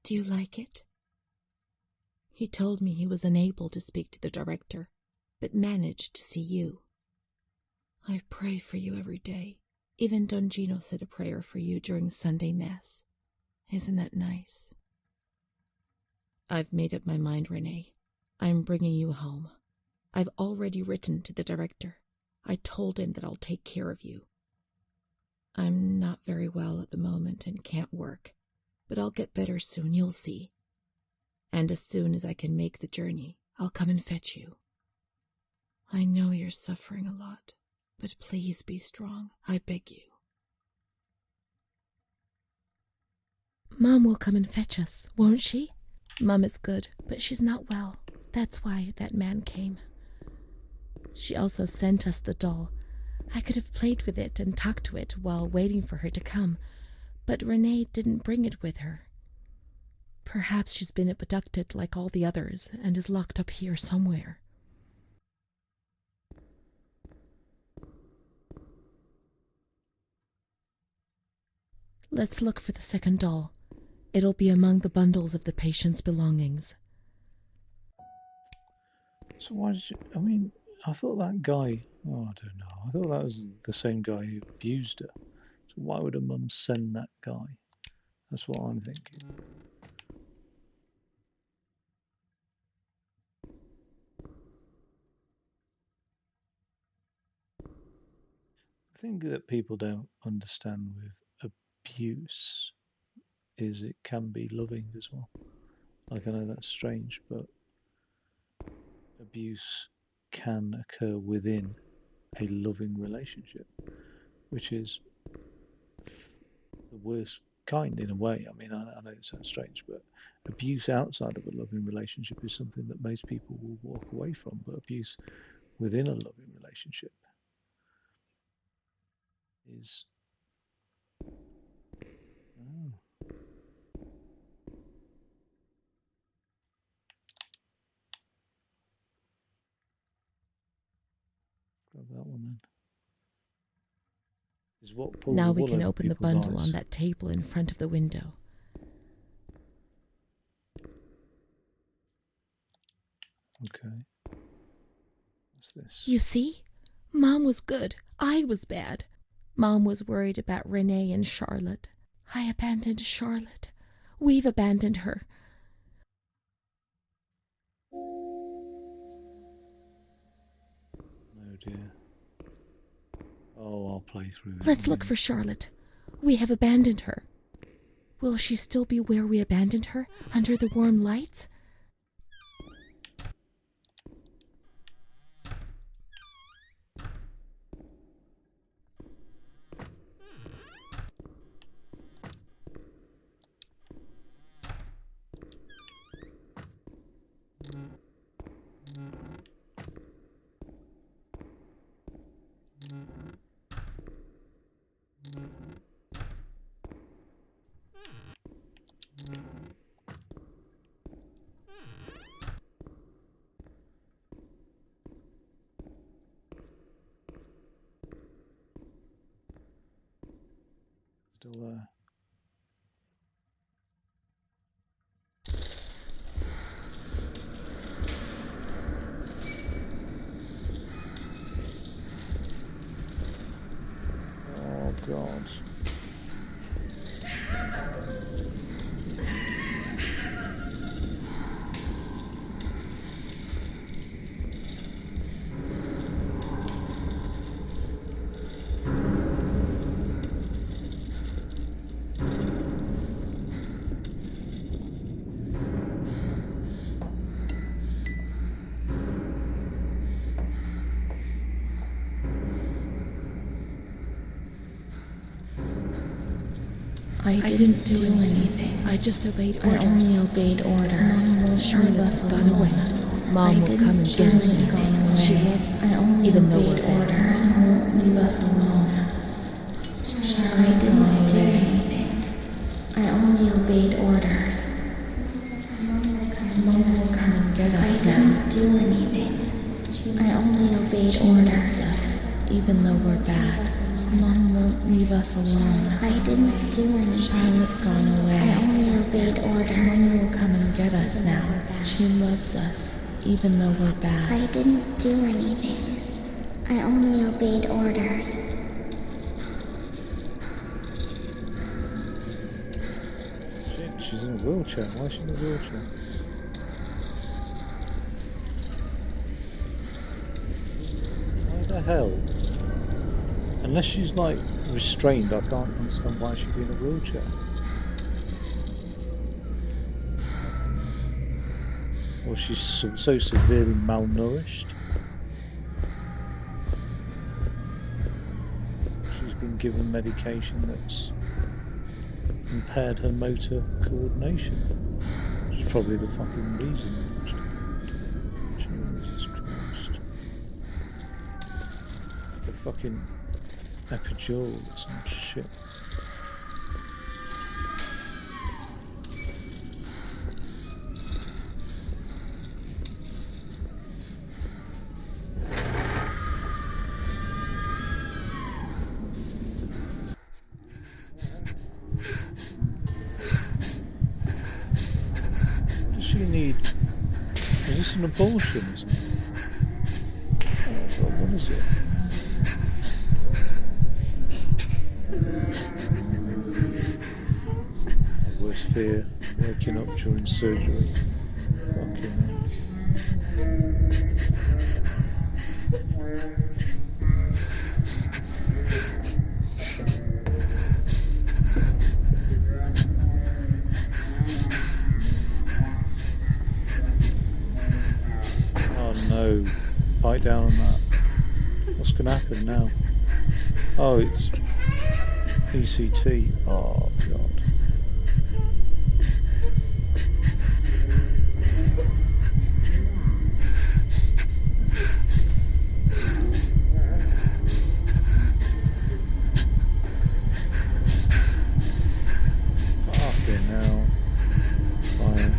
Do you like it? He told me he was unable to speak to the director, but managed to see you. I pray for you every day. Even Don Gino said a prayer for you during Sunday Mass. Isn't that nice? I've made up my mind, Renee. I'm bringing you home. I've already written to the director. I told him that I'll take care of you. I'm not very well at the moment and can't work, but I'll get better soon, you'll see. And as soon as I can make the journey, I'll come and fetch you. I know you're suffering a lot, but please be strong, I beg you. Mom will come and fetch us, won't she? Mom is good, but she's not well. That's why that man came. She also sent us the doll. I could have played with it and talked to it while waiting for her to come, but Renee didn't bring it with her. Perhaps she's been abducted like all the others and is locked up here somewhere. Let's look for the second doll. It'll be among the bundles of the patient's belongings. So why did you? I mean, I thought that guy. Oh, I don't know. I thought that was the same guy who abused her. So why would a mum send that guy? That's what I'm thinking. The thing that people don't understand with abuse is it can be loving as well. Like, I know that's strange, but abuse can occur within a loving relationship, which is the worst kind in a way. I mean, I know it sounds strange, but abuse outside of a loving relationship is something that most people will walk away from. But abuse within a loving relationship is. Oh, grab that one then. Is what pulls Now the we wool can over open the people's bundle eyes. on that table in front of the window. Okay. What's this? You see? Mom was good. I was bad. Mom was worried about Renee and Charlotte. I abandoned Charlotte. We've abandoned her. Oh dear. Oh, I'll play through it. Let's look for Charlotte. We have abandoned her. Will she still be where we abandoned her, under the warm lights? Still there. Oh God. I didn't do anything. I just obeyed orders. I only obeyed orders. Charlotte's gone away. Mom will come and get us. She loves us, even though we're bad. orders. Leave us alone. I didn't do anything. I only obeyed orders. Mom will come and get us now. I didn't do anything. I only obeyed orders. Even though we're bad. Mom won't leave us alone. I didn't do anything. Charlotte gone away. I only obeyed orders. Mom will come and get us now. She loves us, even though we're bad. I didn't do anything. I only obeyed orders. Shit, she's in a wheelchair. Why is she in a wheelchair? Why the hell? Unless she's like restrained, I can't understand why she'd be in a wheelchair. Or she's so severely malnourished. She's been given medication that's impaired her motor coordination. Which is probably the fucking reason. Jesus Christ. The fucking epidural or some shit. What does she need? Is this an abortion or something? What is it? My worst fear, waking up during surgery. Fucking hell. Oh no. Bite down on that. What's going to happen now? Oh, it's ECT. Oh, God. Fucking hell. Fire.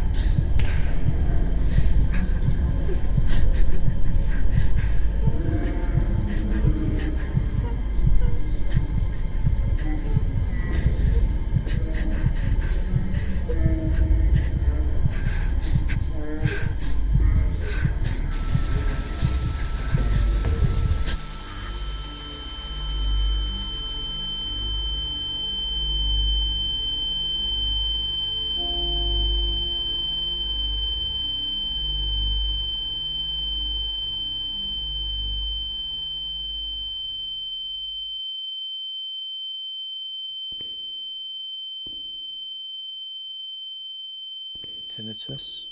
Tinnitus.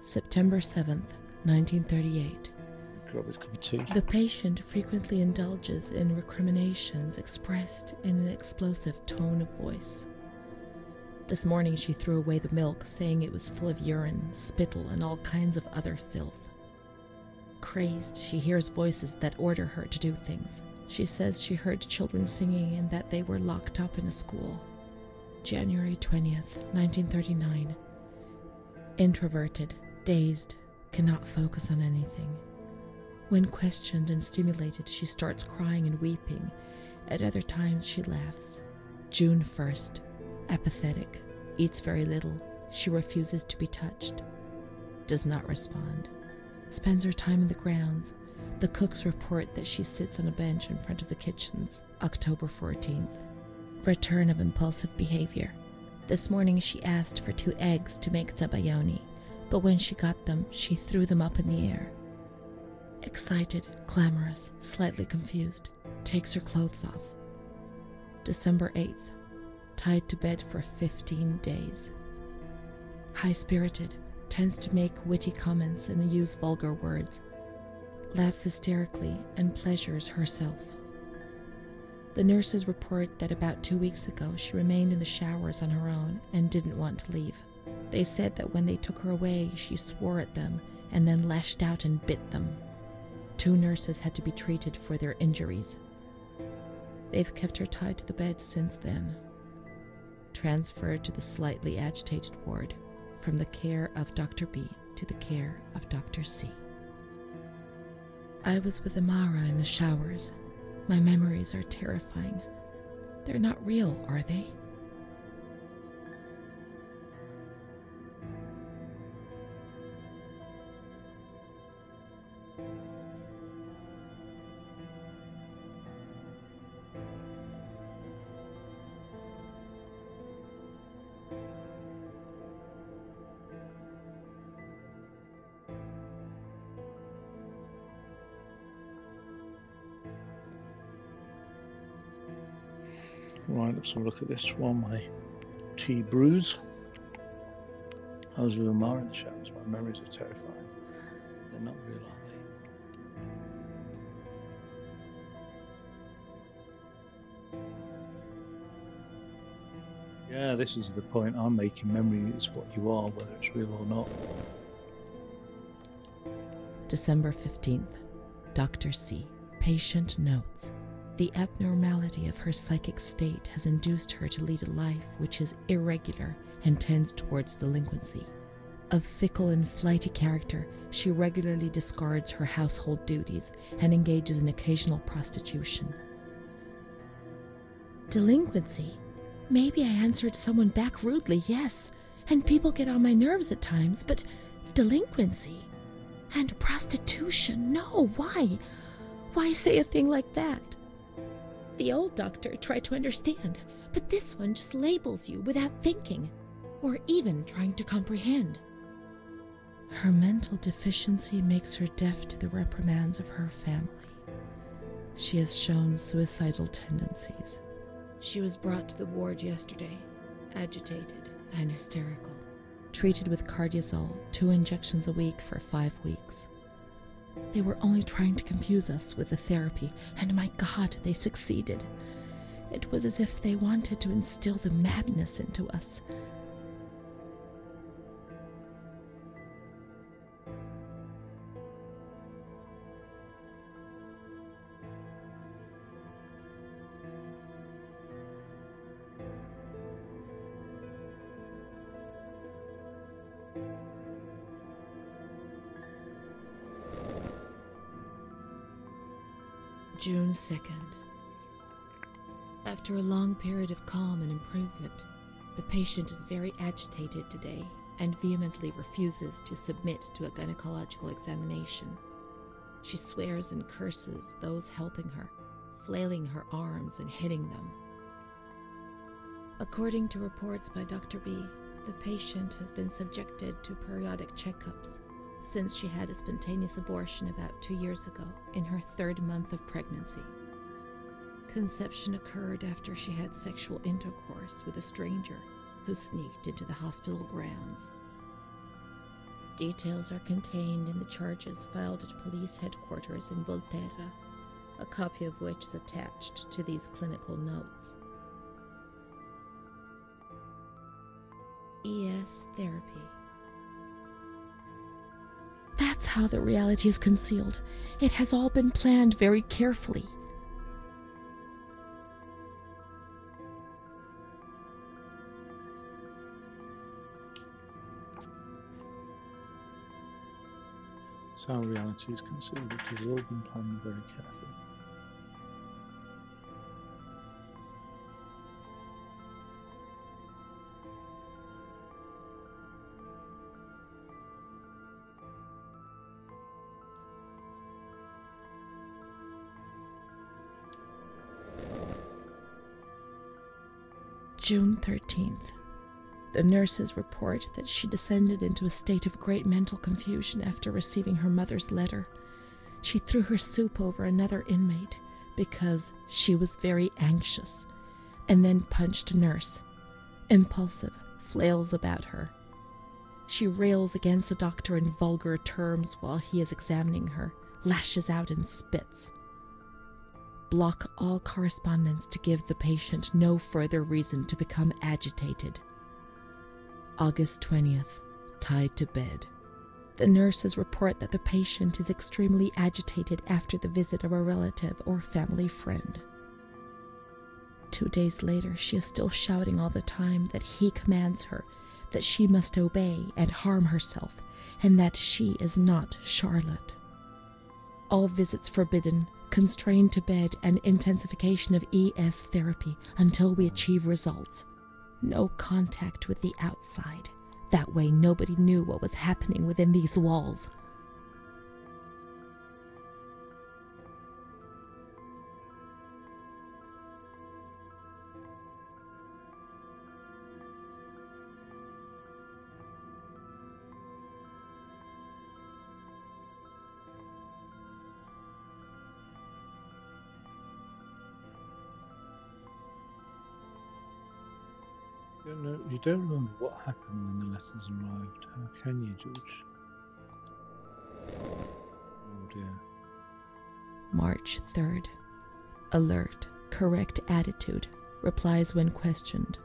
September 7th, 1938. Grab his cup of tea. The patient frequently indulges in recriminations expressed in an explosive tone of voice. This morning she threw away the milk, saying it was full of urine, spittle, and all kinds of other filth. Crazed, she hears voices that order her to do things. She says she heard children singing and that they were locked up in a school. January 20th, 1939. Introverted, dazed, cannot focus on anything. When questioned and stimulated, she starts crying and weeping. At other times, she laughs. June 1st. Apathetic. Eats very little. She refuses to be touched. Does not respond. Spends her time in the grounds. The cooks report that she sits on a bench in front of the kitchens. October 14th. Return of impulsive behavior. This morning she asked for 2 eggs to make zabayoni, but when she got them, she threw them up in the air. Excited, clamorous, slightly confused, takes her clothes off. December 8th. Tied to bed for 15 days. High-spirited, tends to make witty comments and use vulgar words, laughs hysterically and pleasures herself. The nurses report that about 2 weeks ago she remained in the showers on her own and didn't want to leave. They said that when they took her away, she swore at them and then lashed out and bit them. 2 nurses had to be treated for their injuries. They've kept her tied to the bed since then. Transferred to the slightly agitated ward, from the care of Dr. B to the care of Dr. C. I was with Amara in the showers. My memories are terrifying. They're not real, are they? Right, let's have a look at this one. My tea brews. I was with Amara in the showers. My memories are terrifying. They're not real, are they? Yeah, this is the point I'm making. Memory is what you are, whether it's real or not. December 15th. Dr. C. Patient notes. The abnormality of her psychic state has induced her to lead a life which is irregular and tends towards delinquency. Of fickle and flighty character, she regularly discards her household duties and engages in occasional prostitution. Delinquency? Maybe I answered someone back rudely, yes, and people get on my nerves at times, but delinquency? And prostitution? No, why? Why say a thing like that? The old doctor tried to understand, but this one just labels you without thinking, or even trying to comprehend. Her mental deficiency makes her deaf to the reprimands of her family. She has shown suicidal tendencies. She was brought to the ward yesterday, agitated and hysterical. Treated with Cardiazol, 2 injections a week for 5 weeks. They were only trying to confuse us with the therapy, and my God, they succeeded. It was as if they wanted to instill the madness into us. June 2nd. After a long period of calm and improvement, the patient is very agitated today and vehemently refuses to submit to a gynecological examination. She swears and curses those helping her, flailing her arms and hitting them. According to reports by Dr. B, the patient has been subjected to periodic checkups since she had a spontaneous abortion about 2 years ago in her 3rd month of pregnancy. Conception occurred after she had sexual intercourse with a stranger who sneaked into the hospital grounds. Details are contained in the charges filed at police headquarters in Volterra, a copy of which is attached to these clinical notes. ES therapy. That's how the reality is concealed. It has all been planned very carefully. That's how reality is concealed. It has all been planned very carefully. June 13th. The nurses report that she descended into a state of great mental confusion after receiving her mother's letter. She threw her soup over another inmate because she was very anxious, and then punched a nurse. Impulsive, flails about her. She rails against the doctor in vulgar terms while he is examining her, lashes out and spits. Block all correspondence to give the patient no further reason to become agitated. August 20th, tied to bed. The nurses report that the patient is extremely agitated after the visit of a relative or family friend. 2 days later, she is still shouting all the time that he commands her, that she must obey and harm herself, and that she is not Charlotte. All visits forbidden, constrained to bed, and intensification of ES therapy until we achieve results. No contact with the outside. That way nobody knew what was happening within these walls. You don't remember what happened when the letters arrived. How can you, George? Oh dear. March 3rd. Alert, correct attitude, replies when questioned.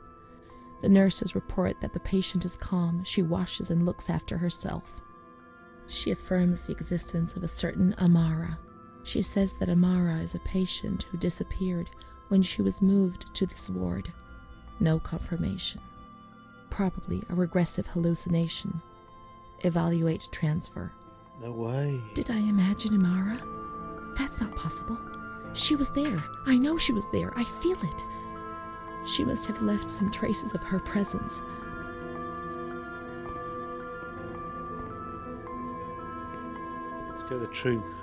The nurses report that the patient is calm. She washes and looks after herself. She affirms the existence of a certain Amara. She says that Amara is a patient who disappeared when she was moved to this ward. No confirmation. Probably a regressive hallucination. Evaluate transfer. No way. Did I imagine Amara? That's not possible. She was there. I know she was there. I feel it. She must have left some traces of her presence. Let's get the truth.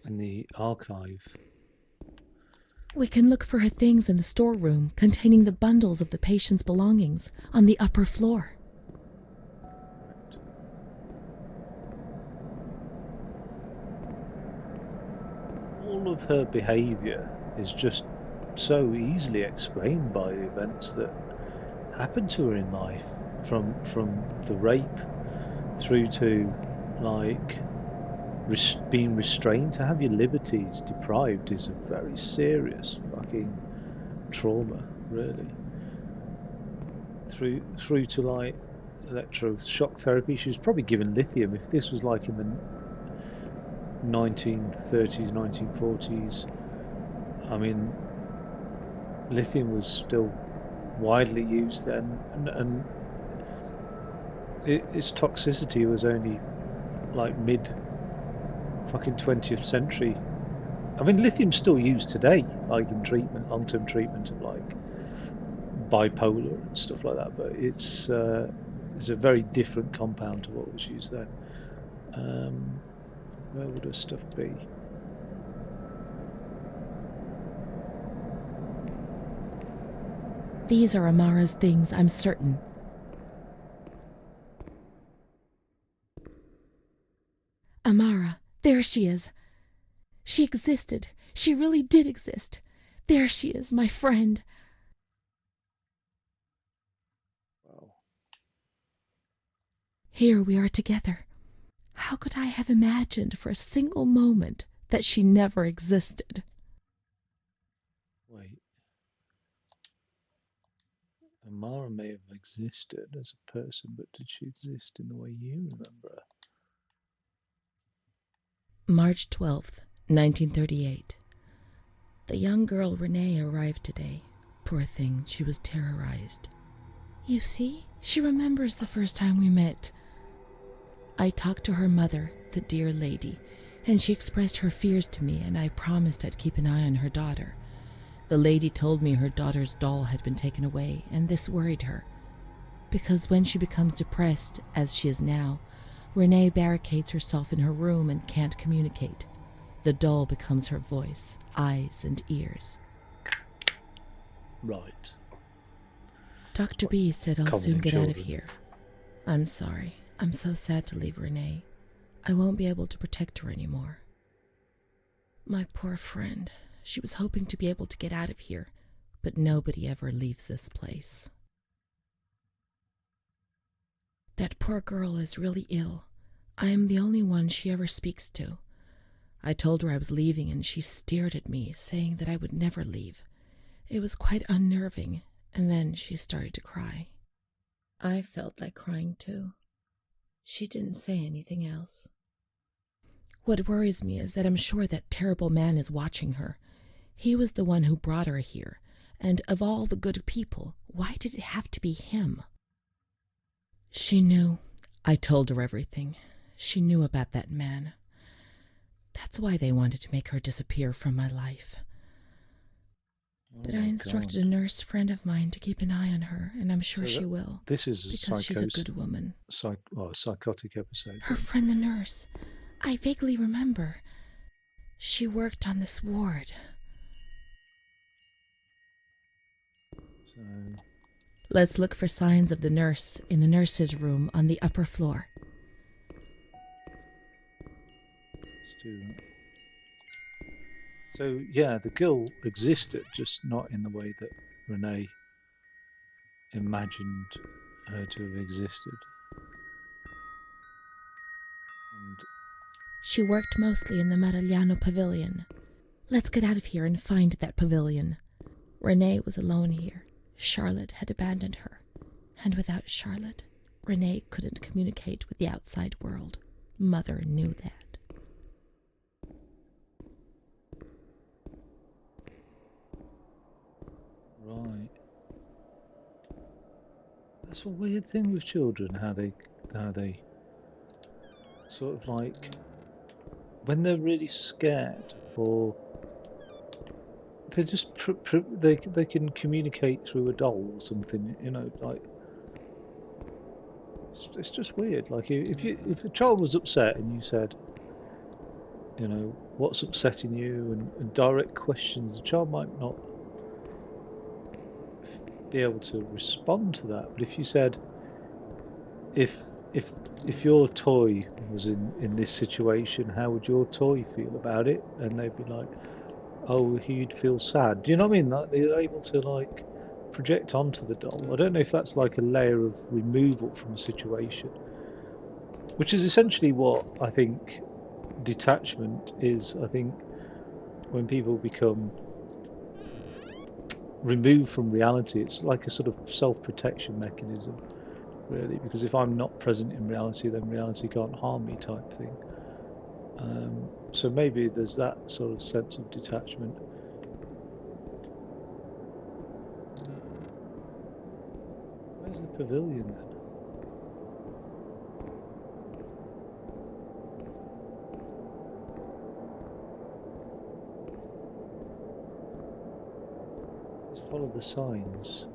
In the archive. We can look for her things in the storeroom containing the bundles of the patient's belongings on the upper floor. All of her behaviour is just so easily explained by the events that happened to her in life, from the rape through to like being restrained. To have your liberties deprived is a very serious fucking trauma, really. Through to like electroshock therapy. She was probably given lithium. If this was like in the 1930s, 1940s, I mean, lithium was still widely used then, and its toxicity was only like mid fucking 20th century. I mean, lithium's still used today, like in treatment, long-term treatment of like bipolar and stuff like that, but it's a very different compound to what was used then. Where would her stuff be? These are Amara's things, I'm certain. Amara, there she is. She existed. She really did exist. There she is, my friend. Wow. Here we are together. How could I have imagined for a single moment that she never existed? Wait. Amara may have existed as a person, but did she exist in the way you remember her? March 12th, 1938. The young girl Renee arrived today. Poor thing, she was terrorized. You see, she remembers the first time we met. I talked to her mother, the dear lady, and she expressed her fears to me, and I promised I'd keep an eye on her daughter. The lady told me her daughter's doll had been taken away, and this worried her. Because when she becomes depressed, as she is now, Renee barricades herself in her room and can't communicate. The doll becomes her voice, eyes, and ears. Right. Dr. B said I'll soon get out of children. here. I'm sorry. I'm so sad to leave Renee. I won't be able to protect her anymore. My poor friend. She was hoping to be able to get out of here, but nobody ever leaves this place. That poor girl is really ill. I am the only one she ever speaks to. I told her I was leaving, and she stared at me, saying that I would never leave. It was quite unnerving, and then she started to cry. I felt like crying too. She didn't say anything else. What worries me is that I'm sure that terrible man is watching her. He was the one who brought her here, and of all the good people, why did it have to be him? She knew. I told her everything. She knew about that man. That's why they wanted to make her disappear from my life. But I instructed a nurse friend of mine to keep an eye on her, and I'm sure she will. This is a because she's a good woman. Psychotic episode. Her friend the nurse. I vaguely remember. She worked on this ward. So, Let's look for signs of the nurse in the nurse's room on the upper floor. let's do that. So yeah, the girl existed, just not in the way that Renee imagined her to have existed. And She worked mostly in the Marigliano pavilion. Let's get out of here and find that pavilion. Renee was alone here. Charlotte had abandoned her. And without Charlotte, Renee couldn't communicate with the outside world. Mother knew that. right. That's a weird thing with children, how they sort of like when they're really scared, or they just they can communicate through a doll or something, you know, like it's just weird. Like if a child was upset and you said, you know, what's upsetting you, and direct questions, the child might not be able to respond to that. But if you said, if your toy was in this situation, how would your toy feel about it? And they'd be like, oh, he'd feel sad. Do you know what I mean? Like they're able to like project onto the doll. I don't know if that's like a layer of removal from a situation, which is essentially what I think detachment is. I think when people become removed from reality, it's like a sort of self-protection mechanism, really, because if I'm not present in reality, then reality can't harm me, type thing. So maybe there's that sort of sense of detachment. Where's the pavilion then? Let's follow the signs.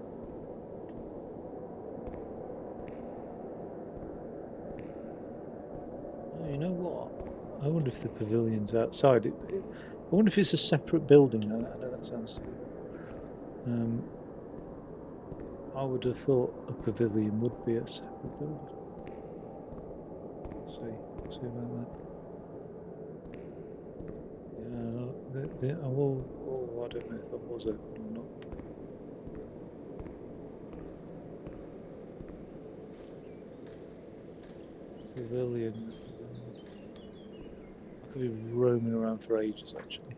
Oh, you know what? I wonder if the pavilion's outside. I wonder if it's a separate building. I know that sounds... I would have thought a pavilion would be a separate building. See about that. Yeah, I don't know if that was open or not. Pavilion. I could be roaming around for ages, actually.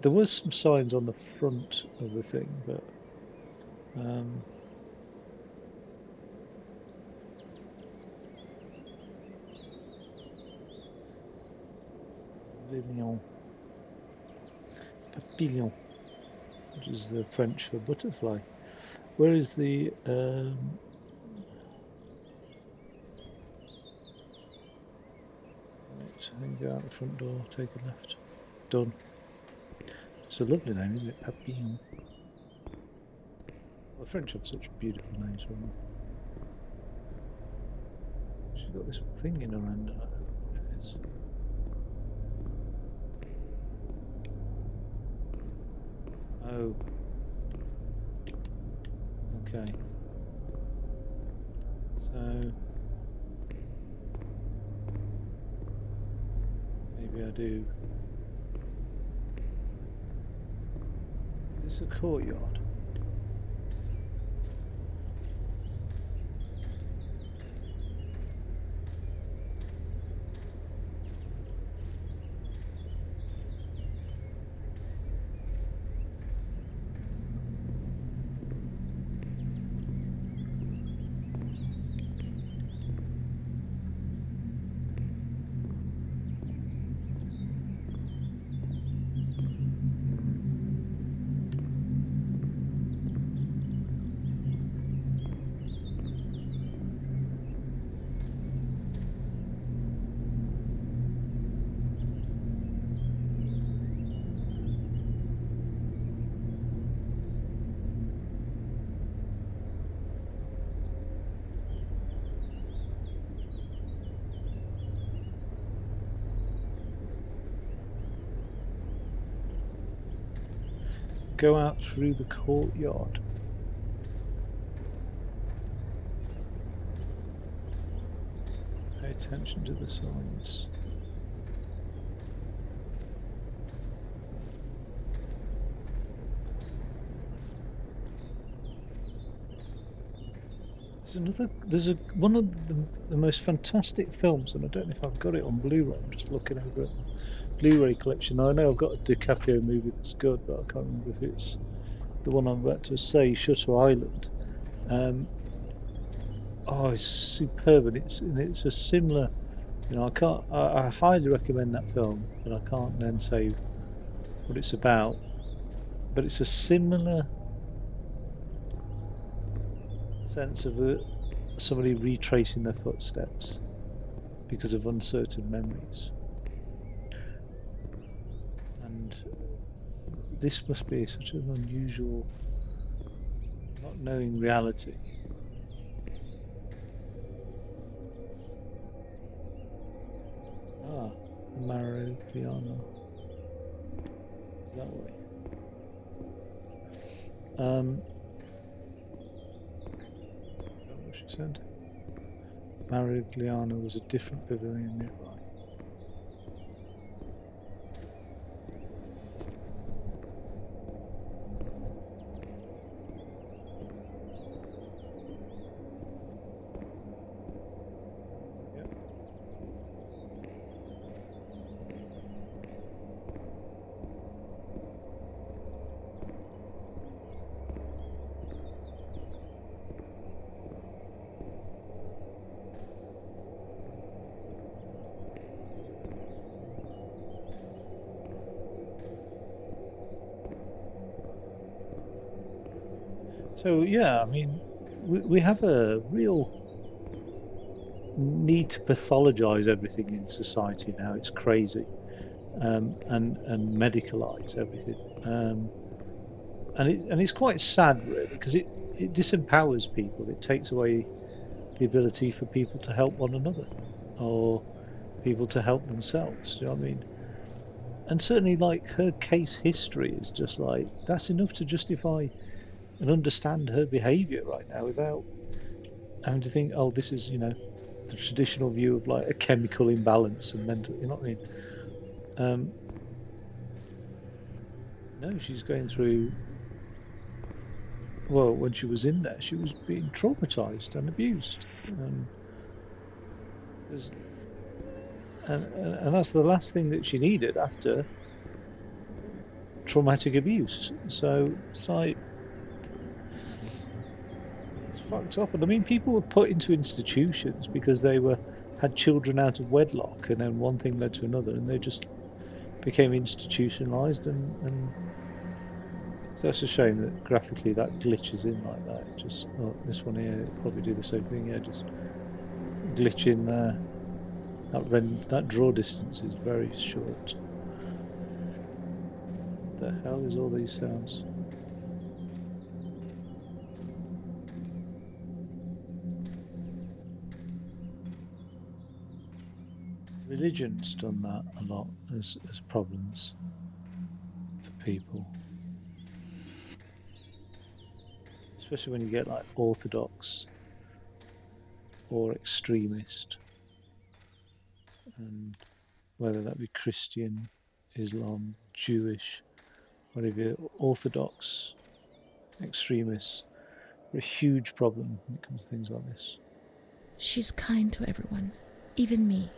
There was some signs on the front of the thing, but Papillon, which is the French for butterfly. Where is the right, go out the front door, take a left. Done. It's a lovely name, isn't it? Papillon. The French have such beautiful names for them. She's got this thing in her hand. I don't know what it is. Oh. Okay. So maybe I do. Is this a courtyard? Go out through the courtyard. Pay attention to the signs. There's one of the most fantastic films, and I don't know if I've got it on Blu-ray. I'm just looking over it. Blu-ray collection. I know I've got a DiCaprio movie that's good, but I can't remember if it's the one I'm about to say, Shutter Island. Oh, it's superb, and it's a similar. You know, I highly recommend that film, but I can't then say what it's about. But it's a similar sense of somebody retracing their footsteps because of uncertain memories. And this must be such an unusual, not knowing reality. Ah, Marigliano. Is that way? What she said. Marigliano was a different pavilion nearby. So yeah, I mean, we have a real need to pathologize everything in society now. It's crazy, and medicalize everything, and it's quite sad really, because it disempowers people. It takes away the ability for people to help one another, or people to help themselves. Do you know what I mean? And certainly, like, her case history is just like, that's enough to justify and understand her behaviour right now without having to think, oh, this is, you know, the traditional view of like a chemical imbalance and mental, you know what I mean? No, she's going through, well, when she was in there, she was being traumatized and abused. And that's the last thing that she needed after traumatic abuse. So it's like, it's fucked up. And I mean, people were put into institutions because they had children out of wedlock, and then one thing led to another, and they just became institutionalized. And so that's a shame that graphically that glitches in like that. It just, oh, this one here probably do the same thing. Yeah, just glitch in there. That draw distance is very short. What the hell is all these sounds? Religion's done that a lot as problems for people, especially when you get like orthodox or extremist, and whether that be Christian, Islam, Jewish, whatever. Orthodox extremists are a huge problem when it comes to things like this. She's kind to everyone, even me.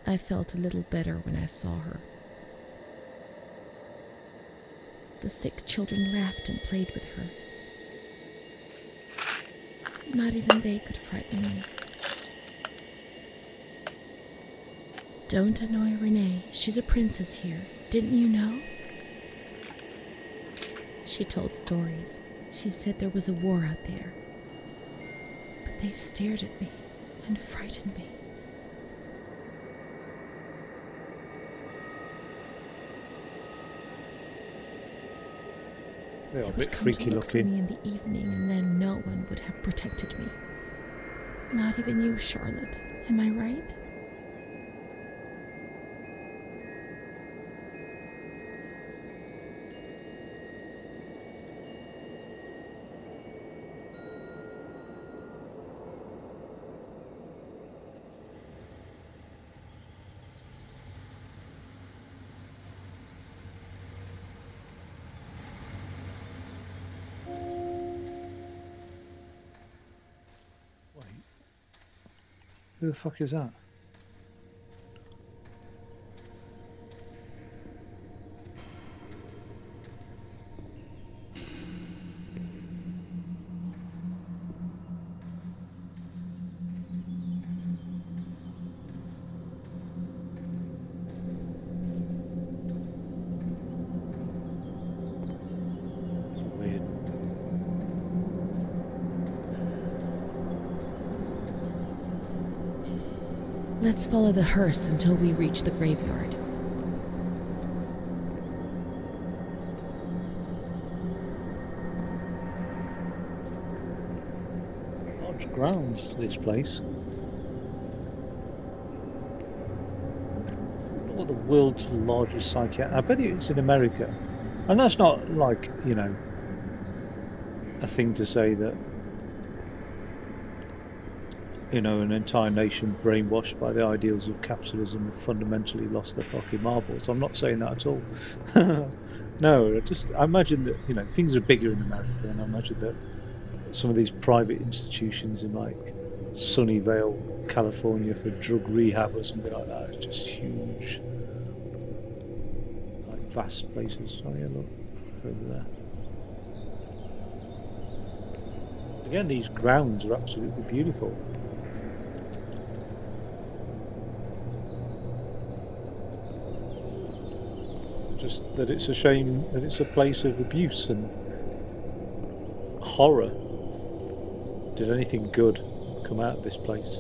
I felt a little better when I saw her. The sick children laughed and played with her. Not even they could frighten me. Don't annoy Renee. She's a princess here. Didn't you know? She told stories. She said there was a war out there. But they stared at me and frightened me. They are a They bit would come freaky to look for me looking. in the evening, and then no one would have protected me. Not even you, Charlotte. Am I right? Wait, who the fuck is that? It's weird. Let's follow the hearse until we reach the graveyard. Large grounds, this place. What the world's largest psychiatric? I bet it's in America, and that's not like, you know, a thing to say that, you know, an entire nation brainwashed by the ideals of capitalism have fundamentally lost their fucking marbles. I'm not saying that at all. No, I imagine that, you know, things are bigger in America, and I imagine that some of these private institutions in like Sunnyvale, California for drug rehab or something like that is just huge, like vast places. Oh yeah, look over there. Again, these grounds are absolutely beautiful. Just that it's a shame that it's a place of abuse and horror. Did anything good come out of this place?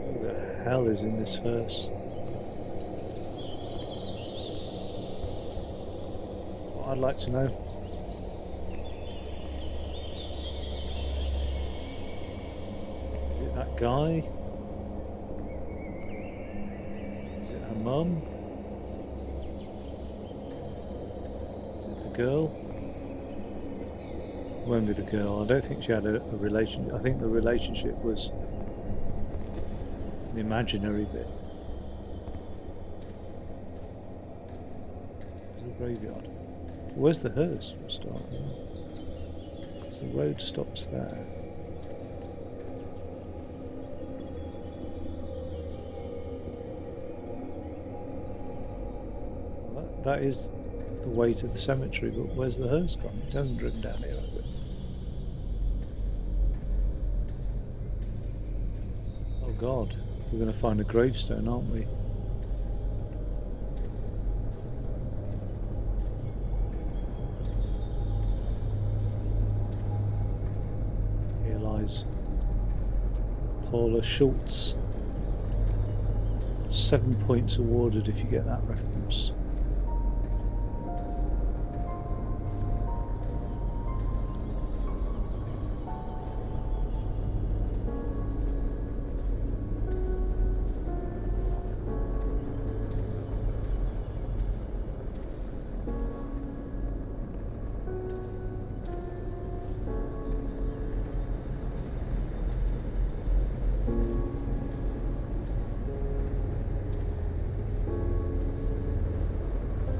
Who the hell is in this hearse? What I'd like to know. Is it that guy? Is it her mum? Is it the girl? It won't be the girl. I don't think she had a relationship. I think the relationship was the imaginary bit. Where's the graveyard? Where's the hearse for a start? So the road stops there. Well, that is the way to the cemetery, but where's the hearse gone? It hasn't driven down here, has it? Oh God, we're going to find a gravestone, aren't we? Here lies Paula Schultz. 7 points awarded if you get that reference.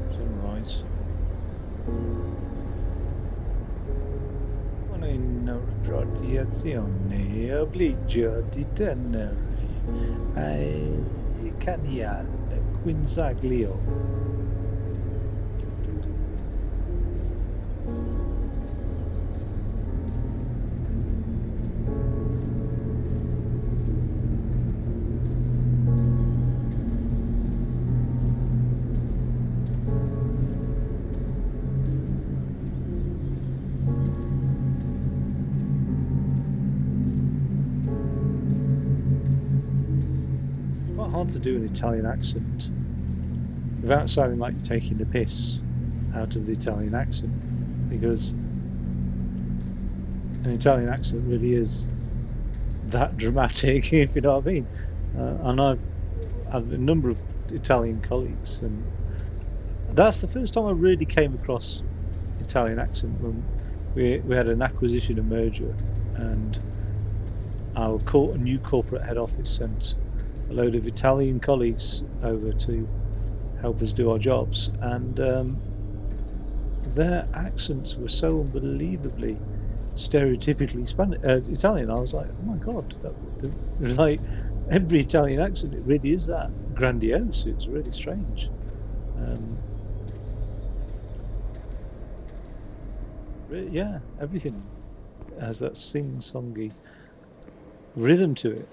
Sunrise. Una inaugurazione obligia di tenere ai canial Quinzaglio. Hard to do an Italian accent without sounding like you're taking the piss out of the Italian accent, because an Italian accent really is that dramatic, if you know what I mean. And I've had a number of Italian colleagues, and that's the first time I really came across Italian accent when we had an acquisition and merger, and our new corporate head office sent a load of Italian colleagues over to help us do our jobs, and their accents were so unbelievably stereotypically Italian. I was like, oh my God, like every Italian accent, it really is that grandiose. It's really strange. Yeah, everything has that sing-songy rhythm to it.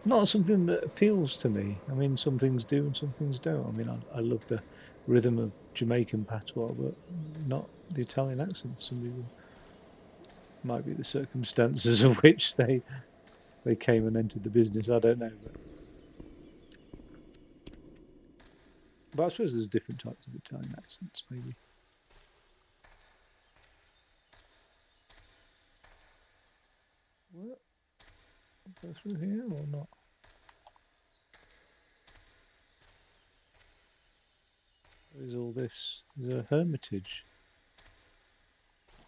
not something that appeals to me. I mean, some things do and some things don't. I mean, I love the rhythm of Jamaican patois, but not the Italian accent for some reason. Might be the circumstances of which they came and entered the business. I don't know, but I suppose there's different types of Italian accents, maybe. What? Go through here or not? What is all this? There's a hermitage.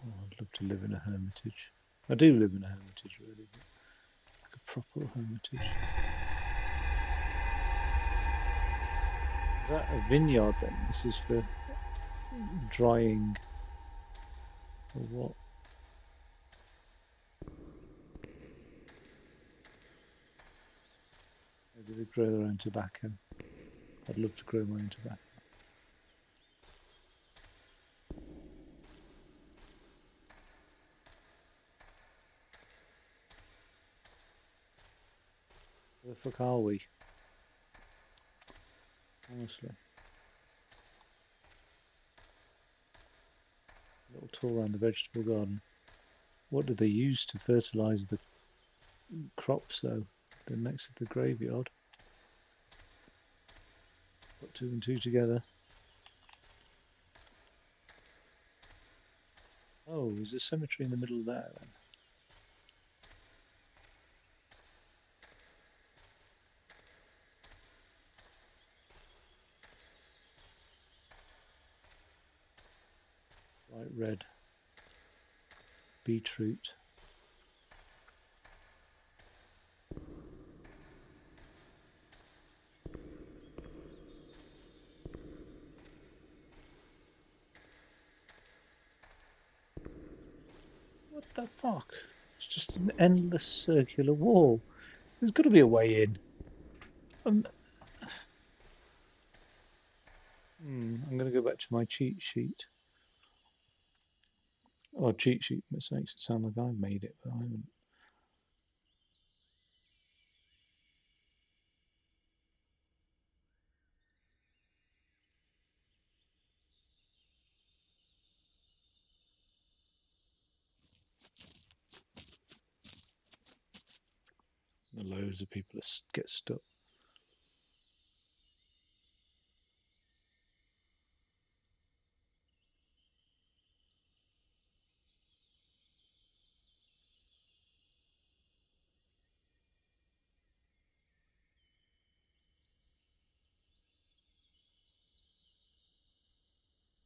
Oh, I'd love to live in a hermitage. I do live in a hermitage, really, but like a proper hermitage. Is that a vineyard then? This is for drying or what? Maybe they grow their own tobacco. I'd love to grow my own tobacco. Where the fuck are we? Honestly. A little tour around the vegetable garden. What do they use to fertilise the crops though? They're next to the graveyard. Put two and two together. Oh, there's a cemetery in the middle there then. Bright red. Beetroot. What the fuck? It's just an endless circular wall. There's got to be a way in. I'm going to go back to my cheat sheet. Oh, cheat sheet makes it sound like I've made it, but I haven't. Loads of people get stuck.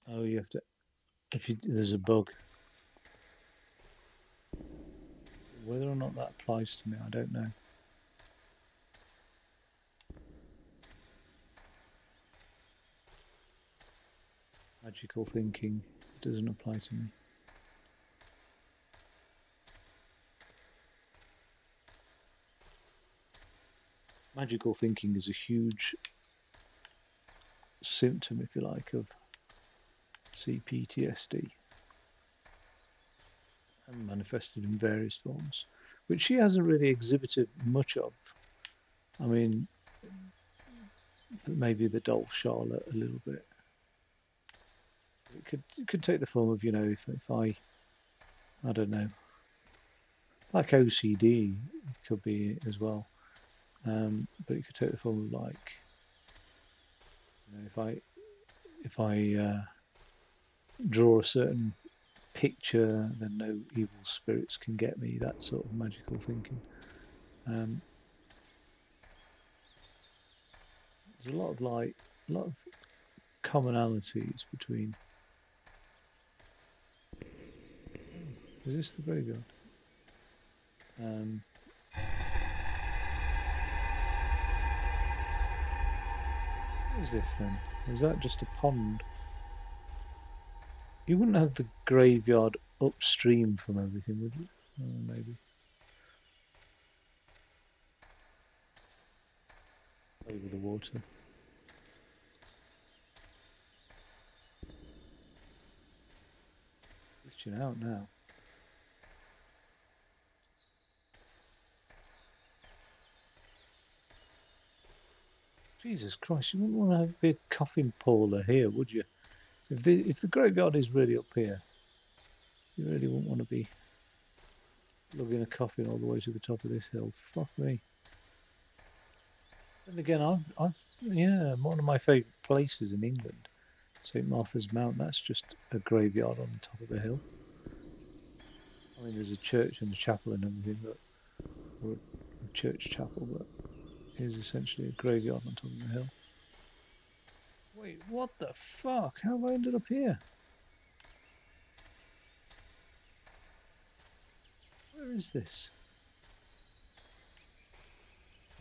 Oh, you have to. There's a bug. Whether or not that applies to me, I don't know. Magical thinking doesn't apply to me. Magical thinking is a huge symptom, if you like, of CPTSD, and manifested in various forms, which she hasn't really exhibited much of. I mean, maybe the doll Charlotte a little bit. It could take the form of, if I don't know, like OCD could be as well, but it could take the form of like, if I draw a certain picture, then no evil spirits can get me. That sort of magical thinking. There's a lot of commonalities between. Is this the graveyard? What is this then? Or is that just a pond? You wouldn't have the graveyard upstream from everything, would you? Oh, maybe. Over the water. Glitching out now. Jesus Christ, you wouldn't want to have a big coffin parlour here, would you? If the graveyard is really up here, you really wouldn't want to be lugging a coffin all the way to the top of this hill. Fuck me. And again, yeah, one of my favourite places in England, St Martha's Mount. That's just a graveyard on the top of the hill. I mean, there's a church and a chapel and everything, or a church chapel, but it is essentially a graveyard on top of the hill. Wait, what the fuck? How have I ended up here? Where is this?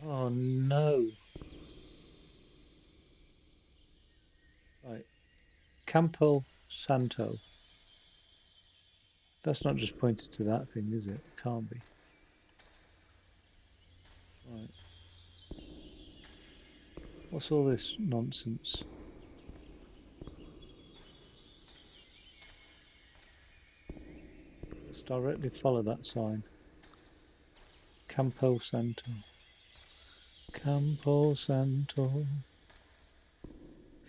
Oh no. Right. Campo Santo. That's not just pointed to that thing, is it? It can't be. Right. What's all this nonsense? Let's directly follow that sign. Campo Santo. Campo Santo.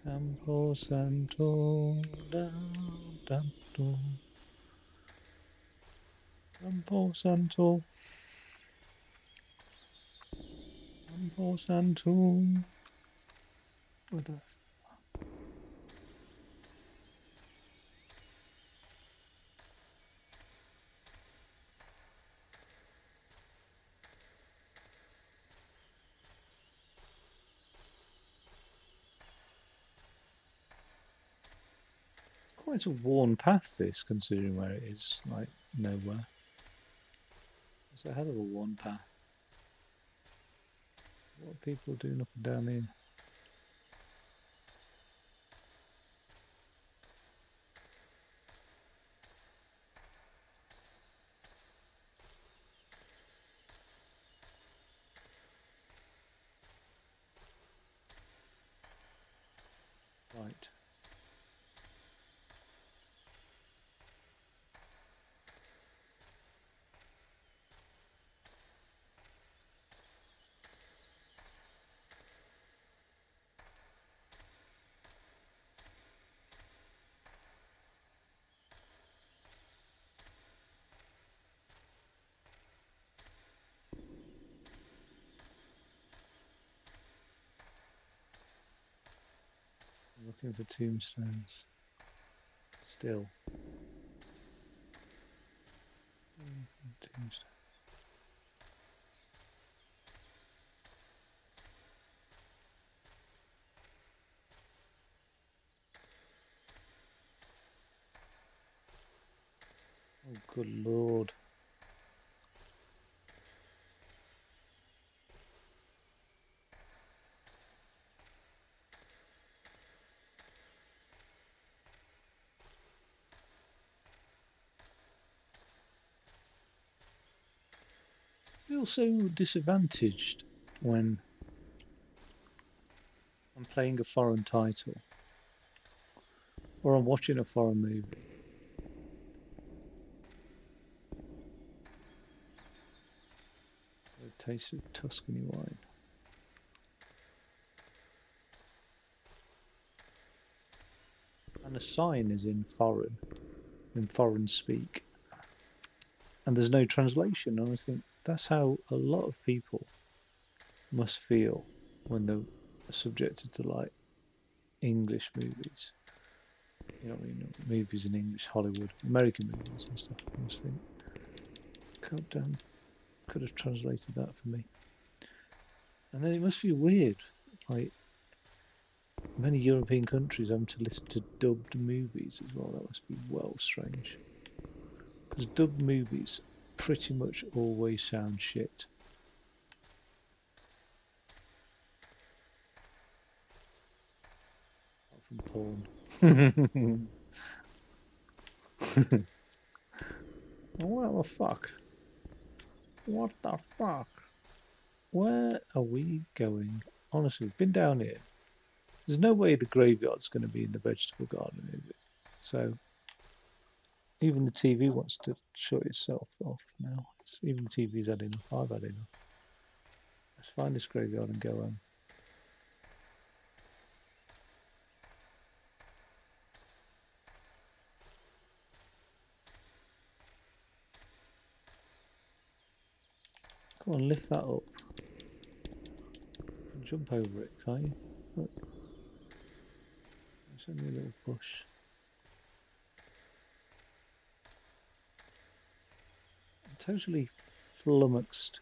Campo Santo. Down, down, down. Campo Santo. Campo Santo. Where the quite a worn path, this, considering where it is, like nowhere. It's a hell of a worn path. What are people doing up and down here? Right. Looking for tombstones. Still. Tombstone. Oh, good lord. I feel so disadvantaged when I'm playing a foreign title or I'm watching a foreign movie. The taste of Tuscany wine. And a sign is in foreign speak. And there's no translation. And I think that's how a lot of people must feel when they're subjected to like English movies. You know what I mean? Movies in English, Hollywood, American movies and stuff. I must think, God damn, could have translated that for me. And then it must be weird, like many European countries having to listen to dubbed movies as well. That must be well strange. Because dubbed movies pretty much always sound shit. Apart from porn. What the fuck? What the fuck? Where are we going? Honestly, we've been down here. There's no way the graveyard's going to be in the vegetable garden, is it? So even the TV wants to shut itself off now. Even the TV's had enough. I've had enough. Let's find this graveyard and go home. Come on, lift that up. Jump over it, can't you? Look. It's only a little push. I'm totally flummoxed.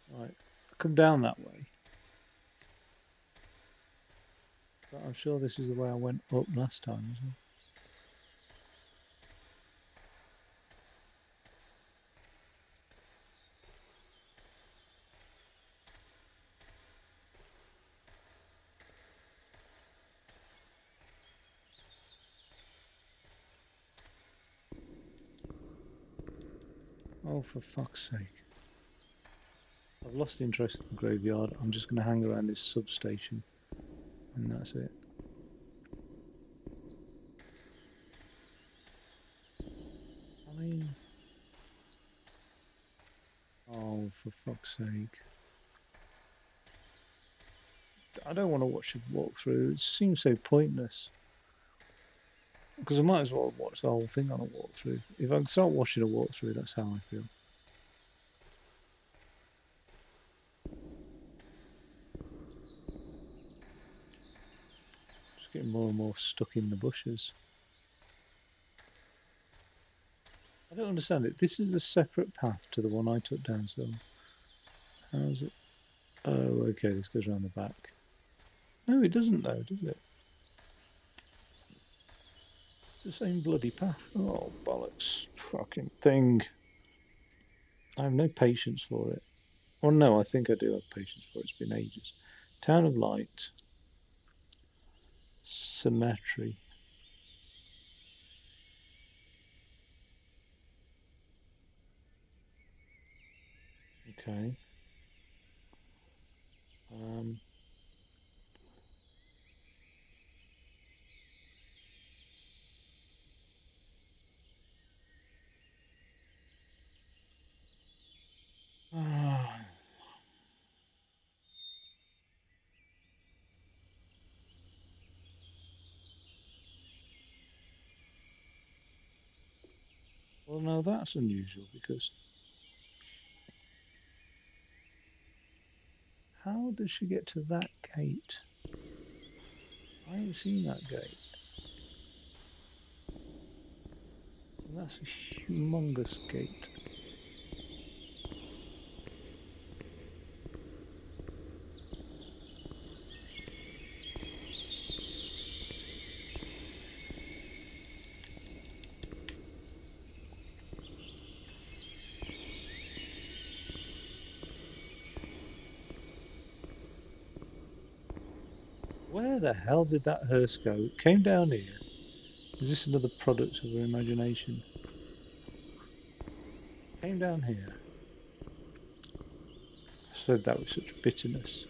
Right, come down that way. But I'm sure this is the way I went up last time as well. Oh, for fuck's sake. I've lost interest in the graveyard. I'm just going to hang around this substation. And that's it. I mean... Oh, for fuck's sake. I don't want to watch a walkthrough. It seems so pointless. Because I might as well watch the whole thing on a walkthrough. If I start watching a walkthrough, that's how I feel. Just getting more and more stuck in the bushes. I don't understand it. This is a separate path to the one I took down, so... How's it? Oh, okay, this goes around the back. No, it doesn't though, does it? It's the same bloody path. Oh, bollocks. Fucking thing. I have no patience for it. Well, no, I think I do have patience for it. It's been ages. Town of Light. Cemetery. Okay. Um... Well, no, that's unusual because... How does she get to that gate? I ain't seen that gate. And that's a humongous gate. Where the hell did that hearse go? It came down here. Is this another product of her imagination? Came down here. I said that with such bitterness.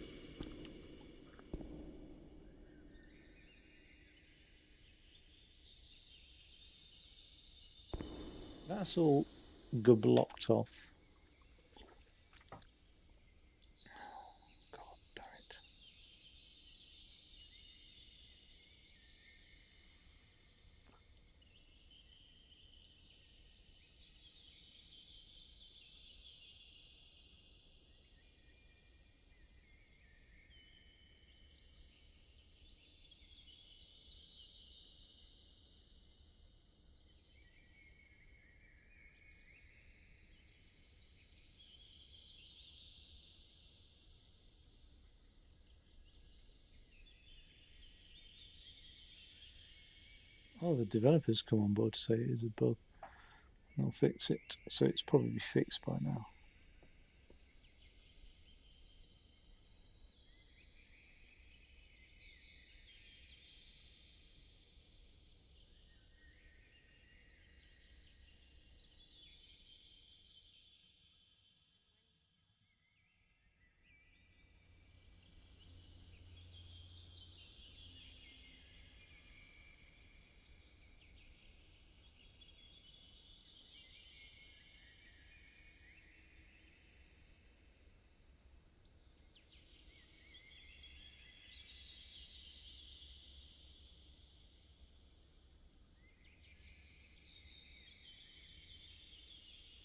That's all blocked off. God damn it. Oh, the developers come on board to say it is a bug. They'll fix it. So it's probably fixed by now.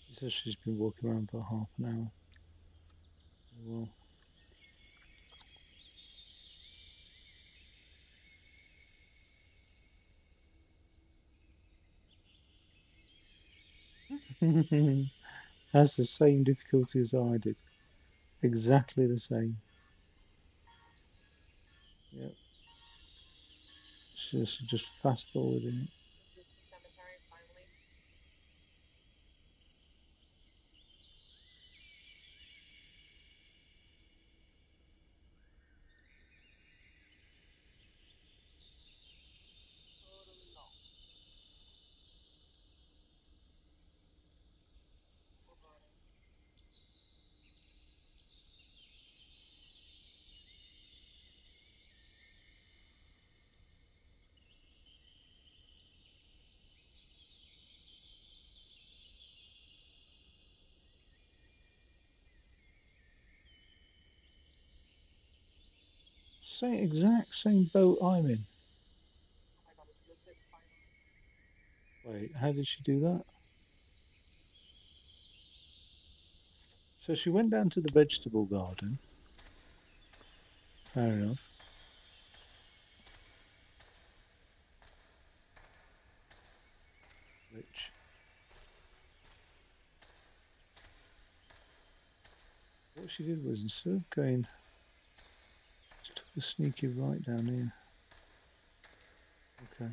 She says she's been walking around for half an hour. Well, has the same difficulty as I did. Exactly the same. Yep. She's just fast forwarding it. Is this the cemetery finally? Totally lost. Foreboding. Same exact same boat I'm in. Oh my god, is this it finally? Wait, how did she do that? So she went down to the vegetable garden. Fair enough. Which what she did was instead of going, she took a sneaky right down here. Okay.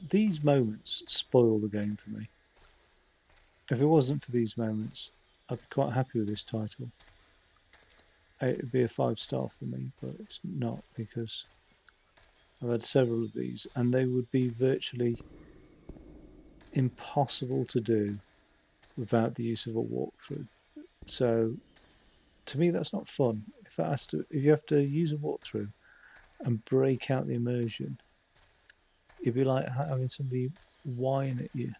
These moments spoil the game for me. If it wasn't for these moments, I'd be quite happy with this title. It would be a 5-star for me, but it's not because I've had several of these and they would be virtually impossible to do without the use of a walkthrough. So to me, that's not fun. If you have to use a walkthrough and break out the immersion, it'd be like having somebody whine at you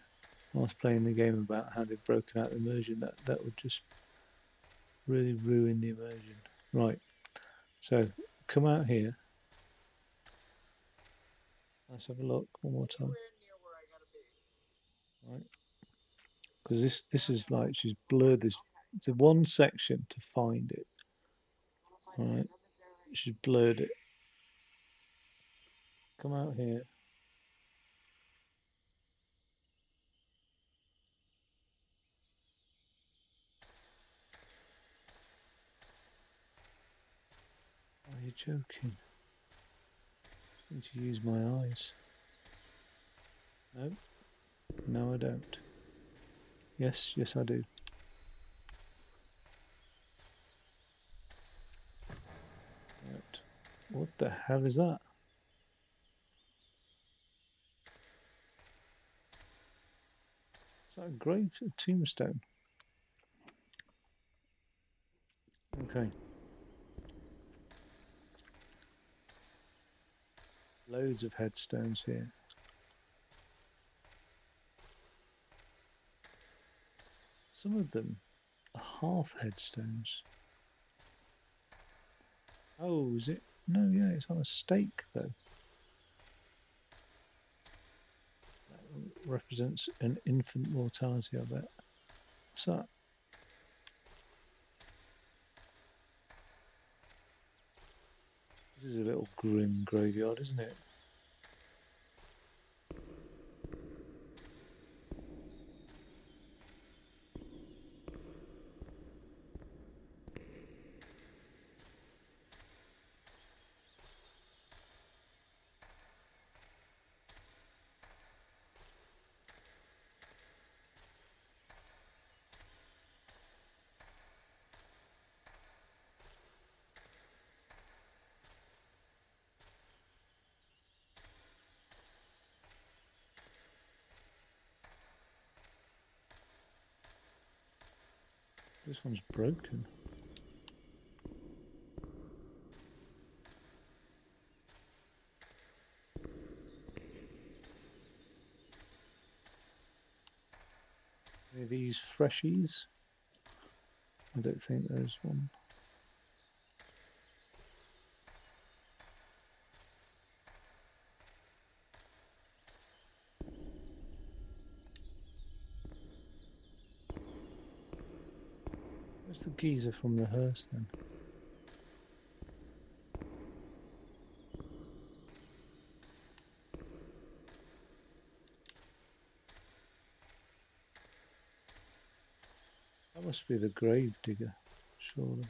whilst playing the game about how they've broken out the immersion. That would just really ruin the immersion. Right. So come out here. Let's have a look one more time. Anywhere near where I gotta be. Right. Because this is like she's blurred this. It's one section to find it. I wanna find Right. the cemetery. She's blurred it. Come out here. Are you joking? I need to use my eyes. No. No, I don't. Yes, yes, I do. Right. What the hell is that? Is that a grave, a tombstone? Okay. Loads of headstones here. Some of them are half headstones. Oh, is it? No, yeah, it's on a stake though. That represents an infant mortality, I bet. What's that? This is a little grim graveyard, isn't it? This one's broken. Any of these freshies? I don't think there's one. Where's the geezer from the hearse then? That must be the grave digger, surely.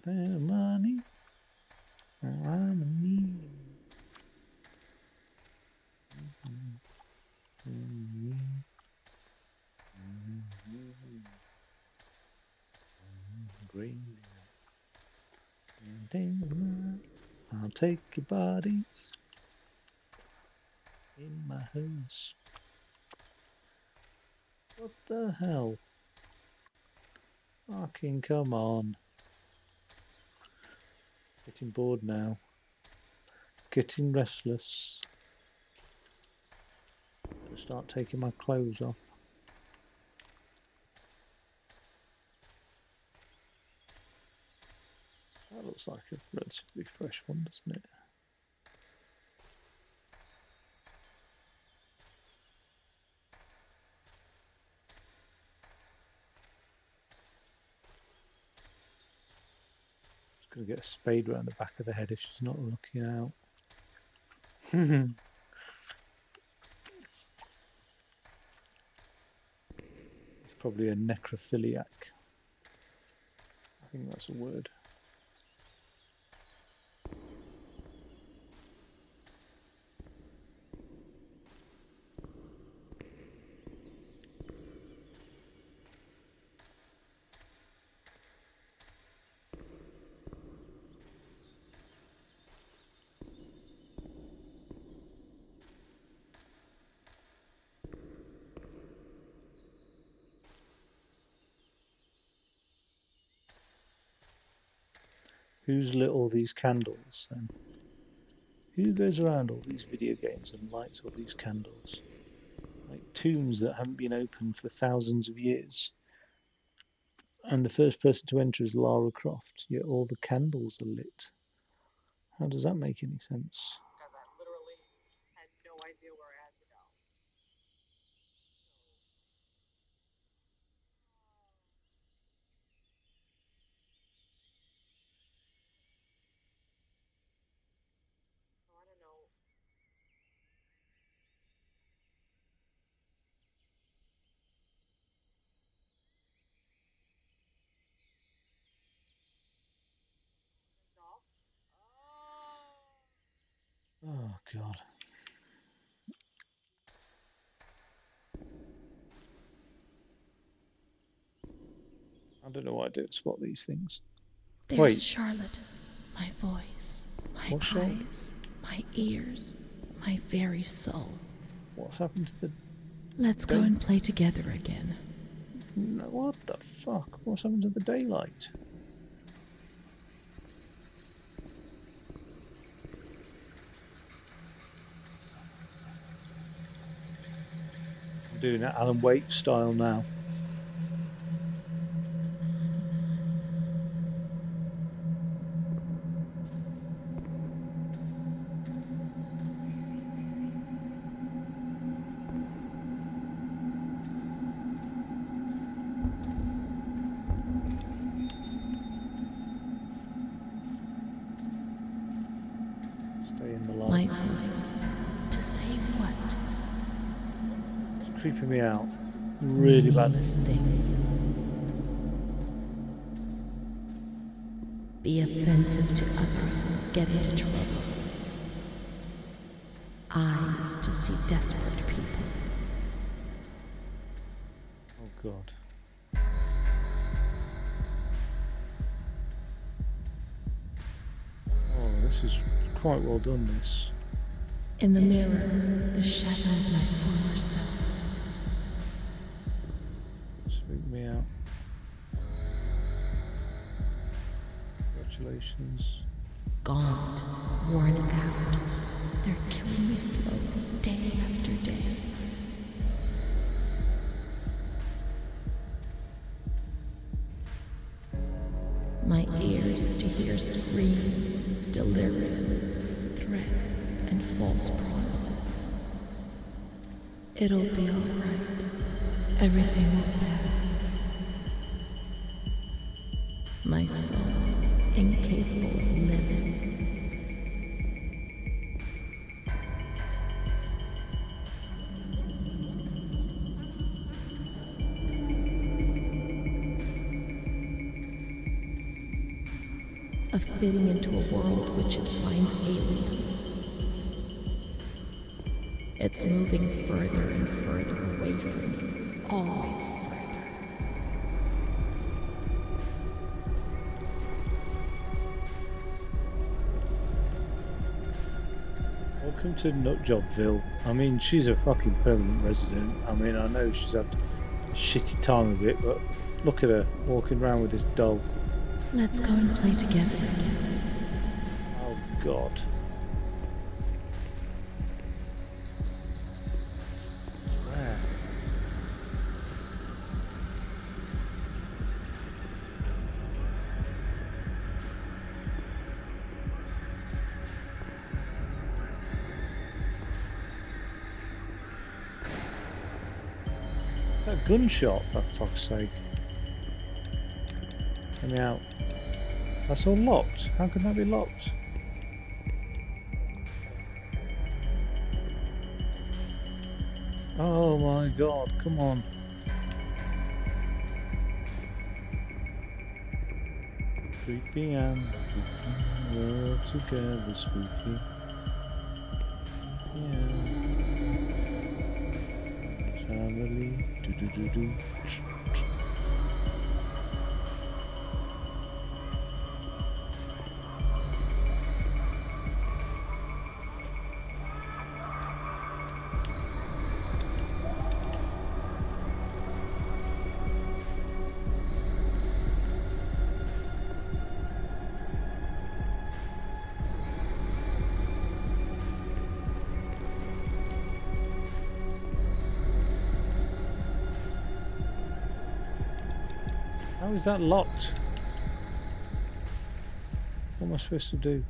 The money I'm in need. Grave digger. I'll take your bodies in my hearse. What the hell? Fucking come on. Getting bored now. Getting restless. Better start taking my clothes off. That looks like a relatively fresh one, doesn't it? Gonna get a spade around the back of the head if she's not looking out. It's probably a necrophiliac. I think that's a word. Who's lit all these candles then? Who goes around all these video games and lights all these candles? Like tombs that haven't been opened for thousands of years. And the first person to enter is Lara Croft, yet all the candles are lit. How does that make any sense? Because I literally had no idea where I had to go. So I don't know. Doll? Oh. Oh God. I don't know why I don't spot these things. There's Wait. Charlotte. My voice, my What's Charlotte? eyes, my ears, my very soul. What's happened to the... Let's go and play together again. No, what the fuck? What's happened to the daylight? I'm doing it Alan Wake style now. Stay in the My light. voice. To say what? It's creeping me out. Really badly. Meaningless things. Be offensive to others and get into trouble. Eyes to see desperate people. Oh God. Oh, this is quite well done, this. In the mirror, the shadow of my former self. Spook me out. Congratulations. Gaunt, worn out. They're killing me slowly, day after day. my ears to hear screams, deliriums, threats, and false promises. It'll be all right. Everything will pass. My soul, incapable of living. Of fitting into a world which it finds alien. It's moving further and further away from me, always further. Welcome to Nutjobville. I mean, she's a fucking permanent resident. I mean, I know she's had a shitty time of it, but look at her walking around with this doll. Let's go and play together again. Oh God. Where? Is that a gunshot, for fuck's sake? Let me out. That's all locked. How can that be locked? Oh my God, come on. Creepy and spooky, we're together spooky. Yeah. Family, do. How is that locked? What am I supposed to do?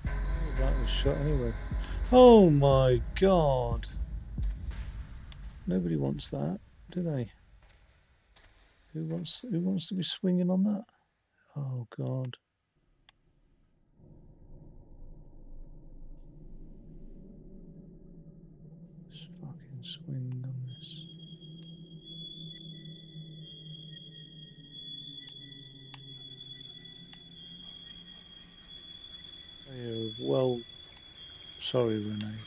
Oh, that was shut anyway. Oh my God! Nobody wants that, do they? Who wants to be swinging on that? Oh God. Let's fucking swing on this. Yeah, well, sorry, Renee.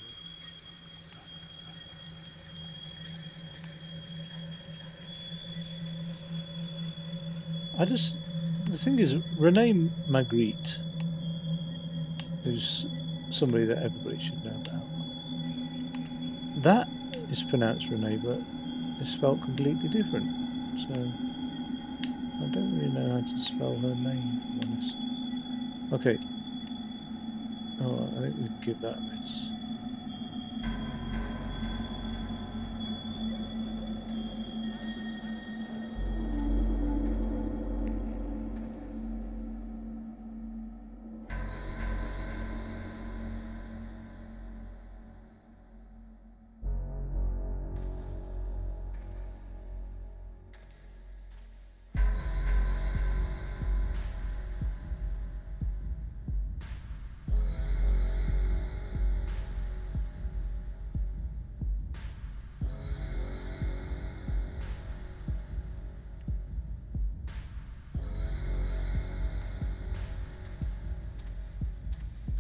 The thing is, Renee Magritte, who's somebody that everybody should know about, that is pronounced Renee, but it's spelled completely different. So I don't really know how to spell her name, if I'm honest. Okay. Oh, I think we can give that a miss.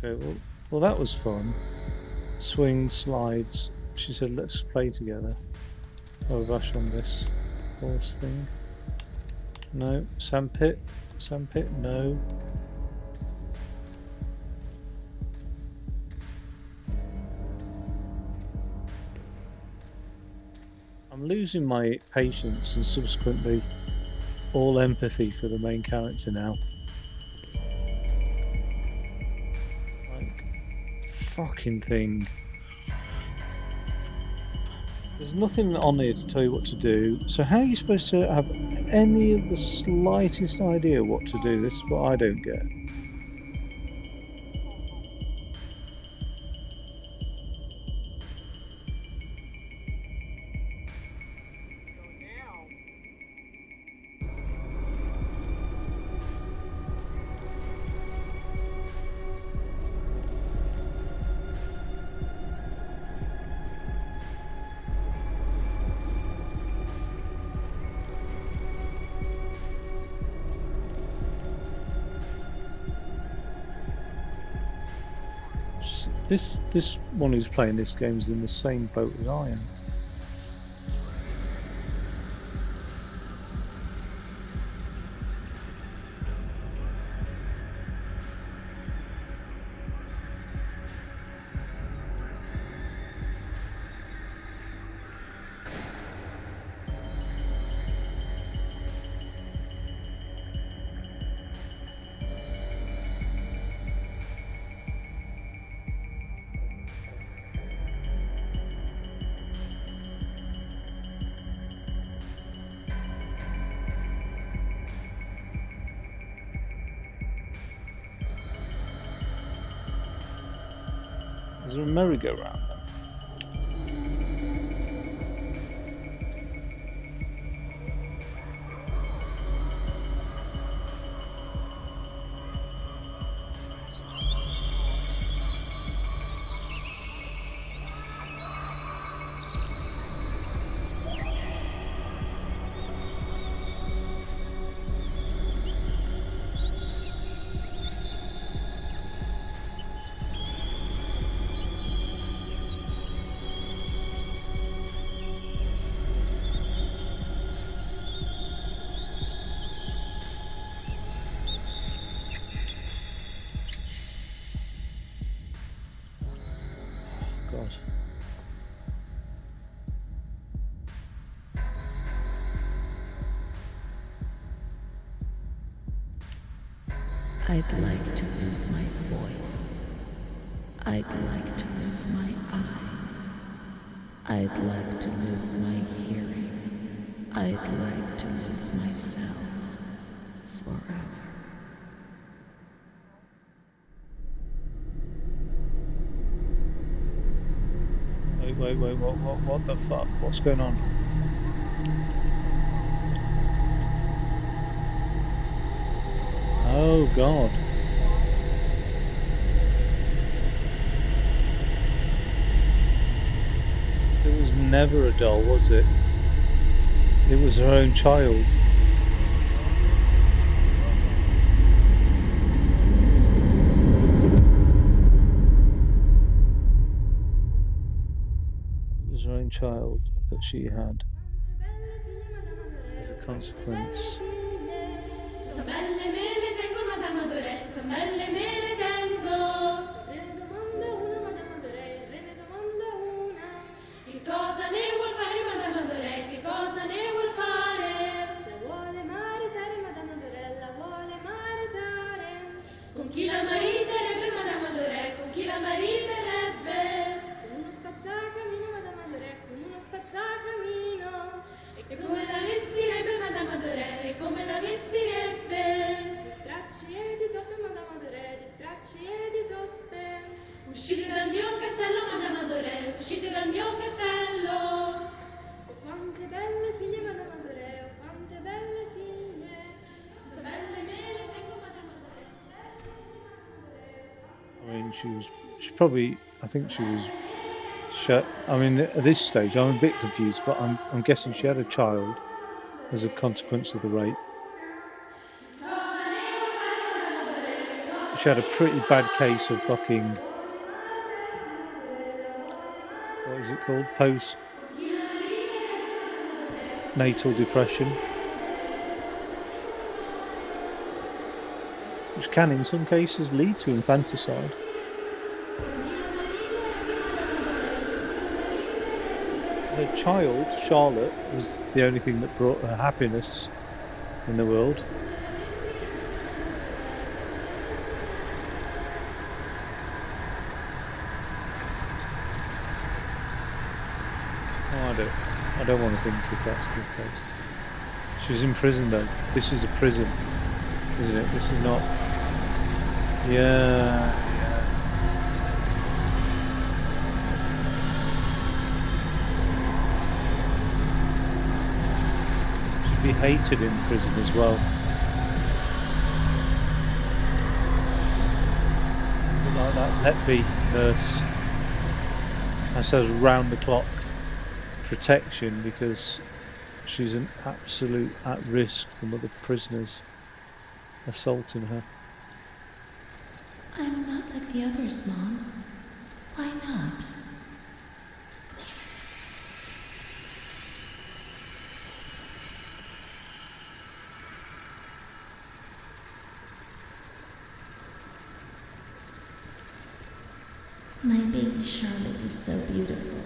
Okay, well that was fun. Swing, slides. She said, let's play together. Oh, rush on this horse thing. No. Sandpit. Sandpit, no. I'm losing my patience and subsequently all empathy for the main character now. Like, fucking thing. There's nothing on here to tell you what to do. So how are you supposed to have any of the slightest idea what to do? This is what I don't get. This one who's playing this game is in the same boat as I am. Is there a merry-go-round then? God. I'd like to lose my voice. I'd like to lose my eyes. I'd like to lose my hearing. I'd like to lose myself forever. Wait, what the fuck? What's going on? Oh God. It was never a doll, was it? It was her own child. It was her own child that she had as a consequence. Chi la mariterebbe, Madame Adoré, con chi la mariterebbe? Con uno spazzacamino, Madame Adoré, con uno spazzacamino. E come la vestirebbe, Madame Adoré, e come la vestirebbe? Di stracci e di toppe, Madame Adoré, di stracci e di toppe. Uscite dal mio castello, Madame Adoré, uscite dal mio castello. Oh, quante belle figlie, Madame Adoré, oh, quante belle figlie. So belle me le tengo, Madame Adoré. I mean, she probably, I think she was, I mean, at this stage, I'm a bit confused, but I'm guessing she had a child as a consequence of the rape. She had a pretty bad case of fucking, what is it called? Post-natal depression. Which can, in some cases, lead to infanticide. Her child, Charlotte, was the only thing that brought her happiness in the world. I don't want to think if that's the case. She's in prison though. This is a prison, isn't it? This is not. Yeah. She'd be hated in prison as well. Like that Let Be nurse has round the clock protection because she's an absolute at risk from other prisoners assaulting her. I'm not like the others, Mom. Why not? My baby Charlotte is so beautiful,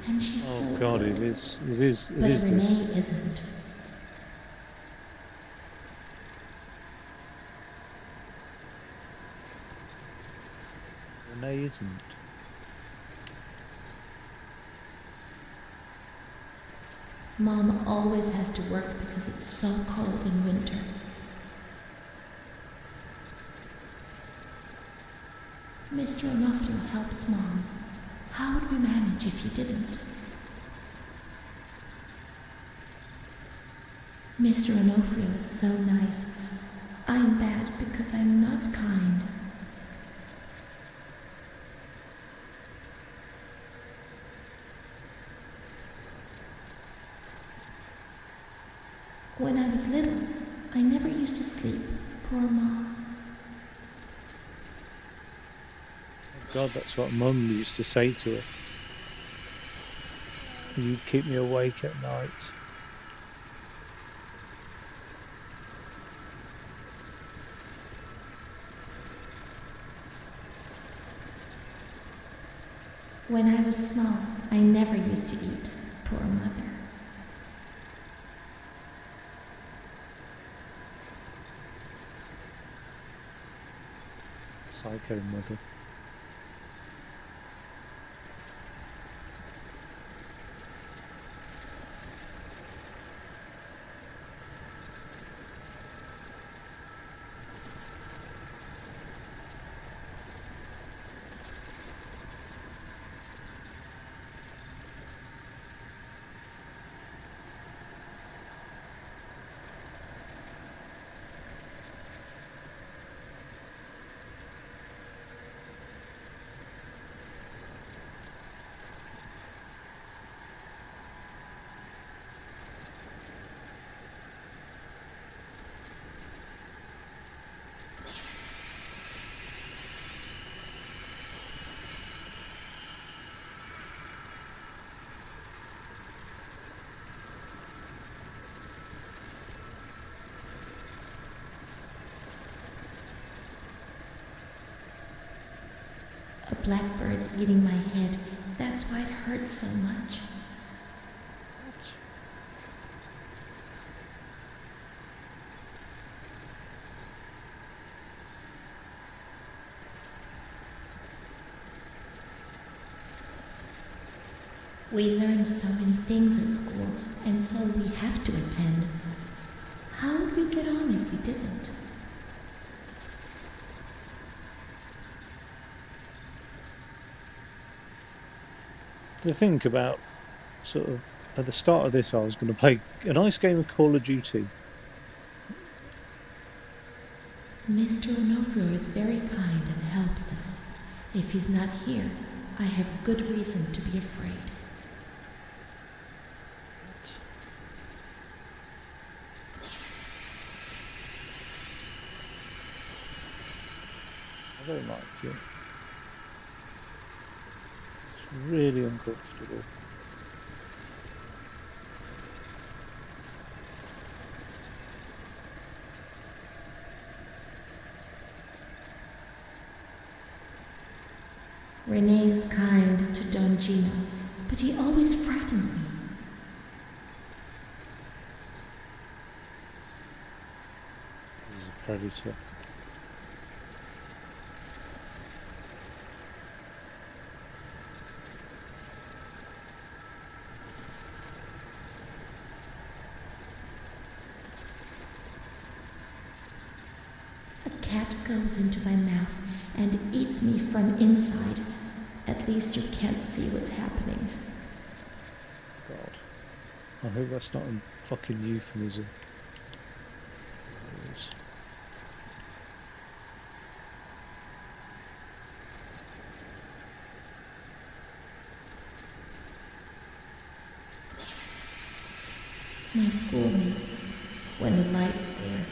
and she's so Oh God, good. it is But this. Renee isn't. Renee isn't. Mom always has to work because it's so cold in winter. Mr. Onofrio helps Mom. How would we manage if he didn't? Mr. Onofrio is so nice. I'm bad because I'm not kind. When I was little, I never used to sleep. Poor Mom. God, that's what Mum used to say to her. You'd keep me awake at night. When I was small, I never used to eat. Poor Mother. Psycho mother. A blackbird's eating my head. That's why it hurts so much. We learned so many things at school, and so we have to attend. How would we get on if we didn't? To think about, sort of, at the start of this, I was going to play a nice game of Call of Duty. Mr. Onofrio is very kind and helps us. If he's not here, I have good reason to be afraid. I don't like it. It's really uncomfortable. Renee's kind to Don Gino, but he always frightens me. He's a predator. cat goes into my mouth and eats me from inside. At least you can't see what's happening. God. I hope that's not a fucking euphemism. It is. My schoolmates, when the light's there.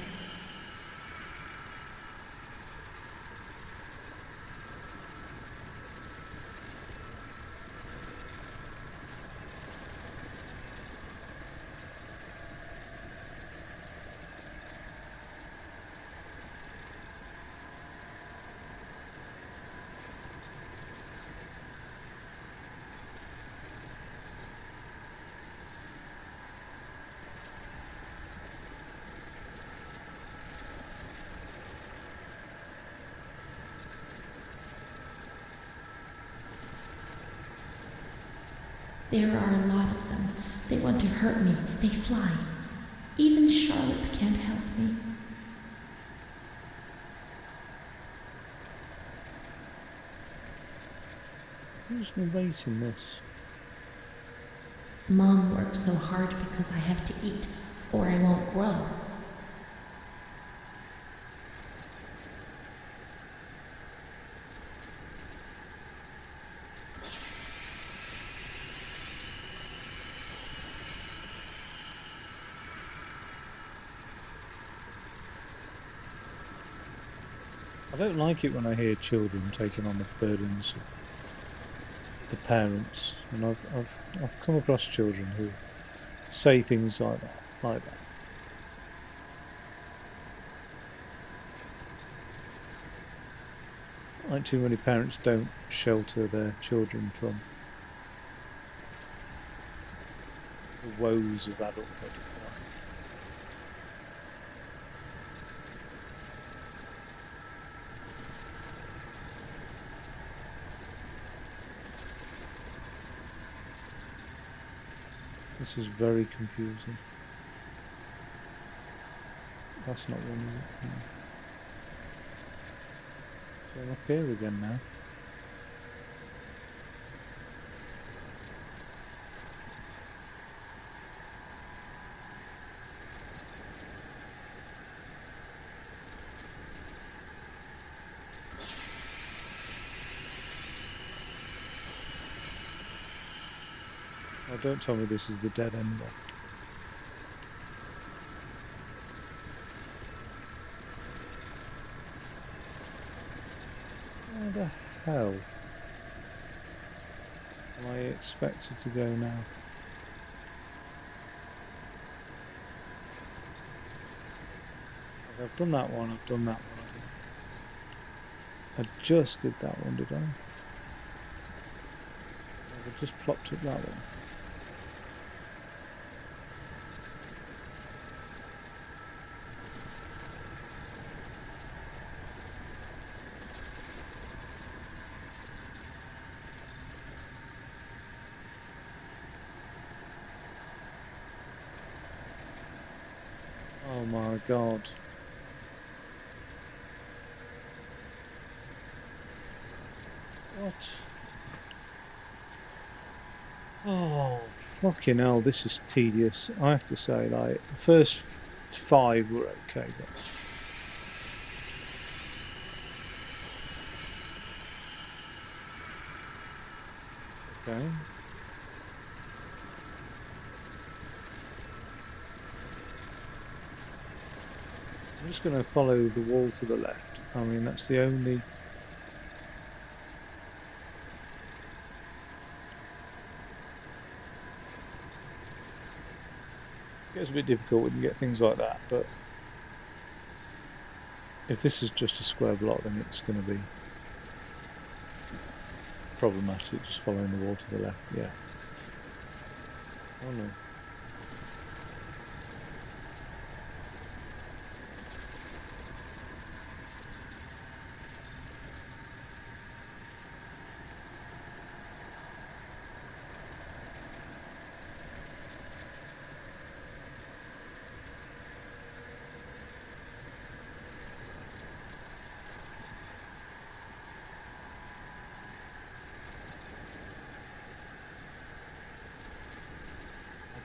There are a lot of them. They want to hurt me. They fly. Even Charlotte can't help me. Who's narrating this? Mom works so hard because I have to eat, or I won't grow. I don't like it when I hear children taking on the burdens of the parents, and I've come across children who say things like that. Like too many parents don't shelter their children from the woes of adulthood. This is very confusing. That's not one, is it? No. So I'm up here again now. Oh, don't tell me this is the dead end one. Where the hell am I expected to go now? I've done that one, I've done that one. I just did that one, did I? I've just plopped up that one. Oh my god. What? Oh, fucking hell, this is tedious. I have to say, like, the first 5 were okay, but... Okay. I'm just going to follow the wall to the left. I mean, that's the only... It gets a bit difficult when you get things like that, but if this is just a square block, then it's going to be problematic just following the wall to the left. Yeah. Oh no.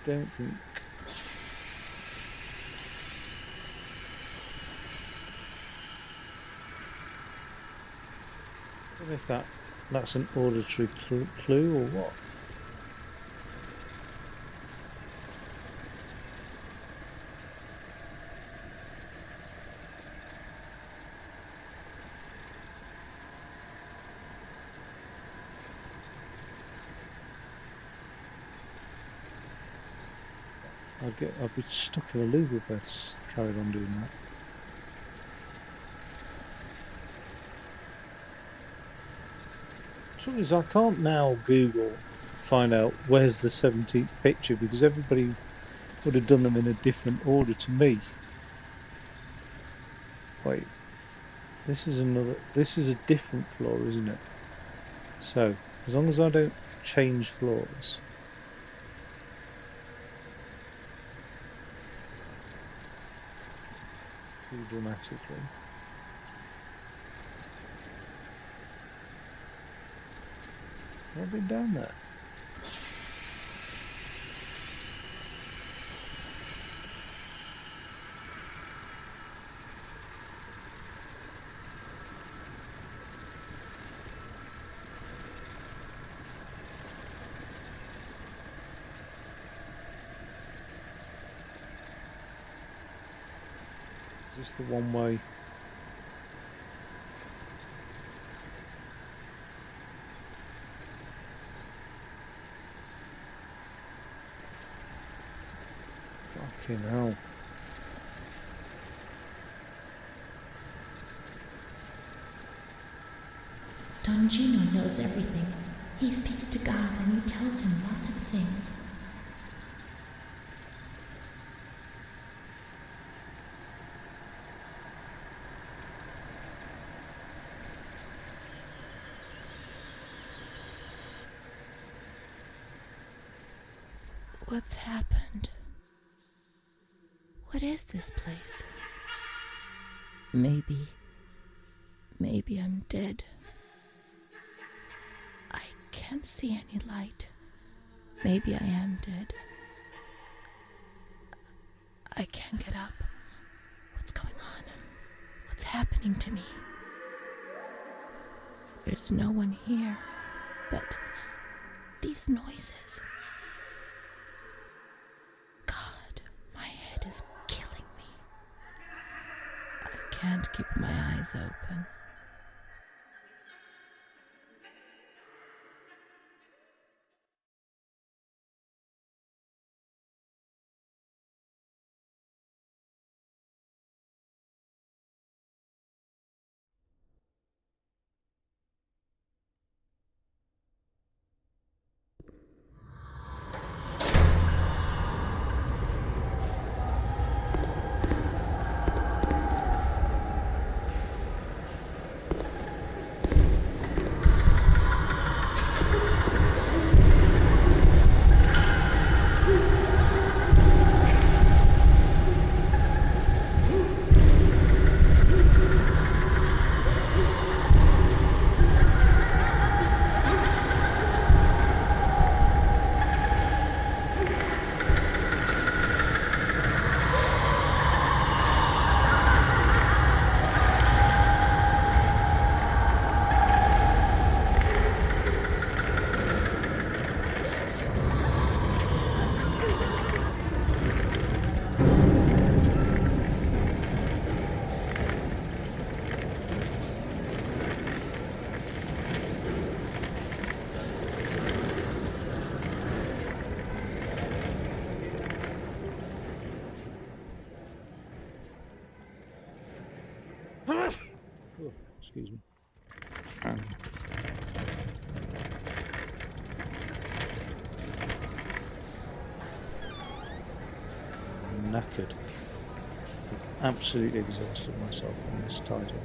don't think. I don't know if that's an auditory clue or what. I'd be stuck in a loop if I carried on doing that. The trouble is, I can't now Google find out where's the 17th picture because everybody would have done them in a different order to me. Wait, this is a different floor, isn't it? So, as long as I don't change floors. Too dramatically. I've been down there. Is this the one way? Fucking hell. Don Gino knows everything. He speaks to God and he tells him lots of things. What's happened? What is this place? Maybe I'm dead. I can't see any light. Maybe I am dead. I can't get up. What's going on? What's happening to me? There's no one here, but these noises. God, my head is killing me. I can't keep my eyes open. Oh, excuse me. I'm knackered. I've absolutely exhausted myself on this title.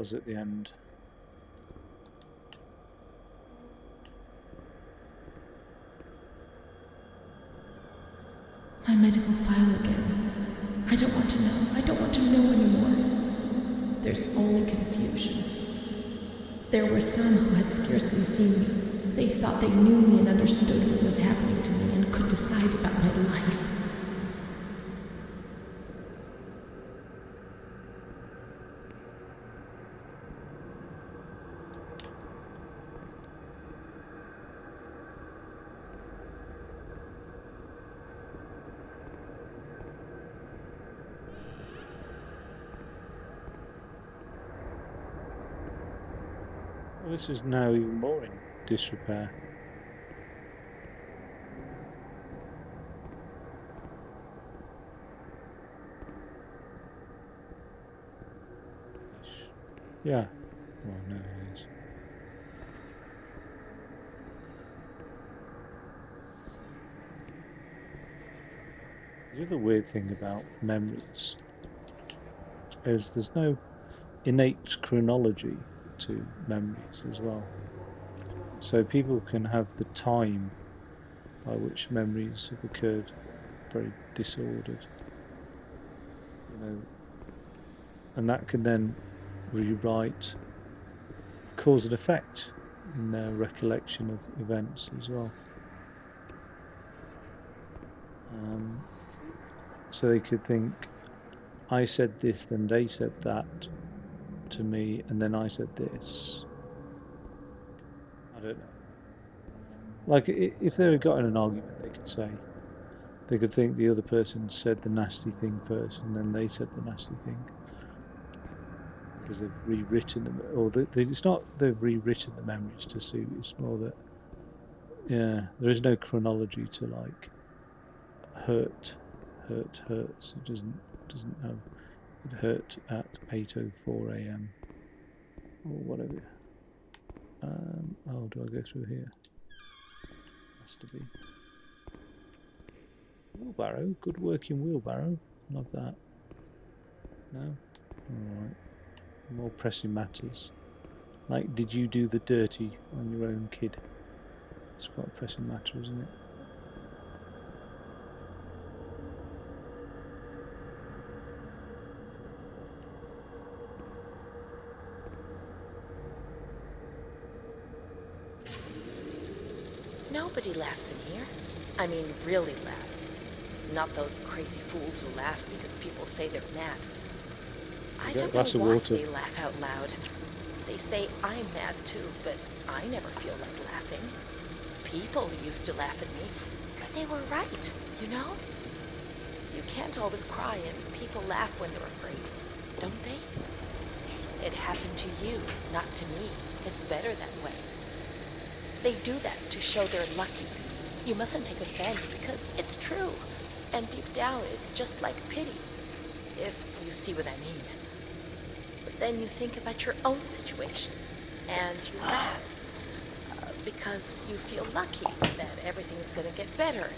was at the end. My medical file again. I don't want to know. I don't want to know anymore. There's only confusion. There were some who had scarcely seen me. They thought they knew me and understood what was happening to me and could decide about my life. Well, this is now even more in disrepair. Yeah. Well, no, it is. The other weird thing about memories is there's no innate chronology to memories as well. So people can have the time by which memories have occurred very disordered, you know, and that can then rewrite cause and effect in their recollection of events as well. So they could think, I said this, then they said that to me, and then I said this. I don't know. Like, if they got in an argument, they could say, they could think the other person said the nasty thing first, and then they said the nasty thing. Because they've rewritten them, or it's not they've rewritten the memories to suit, it's more that, yeah, there is no chronology to, like, hurts. It doesn't have, it hurt at 8:04 a.m. or whatever. Oh, do I go through here? Has to be. Wheelbarrow, good working wheelbarrow. Love that. No? Alright. More pressing matters. Like, did you do the dirty on your own kid? It's quite a pressing matter, isn't it? Nobody laughs in here. I mean, really laughs. Not those crazy fools who laugh because people say they're mad. I don't know why they laugh out loud. They say I'm mad too, but I never feel like laughing. People used to laugh at me, but they were right, you know? You can't always cry and people laugh when they're afraid, don't they? It happened to you, not to me. It's better that way. They do that to show they're lucky. You mustn't take offense because it's true. And deep down, it's just like pity, if you see what I mean. But then you think about your own situation, and you laugh because you feel lucky that everything's gonna get better,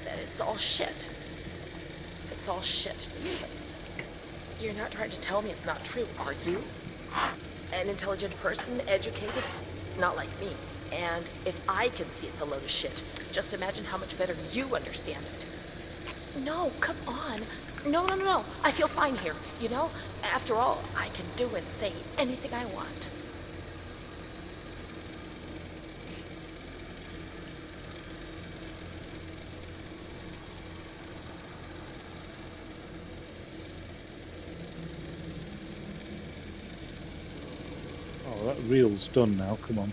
that it's all shit. It's all shit, this place. You're not trying to tell me it's not true, are you? An intelligent person, educated, not like me. And if I can see it's a load of shit, just imagine how much better you understand it. No, come on. No. I feel fine here, you know? After all, I can do and say anything I want. Oh, that reel's done now, come on.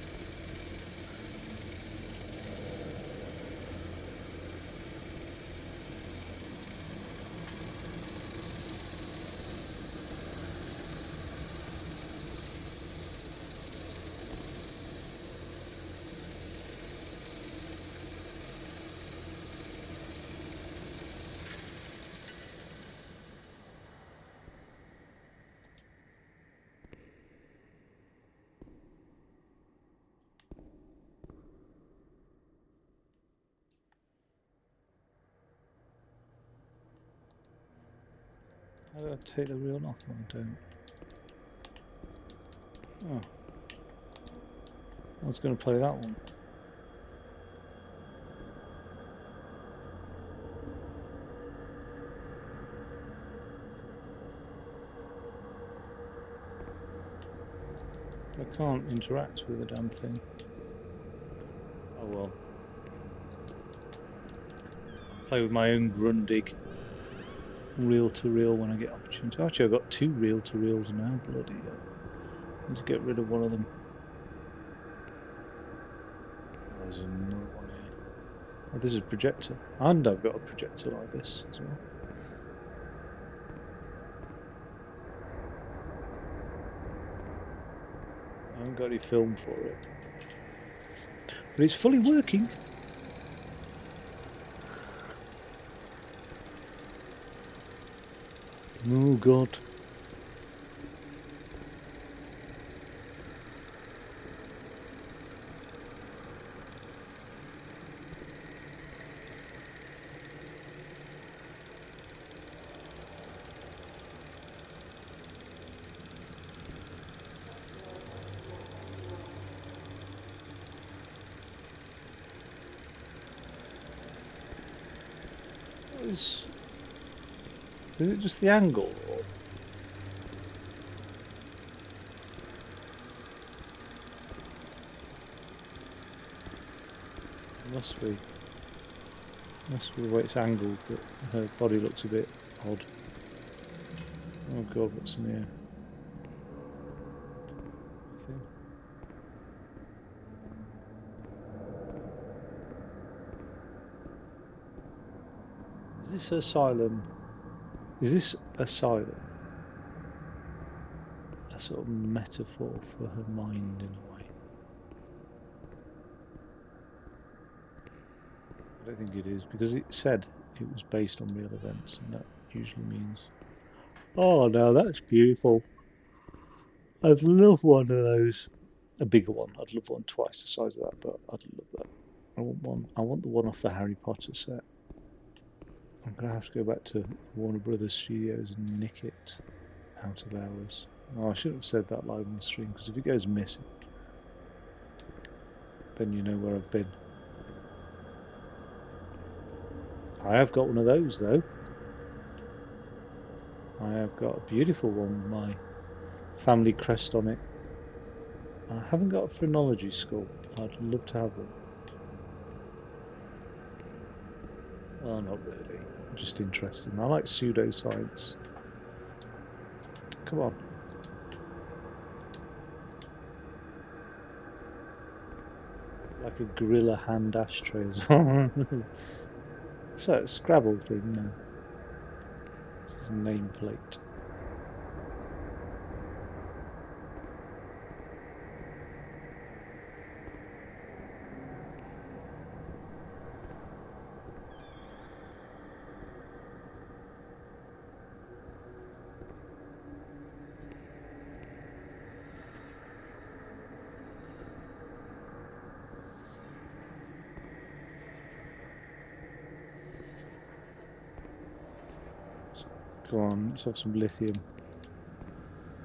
How do I take the reel off? I don't. Oh, I was going to play that one. I can't interact with the damn thing. Oh well. Play with my own Grundig reel-to-reel when I get opportunity. Actually, I've got 2 reel-to-reels now. Bloody hell. Need to get rid of one of them. Oh, there's another one here. Oh, this is a projector. And I've got a projector like this as well. I haven't got any film for it. But it's fully working. Oh god. Is it just the angle? Or? Must be. Must be the way it's angled, but her body looks a bit odd. Oh god, what's in here? Anything? Is this asylum? Is this asylum a sort of metaphor for her mind in a way? I don't think it is, because it said it was based on real events, and that usually means, oh, now that's beautiful. I'd love one of those. A bigger one. I'd love one twice the size of that, but I'd love that. I want one. I want the one off the Harry Potter set. I'm gonna have to go back to Warner Brothers Studios and nick it out of hours. Oh, I shouldn't have said that live on the stream, because if it goes missing, then you know where I've been. I have got one of those though. I have got a beautiful one with my family crest on it. I haven't got a phrenology skull. I'd love to have one. Well, not really. Just interesting. I like pseudoscience. Come on. Like a gorilla hand ashtray as well. So, a Scrabble thing, no. This is a nameplate. Go on, let's have some lithium.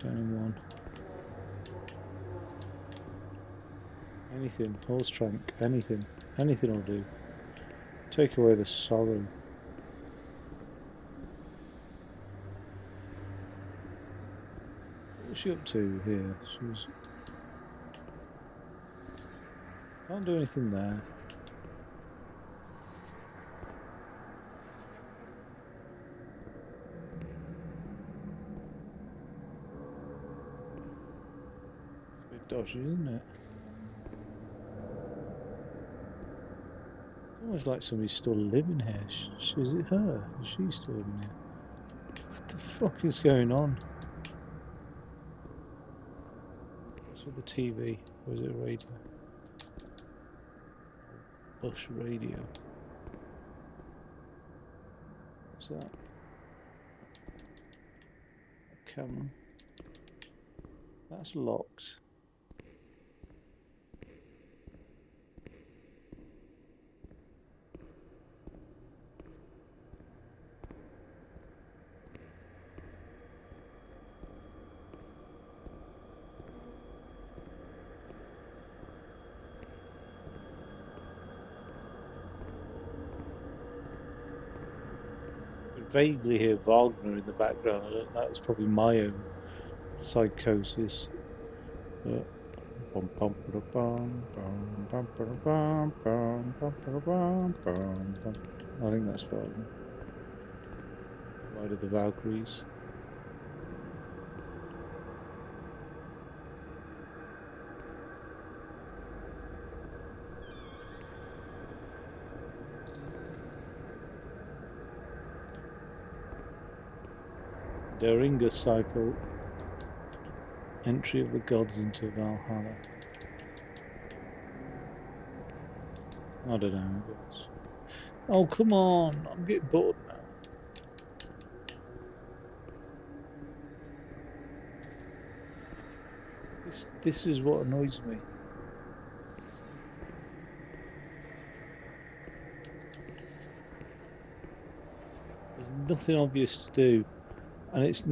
Down in one. Anything, horse trunk, anything. Anything will do. Take away the sorrow. What's she up to here? She's... Can't do anything there. It's a bit dodgy, isn't it? It's almost like somebody's still living here. Is it her? Is she still living here? What the fuck is going on? What's with the TV? Or is it a radio? Bush radio. What's that? A camera. That's locked. vaguely hear Wagner in the background. That's probably my own psychosis. But I think that's Wagner. Ride of the Valkyries. Der Ringa cycle. Entry of the gods into Valhalla. I don't know, guys. Oh, come on! I'm getting bored now. This is what annoys me. There's nothing obvious to do, and it's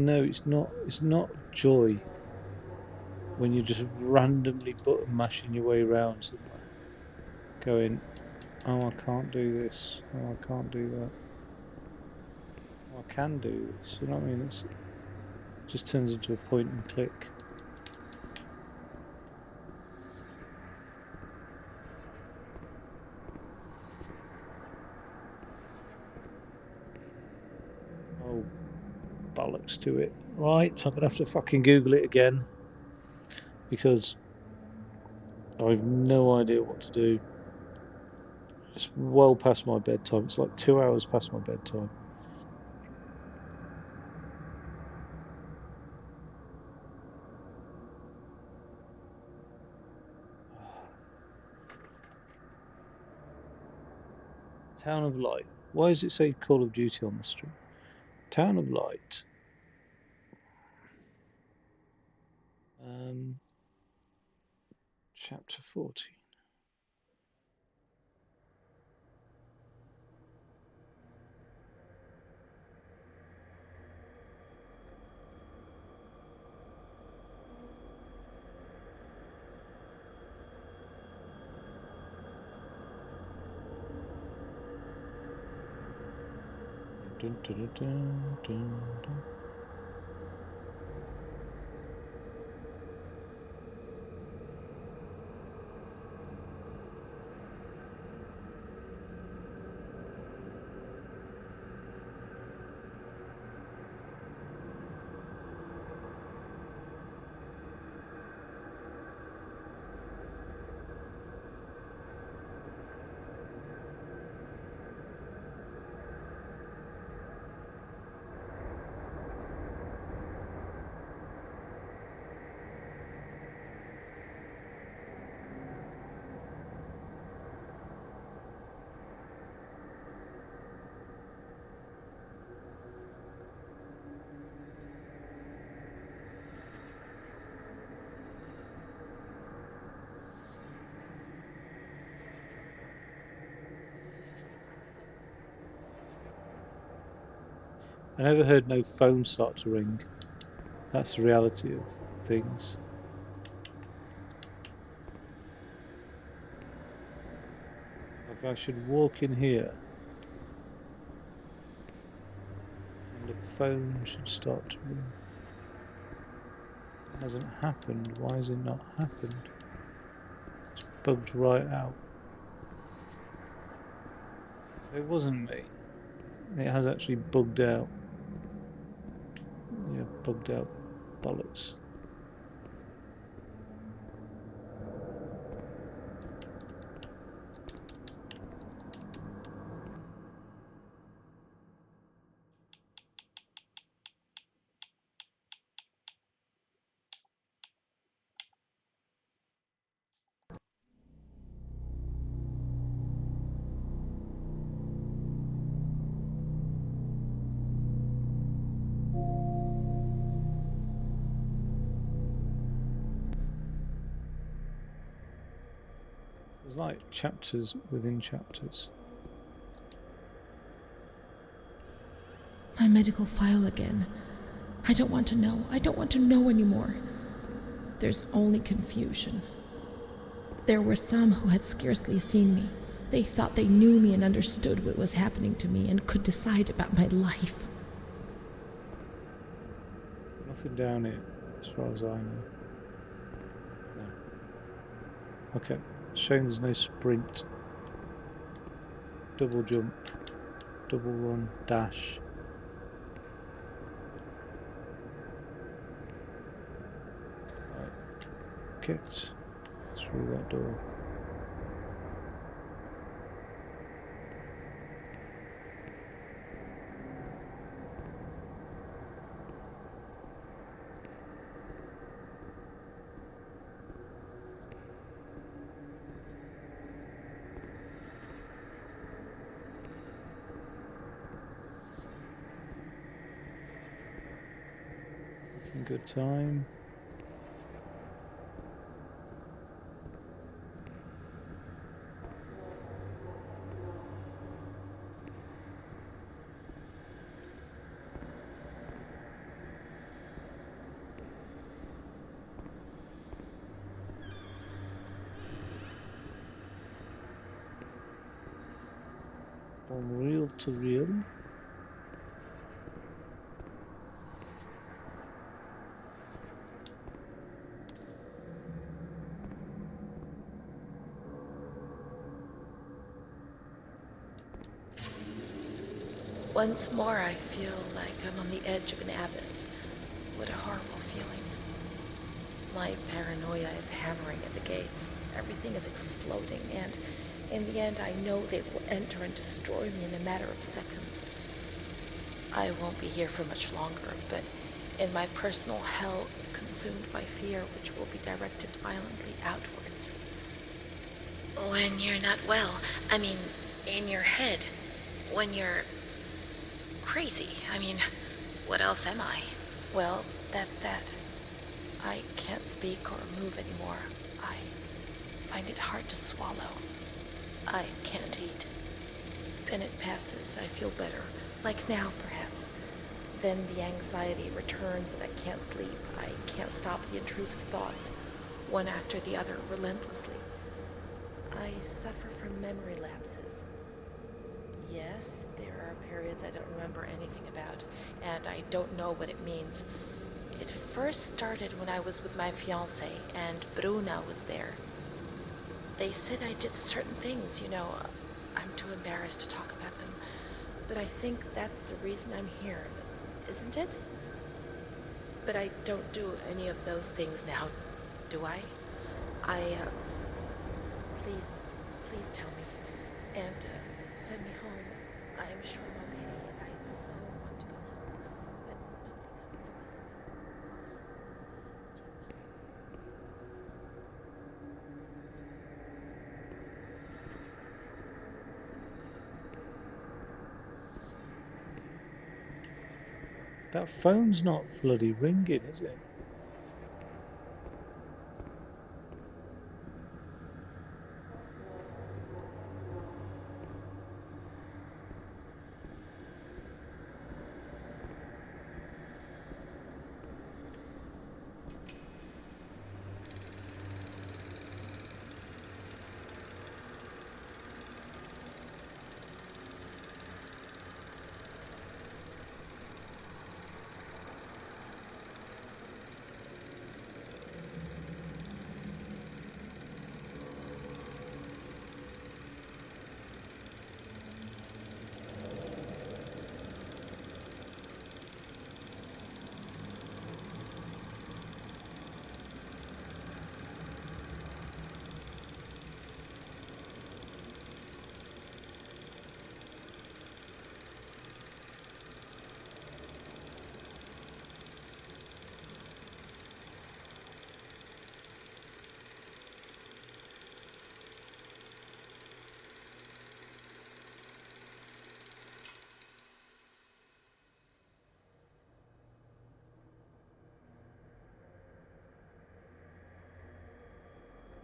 not joy when you're just randomly button mashing your way around somewhere, going, oh, I can't do this, oh, I can't do that, oh, I can do this. You know what I mean? It just turns into a point and click. Oh, bollocks to it. Right, I'm gonna have to fucking Google it again because I've no idea what to do. It's well past my bedtime. It's like 2 hours past my bedtime. Town of Light. Why does it say Call of Duty on the stream? Town of Light. Chapter 14. Dun, dun, dun, dun, dun. I never heard no phone start to ring. That's the reality of things. Like I should walk in here and the phone should start to ring. It hasn't happened. Why has it not happened? It's bugged right out. It wasn't me. It has actually bugged out. Yeah, bugged out bollocks. There's like chapters within chapters. My medical file again. I don't want to know. I don't want to know anymore. There's only confusion. There were some who had scarcely seen me, They thought they knew me and understood what was happening to me and could decide about my life. Nothing down here, as far as I know. No. Okay, shame there's no sprint. Double jump, double run, dash. Right. Get through that door. Good time. From reel to reel. Once more, I feel like I'm on the edge of an abyss. What a horrible feeling. My paranoia is hammering at the gates. Everything is exploding, and in the end, I know they will enter and destroy me in a matter of seconds. I won't be here for much longer, but in my personal hell, consumed by fear, which will be directed violently outwards. When you're not well, I mean, in your head, when you're crazy. I mean, what else am I? Well, that's that. I can't speak or move anymore. I find it hard to swallow. I can't eat. Then it passes. I feel better. Like now, perhaps. Then the anxiety returns and I can't sleep. I can't stop the intrusive thoughts, one after the other, relentlessly. I suffer from memory lapses. Yes, there are periods I don't remember anything about, and I don't know what it means. It first started when I was with my fiancé, and Bruna was there. They said I did certain things, you know. I'm too embarrassed to talk about them, but I think that's the reason I'm here, isn't it? But I don't do any of those things now, do I? Please tell me, and send me home. I'm sure I'm okay, and I so want to go home, but nobody comes to visit me. That phone's not bloody ringing, is it?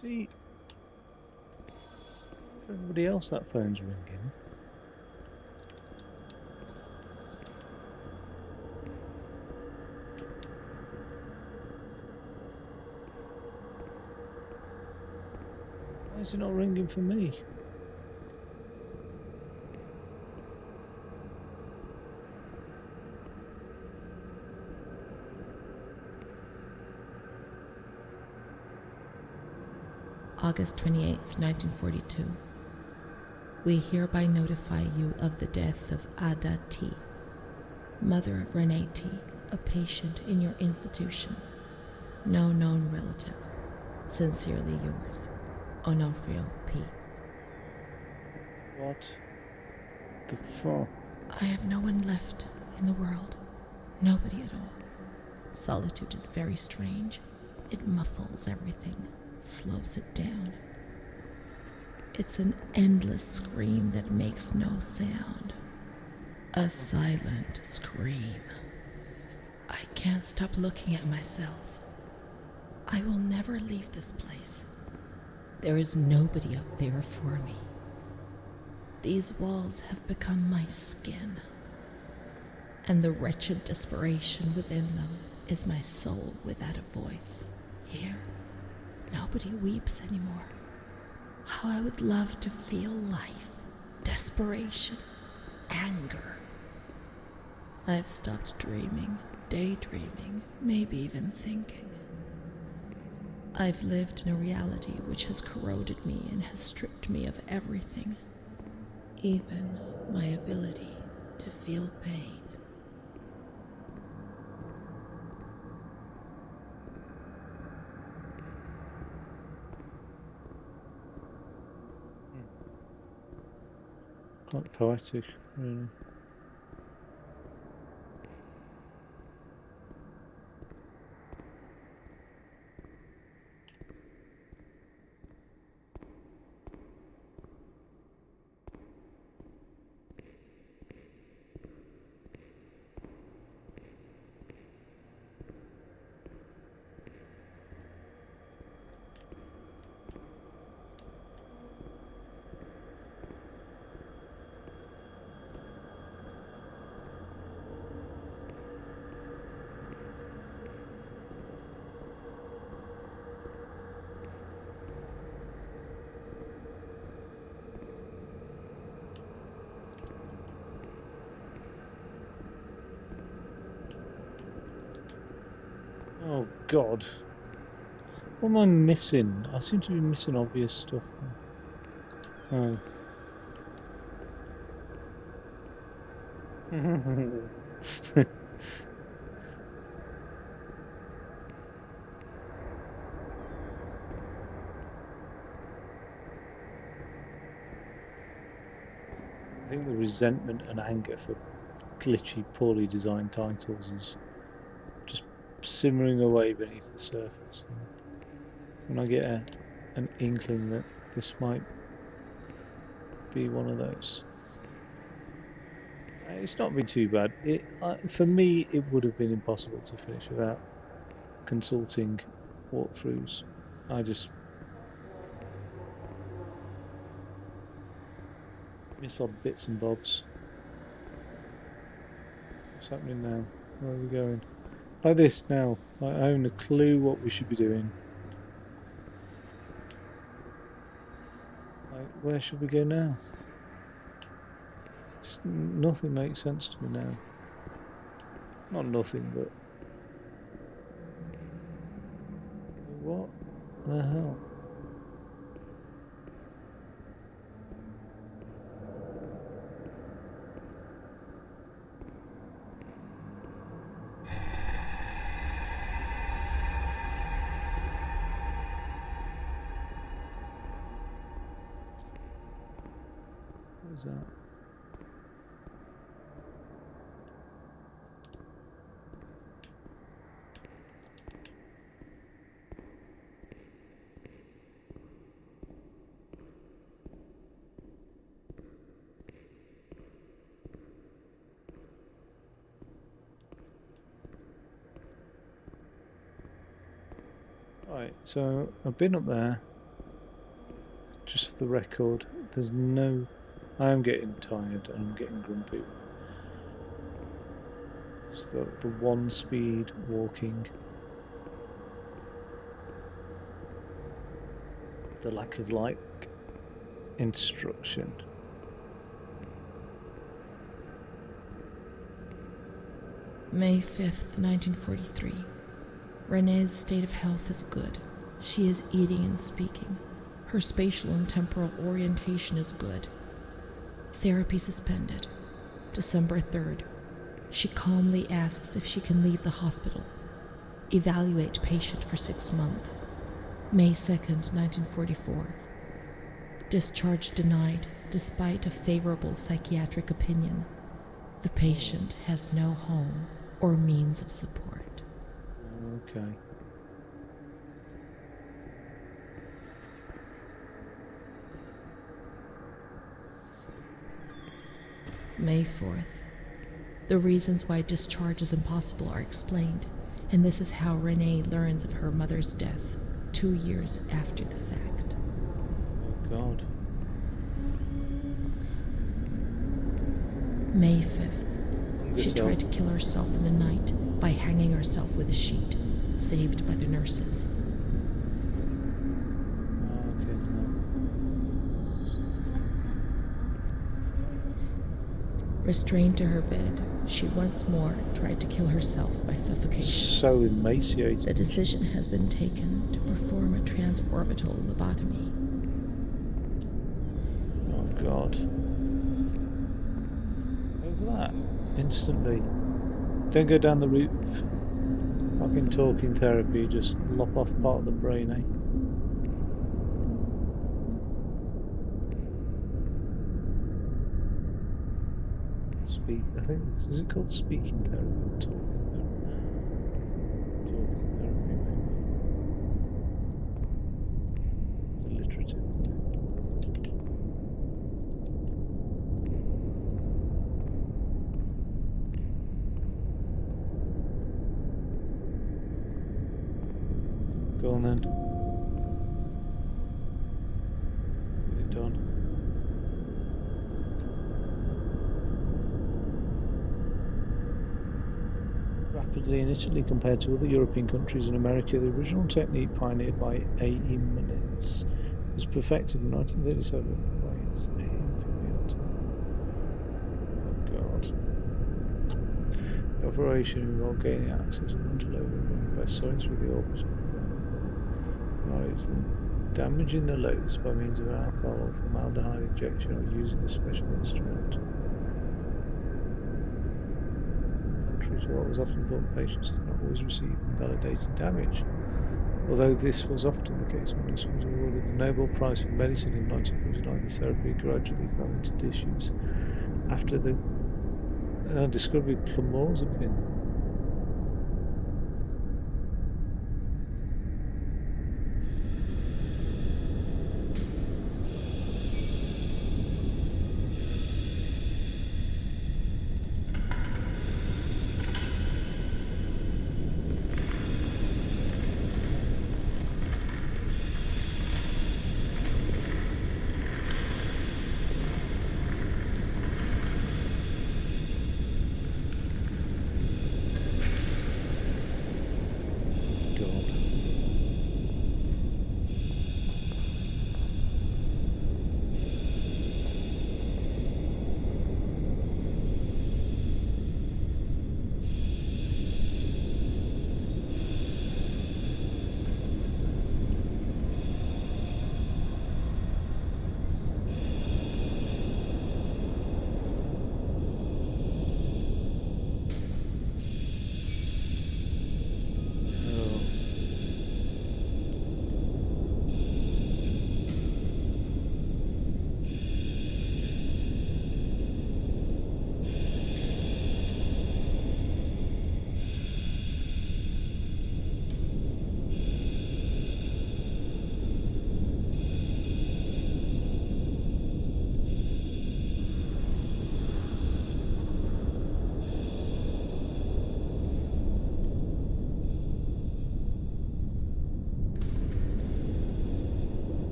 See, for everybody else that phone's ringing. Why is it not ringing for me? August 28th, 1942. We hereby notify you of the death of Ada T., mother of Renee T., a patient in your institution. No known relative. Sincerely yours, Onofrio P. What the fuck? I have no one left in the world. Nobody at all. Solitude is very strange. It muffles everything, slows it down. It's an endless scream that makes no sound. A silent scream. I can't stop looking at myself. I will never leave this place. There is nobody up there for me. These walls have become my skin, and the wretched desperation within them is my soul without a voice. Here, nobody weeps anymore. How I would love to feel life, desperation, anger. I've stopped dreaming, daydreaming, maybe even thinking. I've lived in a reality which has corroded me and has stripped me of everything, even my ability to feel pain. Quite poetic, really. Oh God, what am I missing? I seem to be missing obvious stuff. Oh. I think the resentment and anger for glitchy, poorly designed titles is just simmering away beneath the surface. When I get an inkling that this might be one of those, it's not been too bad. For me, it would have been impossible to finish without consulting walkthroughs. I just miss odd bits and bobs. What's happening now? Where are we going? Like this now. I haven't a clue what we should be doing. Like, where should we go now? Nothing makes sense to me now. Not nothing, but what the hell? What is that? Right, so I've been up there, just for the record. There's no... I am getting tired and I'm getting grumpy. It's the one speed walking. The lack of instruction. May 5th, 1943. Renee's state of health is good. She is eating and speaking. Her spatial and temporal orientation is good. Therapy suspended. December 3rd. She calmly asks if she can leave the hospital. Evaluate patient for 6 months. May 2nd, 1944. Discharge denied despite a favorable psychiatric opinion. The patient has no home or means of support. Okay. May 4th. The reasons why discharge is impossible are explained, and this is how Renee learns of her mother's death 2 years after the fact. Oh God. May 5th. She tried to kill herself in the night by hanging herself with a sheet, saved by the nurses. Okay, Restrained to her bed, she once more tried to kill herself by no. suffocation. So emaciated. The decision has been taken to perform a transorbital lobotomy. Oh God. Over that. Instantly. Don't go down the route of fucking talking therapy, just lop off part of the brain, eh? I think, is it called speaking therapy or talking therapy? Talking therapy, maybe. It's alliterative, isn't it? Go on then. Get it done. Rapidly in Italy compared to other European countries and America, the original technique pioneered by A. E. Munitz was perfected in 1937 by its Oh God. The operation involved gaining access to frontal lobe by sewing through the orbit. Then damaging the lobes by means of an alcohol or formaldehyde injection or using a special instrument. Contrary to what was often thought, patients did not always receive invalidating damage. Although this was often the case, when this was awarded the Nobel Prize for Medicine in 1949, the therapy gradually fell into disuse after the discovery of clomazepine.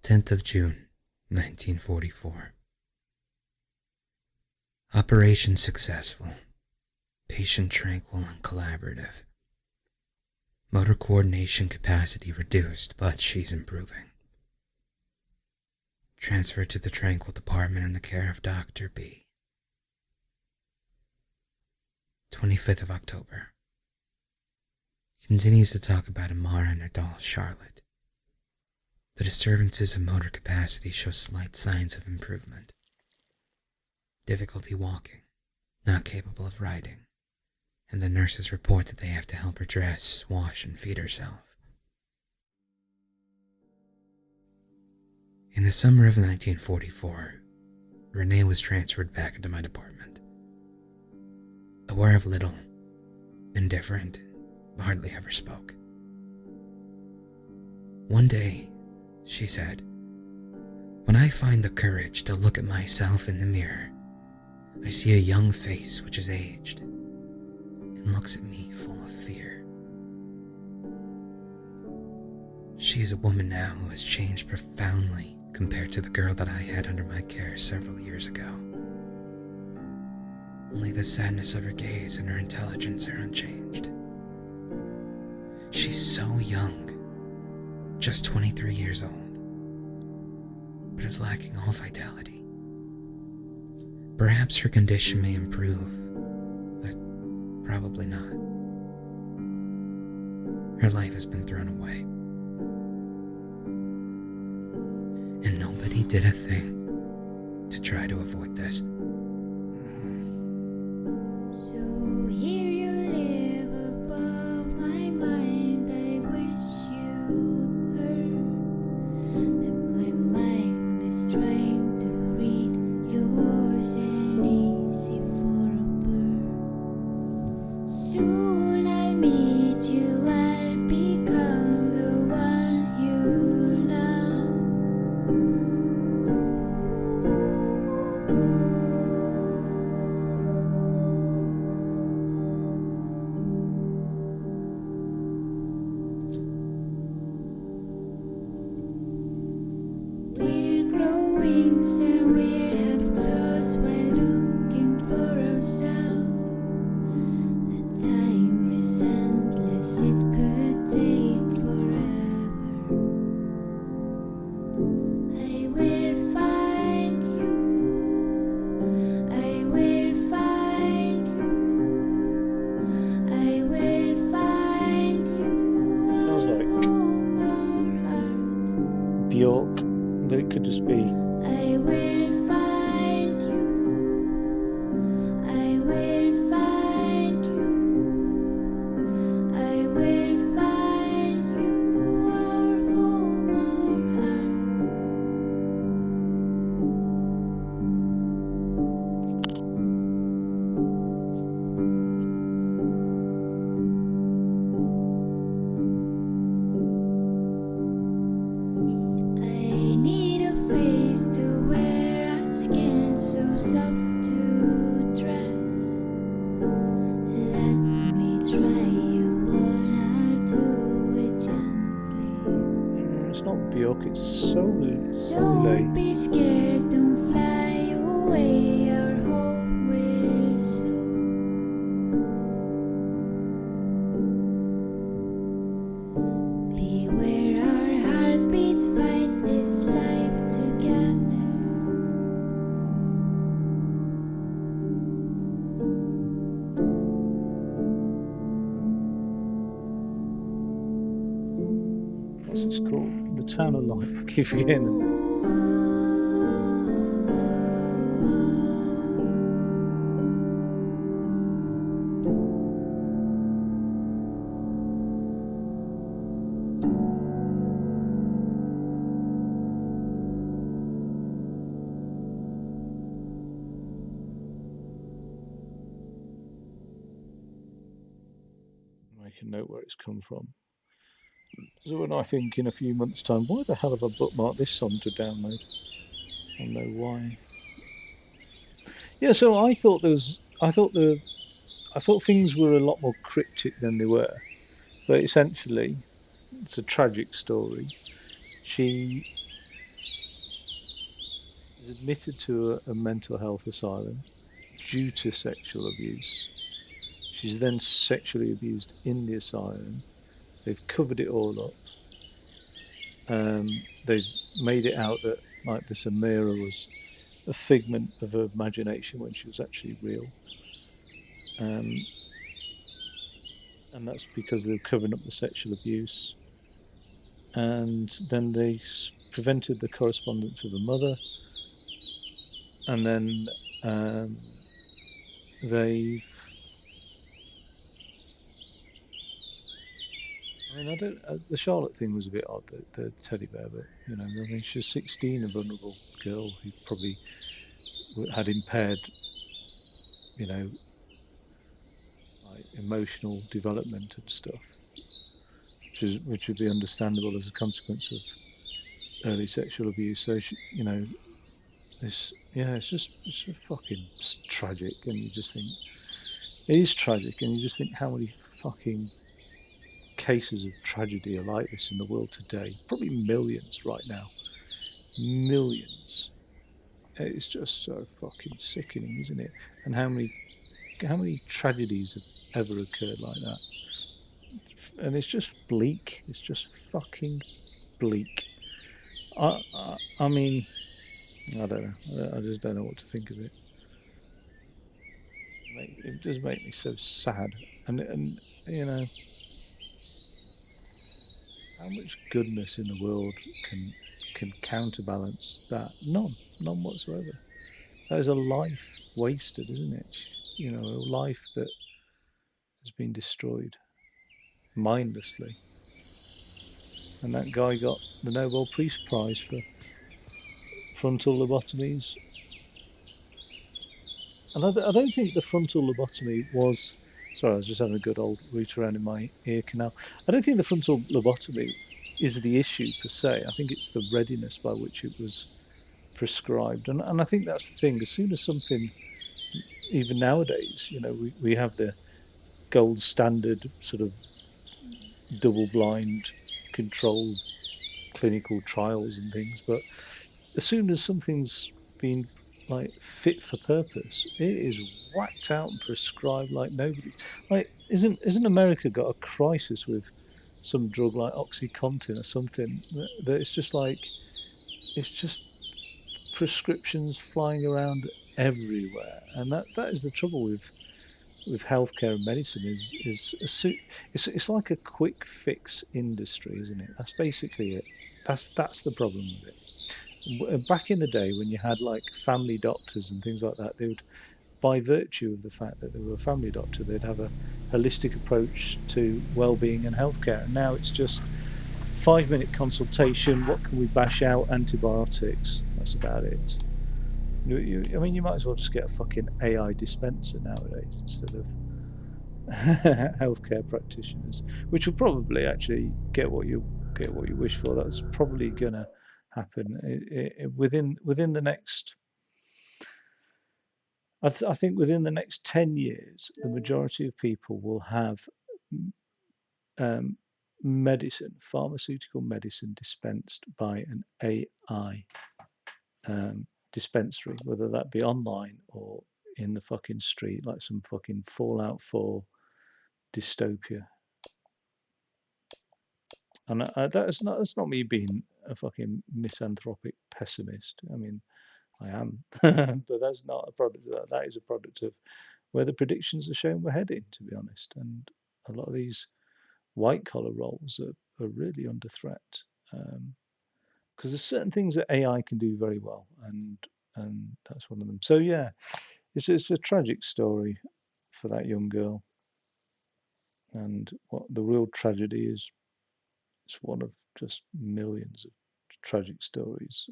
10th of June, 1944. Operation successful. Patient tranquil and collaborative. Motor coordination capacity reduced, but she's improving. Transferred to the Tranquil department in the care of Dr. B. 25th of October. Continues to talk about Amara and her doll, Charlotte. The disturbances of motor capacity show slight signs of improvement. Difficulty walking, not capable of riding, and the nurses report that they have to help her dress, wash, and feed herself. In the summer of 1944, Renee was transferred back into my department. Aware of little, indifferent, hardly ever spoke. One day, she said, "When I find the courage to look at myself in the mirror, I see a young face which is aged and looks at me full of fear." She is a woman now who has changed profoundly compared to the girl that I had under my care several years ago. Only the sadness of her gaze and her intelligence are unchanged. She's so young, just 23 years old, but is lacking all vitality. Perhaps her condition may improve, but probably not. Her life has been thrown away. And nobody did a thing to try to avoid this. So here you live above my mind. I wish you'd heard that my mind is trying to read yours and easy for a bird. Soon I'll meet you. I'll become the one you love. We're growing, so we'll have claws while looking for ourselves. The time is endless, it could take forever. I will find you. I will find you. I will find you. Sounds like Home or heart. Bjork, but it could just be. I will find you. I will find you. I will find you. Our home, our heart. I need a face to wear, a skin so soft to dress. Let me try you on, I'll do it gently. It's not Bjork, it's Soleil. Don't Soleil. be scared, don't fly away, our home will soon. Beware our heartbeats, fight this life together. What's this called? The Town of Life. I keep forgetting them. Make a note where it's come from. So when I think in a few months' time, why the hell have I bookmarked this song to download? I'll know why. Yeah, so I thought I thought things were a lot more cryptic than they were. But essentially, it's a tragic story. She was admitted to a mental health asylum due to sexual abuse. She's then sexually abused in the asylum. They've covered it all up. They've made it out that like this Amira was a figment of her imagination when she was actually real. And that's because they've covered up the sexual abuse. And then they prevented the correspondence with the mother. And then they've I mean, I don't. The Charlotte thing was a bit odd, the teddy bear, but you know, I mean, she's 16, a vulnerable girl who probably had impaired, you know, like emotional development and stuff, which would be understandable as a consequence of early sexual abuse. So, you know, it's just fucking tragic, and you just think it is tragic, and you just think how many fucking cases of tragedy are like this in the world today. Probably millions right now. Millions. It's just so fucking sickening, isn't it? And how many tragedies have ever occurred like that? And it's just bleak. It's just fucking bleak. I mean, I don't know. I just don't know what to think of it. It does make me so sad. And you know, how much goodness in the world can counterbalance that? None whatsoever. That is a life wasted, isn't it? You know, a life that has been destroyed mindlessly. And that guy got the Nobel Peace Prize for frontal lobotomies. And I don't think the frontal lobotomy was. Sorry, I was just having a good old root around in my ear canal. I don't think the frontal lobotomy is the issue per se. I think it's the readiness by which it was prescribed. And I think that's the thing. As soon as something, even nowadays, you know, we have the gold standard sort of double blind controlled clinical trials and things, but as soon as something's been like fit for purpose, it is whacked out and prescribed like nobody. Like, isn't America got a crisis with some drug like OxyContin or something that it's just like it's just prescriptions flying around everywhere, and that is the trouble with healthcare and medicine it's like a quick fix industry, isn't it? That's basically it. That's the problem with it. Back in the day when you had like family doctors and things like that, they would, by virtue of the fact that they were a family doctor, they'd have a holistic approach to well-being and healthcare. And now it's just 5-minute consultation. What can we bash out? Antibiotics. That's about it. I mean, you might as well just get a fucking AI dispenser nowadays instead of healthcare practitioners, which will probably actually get what you wish for. That's probably gonna happen within the next. I think within the next 10 years, the majority of people will have um, pharmaceutical medicine dispensed by an AI dispensary, whether that be online or in the fucking street, like some fucking Fallout 4 dystopia. And that's not me being a fucking misanthropic pessimist. I mean, I am, but that's not a product of that. That is a product of where the predictions are showing we're heading, to be honest. And a lot of these white collar roles are really under threat because there's certain things that AI can do very well, and that's one of them. So yeah, it's a tragic story for that young girl, and what the real tragedy is, it's one of just millions of tragic stories.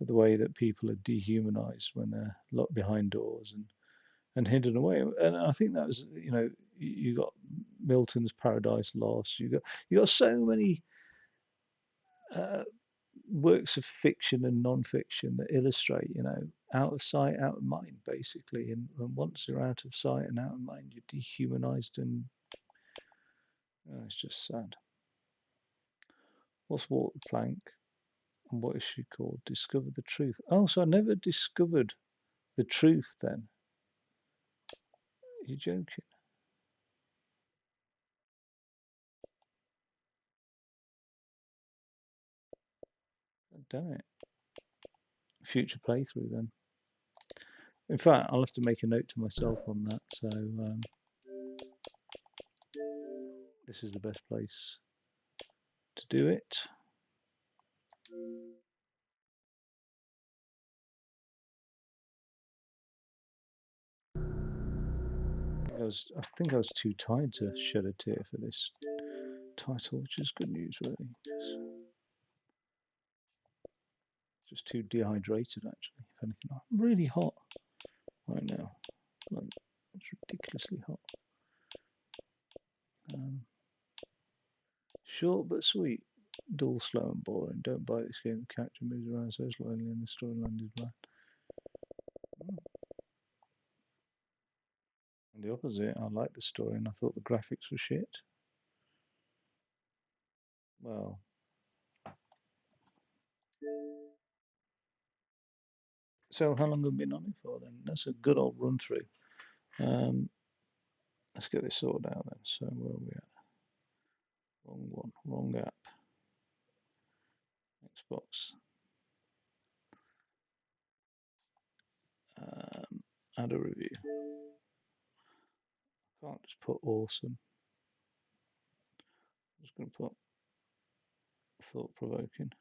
The way that people are dehumanized when they're locked behind doors and hidden away. And I think that was, you know, you got Milton's Paradise Lost. You got so many works of fiction and non-fiction that illustrate, you know, out of sight, out of mind, basically. And once you're out of sight and out of mind, you're dehumanized, and it's just sad. What's Walk the Plank? What is she called? Discover the truth. Oh, so I never discovered the truth then. You're joking. Damn it. Future playthrough then. In fact, I'll have to make a note to myself on that. So this is the best place to do it. I think I was too tired to shed a tear for this title, which is good news, really. Just too dehydrated, actually. If anything, I'm really hot right now. Like, it's ridiculously hot. Short but sweet. Dull, slow, and boring. Don't buy this game. The character moves around so slowly, and the storyline is bland. And the opposite, I liked the story, and I thought the graphics were shit. Well, so how long have we been on it for then? That's a good old run through. Let's get this sorted out then. So where are we at? Wrong one, wrong app. Xbox. Add a review. I can't just put awesome. I'm just going to put thought provoking.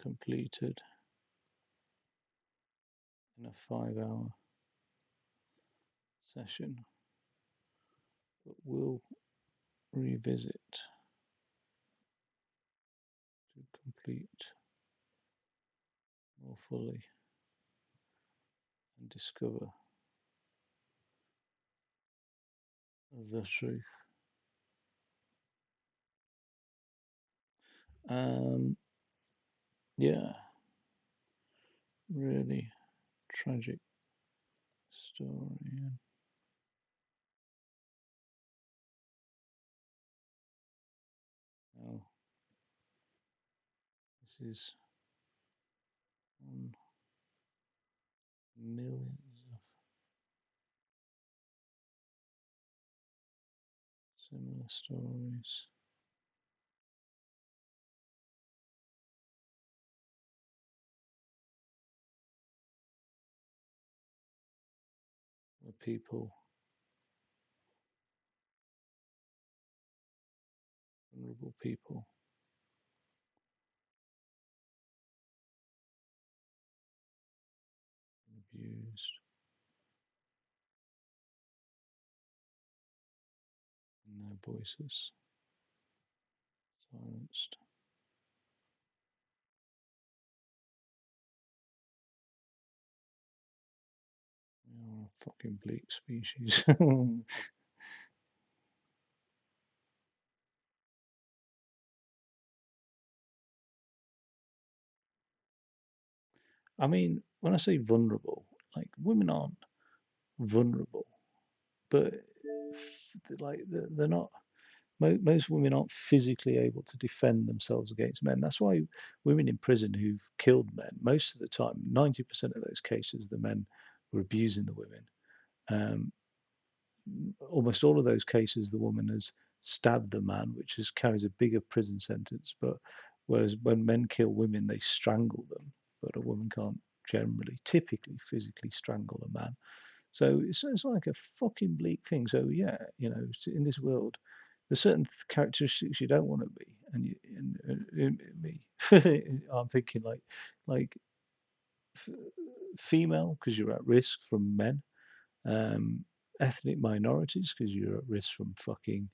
Completed in a 5-hour session, but we'll revisit to complete more fully and discover the truth. Yeah, really tragic story. Oh, this is on millions of similar stories. Where people, vulnerable people, abused, and their voices silenced. We are a fucking bleak species. I mean, when I say vulnerable, like women aren't vulnerable, but like they're not. Most women aren't physically able to defend themselves against men. That's why women in prison who've killed men, most of the time, 90% of those cases, the men were abusing the women. Almost all of those cases, the woman has stabbed the man, which carries a bigger prison sentence. But whereas when men kill women, they strangle them, but a woman can't generally, typically, physically strangle a man. So it's like a fucking bleak thing. So yeah, you know, in this world, there's certain characteristics you don't want to be, and me, I'm thinking like female because you're at risk from men, ethnic minorities because you're at risk from fucking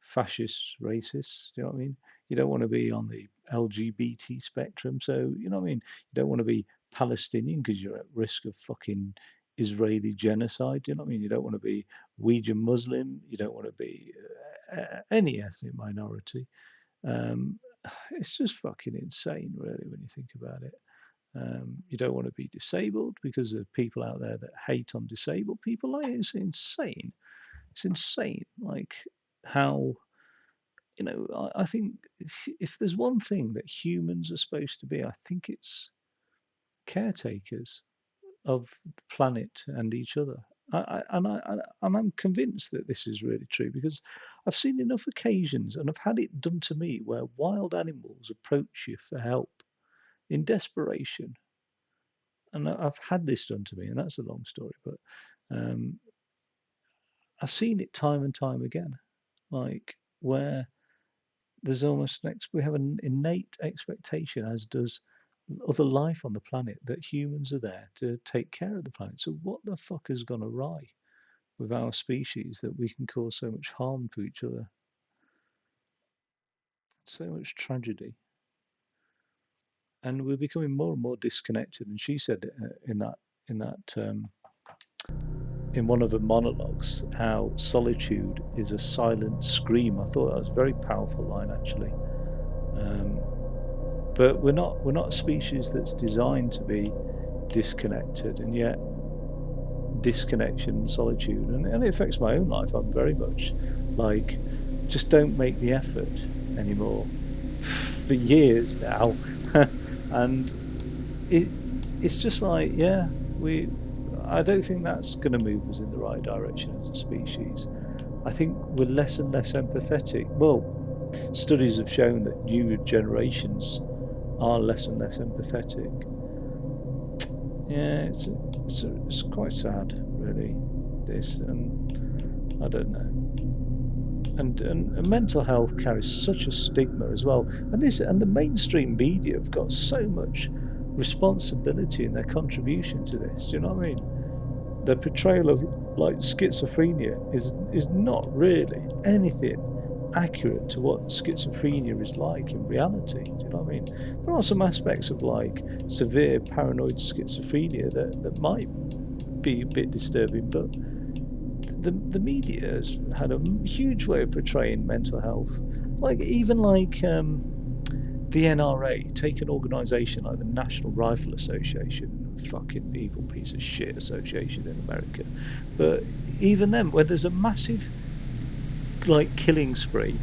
fascists, racists. Do you know what I mean? You don't want to be on the LGBT spectrum, so you know what I mean. You don't want to be Palestinian because you're at risk of fucking Israeli genocide. Do you know what I mean? You don't want to be Uyghur Muslim. You don't want to be any ethnic minority. Um, it's just fucking insane, really, when you think about it. You don't want to be disabled because there are people out there that hate on disabled people. Like, it's insane. It's insane. Like how, I think if there's one thing that humans are supposed to be, I think it's caretakers of the planet and each other. And I'm convinced that this is really true because I've seen enough occasions and I've had it done to me where wild animals approach you for help in desperation. And I've had this done to me, and that's a long story, but um, I've seen it time and time again, like where there's almost we have an innate expectation, as does other life on the planet, that humans are there to take care of the planet. So what the fuck has gone awry with our species that we can cause so much harm to each other? So much tragedy. And we're becoming more and more disconnected. And she said in one of her monologues how solitude is a silent scream. I thought that was a very powerful line, actually. But we're not a species that's designed to be disconnected, and yet disconnection and solitude, and it affects my own life. I'm very much like, just don't make the effort anymore for years now. And it's just like, yeah, I don't think that's going to move us in the right direction as a species. I think we're less and less empathetic. Well, studies have shown that newer generations are less and less empathetic. Yeah, it's quite sad, really, this, and I don't know. And mental health carries such a stigma as well. And the mainstream media have got so much responsibility in their contribution to this. Do you know what I mean? The portrayal of like schizophrenia is not really anything accurate to what schizophrenia is like in reality. Do you know what I mean? There are some aspects of like severe paranoid schizophrenia that might be a bit disturbing, but the media has had a huge way of portraying mental health. Like even like the NRA, take an organisation like the National Rifle Association, fucking evil piece of shit association in America. But even then, where there's a massive like killing spree,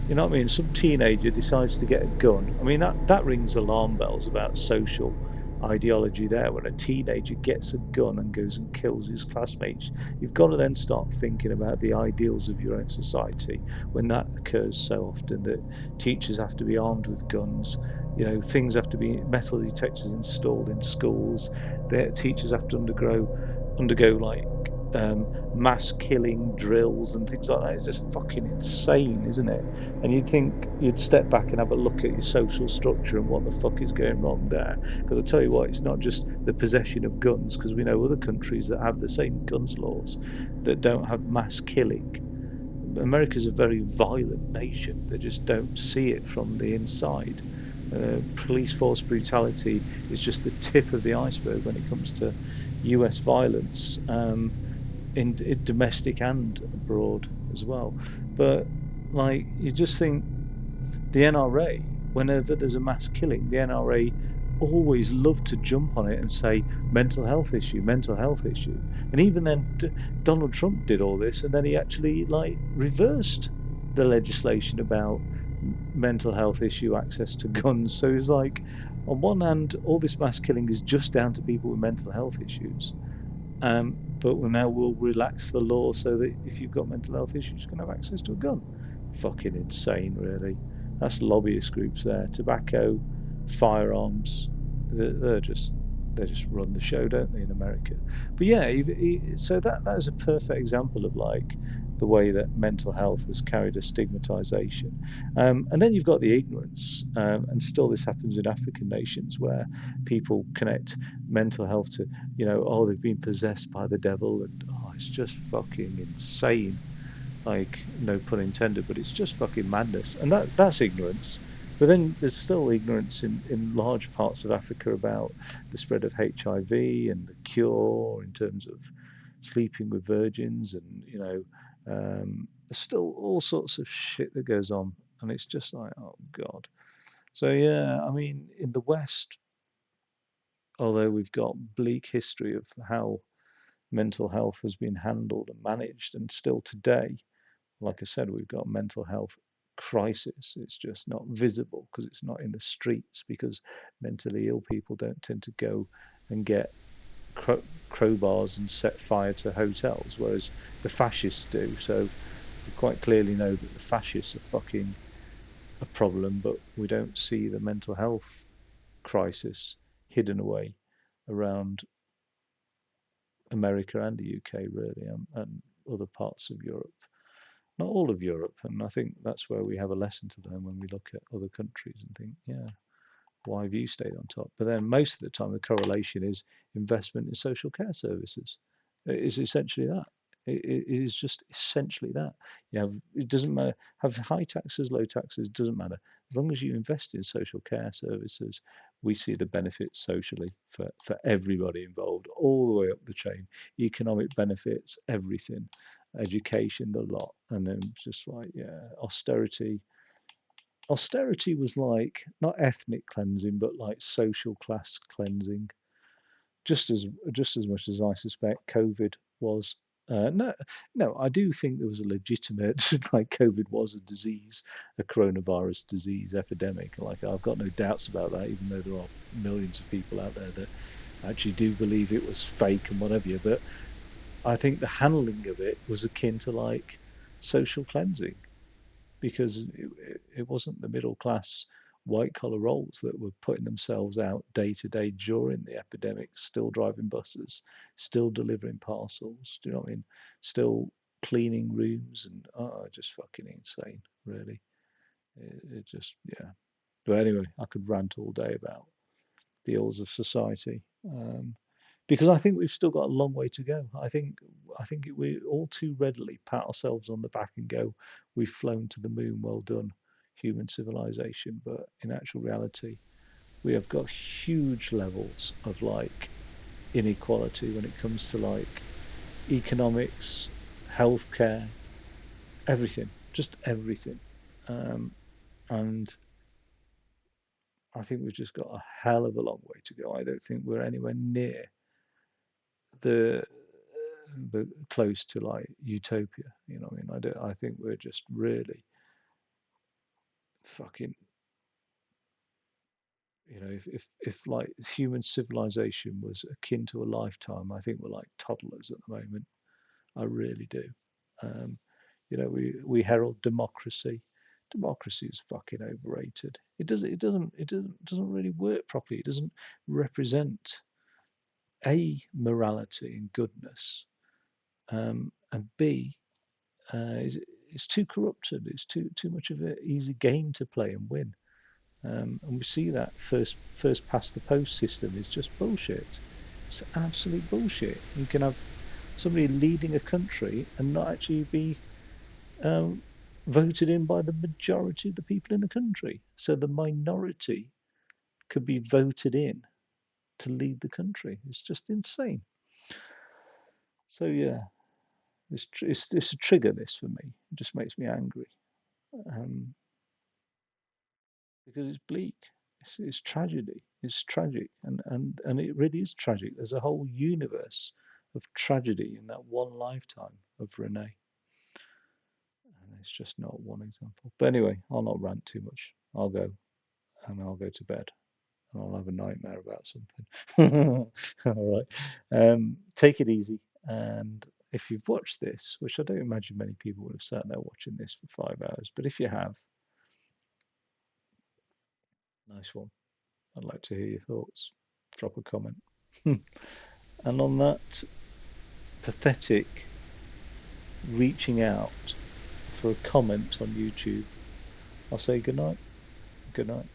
you know what I mean? Some teenager decides to get a gun. I mean that rings alarm bells about social ideology there. When a teenager gets a gun and goes and kills his classmates, you've got to then start thinking about the ideals of your own society when that occurs so often, that teachers have to be armed with guns, things have to be metal detectors installed in schools, that teachers have to undergo like mass killing drills and things like that. It's just fucking insane, isn't it? And you'd think you'd step back and have a look at your social structure and what the fuck is going wrong there. Because I tell you what, it's not just the possession of guns, because we know other countries that have the same guns laws that don't have mass killing. America's a very violent nation. They just don't see it from the inside. Police force brutality is just the tip of the iceberg when it comes to US violence. In domestic and abroad as well. But like, you just think the NRA, whenever there's a mass killing, the NRA always love to jump on it and say mental health issue. And even then, Donald Trump did all this, and then he actually like reversed the legislation about mental health issue access to guns. So he's like, on one hand, all this mass killing is just down to people with mental health issues. But we'll relax the law so that if you've got mental health issues, you can have access to a gun. Fucking insane, really. That's lobbyist groups there. Tobacco, firearms. They just run the show, don't they, in America? But yeah, so that is a perfect example of like the way that mental health has carried a stigmatization. And then you've got the ignorance, and still this happens in African nations where people connect mental health to, they've been possessed by the devil, and it's just fucking insane. Like, no pun intended, but it's just fucking madness. And that's ignorance. But then there's still ignorance in large parts of Africa about the spread of HIV and the cure in terms of sleeping with virgins, and there's still all sorts of shit that goes on, and it's just like, oh god. So yeah, I mean, in the West, although we've got bleak history of how mental health has been handled and managed, and still today, like I said, we've got mental health crisis. It's just not visible because it's not in the streets, because mentally ill people don't tend to go and get crowbars and set fire to hotels, whereas the fascists do. So we quite clearly know that the fascists are fucking a problem, but we don't see the mental health crisis hidden away around America and the UK, really, and other parts of Europe. Not all of Europe, and I think that's where we have a lesson to learn when we look at other countries and think, yeah, why have you stayed on top? But then most of the time, the correlation is investment in social care services. It is essentially that. It is just essentially that. You have, it doesn't matter, have high taxes, low taxes, doesn't matter. As long as you invest in social care services, we see the benefits socially for everybody involved, all the way up the chain. Economic benefits, everything, education, the lot. And then just like, yeah, austerity. Austerity was like not ethnic cleansing, but like social class cleansing, just as much as I suspect COVID was. No, no, I do think there was a legitimate, like COVID was a disease, a coronavirus disease epidemic. Like I've got no doubts about that, even though there are millions of people out there that actually do believe it was fake and whatever. But I think the handling of it was akin to like social cleansing, because it wasn't the middle class white collar roles that were putting themselves out day to day during the epidemic, still driving buses, still delivering parcels, do you know what I mean? Still cleaning rooms, and just fucking insane, really. It just, yeah. But anyway, I could rant all day about the ills of society. Because I think we've still got a long way to go. I think we all too readily pat ourselves on the back and go, "We've flown to the moon, well done, human civilization." But in actual reality, we have got huge levels of like inequality when it comes to like economics, healthcare, everything, just everything. And I think we've just got a hell of a long way to go. I don't think we're anywhere near the close to like utopia. You know what I mean? I think we're just really fucking, you know, if like human civilization was akin to a lifetime, I think we're like toddlers at the moment. I really do. Um, you know, we herald democracy. Democracy is fucking overrated. It doesn't really work properly. It doesn't represent A, morality and goodness, and B, it's too corrupted. It's too much of an easy game to play and win. And we see that first past the post system is just bullshit. It's absolute bullshit. You can have somebody leading a country and not actually be voted in by the majority of the people in the country. So the minority could be voted in to lead the country. It's just insane. So yeah, it's a trigger, this, for me. It just makes me angry, because it's bleak. It's tragedy. It's tragic, and it really is tragic. There's a whole universe of tragedy in that one lifetime of Renee, and it's just not one example. But anyway, I'll not rant too much. I'll go to bed, and I'll have a nightmare about something. All right. Take it easy, and if you've watched this, which I don't imagine many people would have sat there watching this for 5 hours, but if you have, nice one. I'd like to hear your thoughts. Drop a comment. And on that pathetic reaching out for a comment on YouTube, I'll say good night. Good night.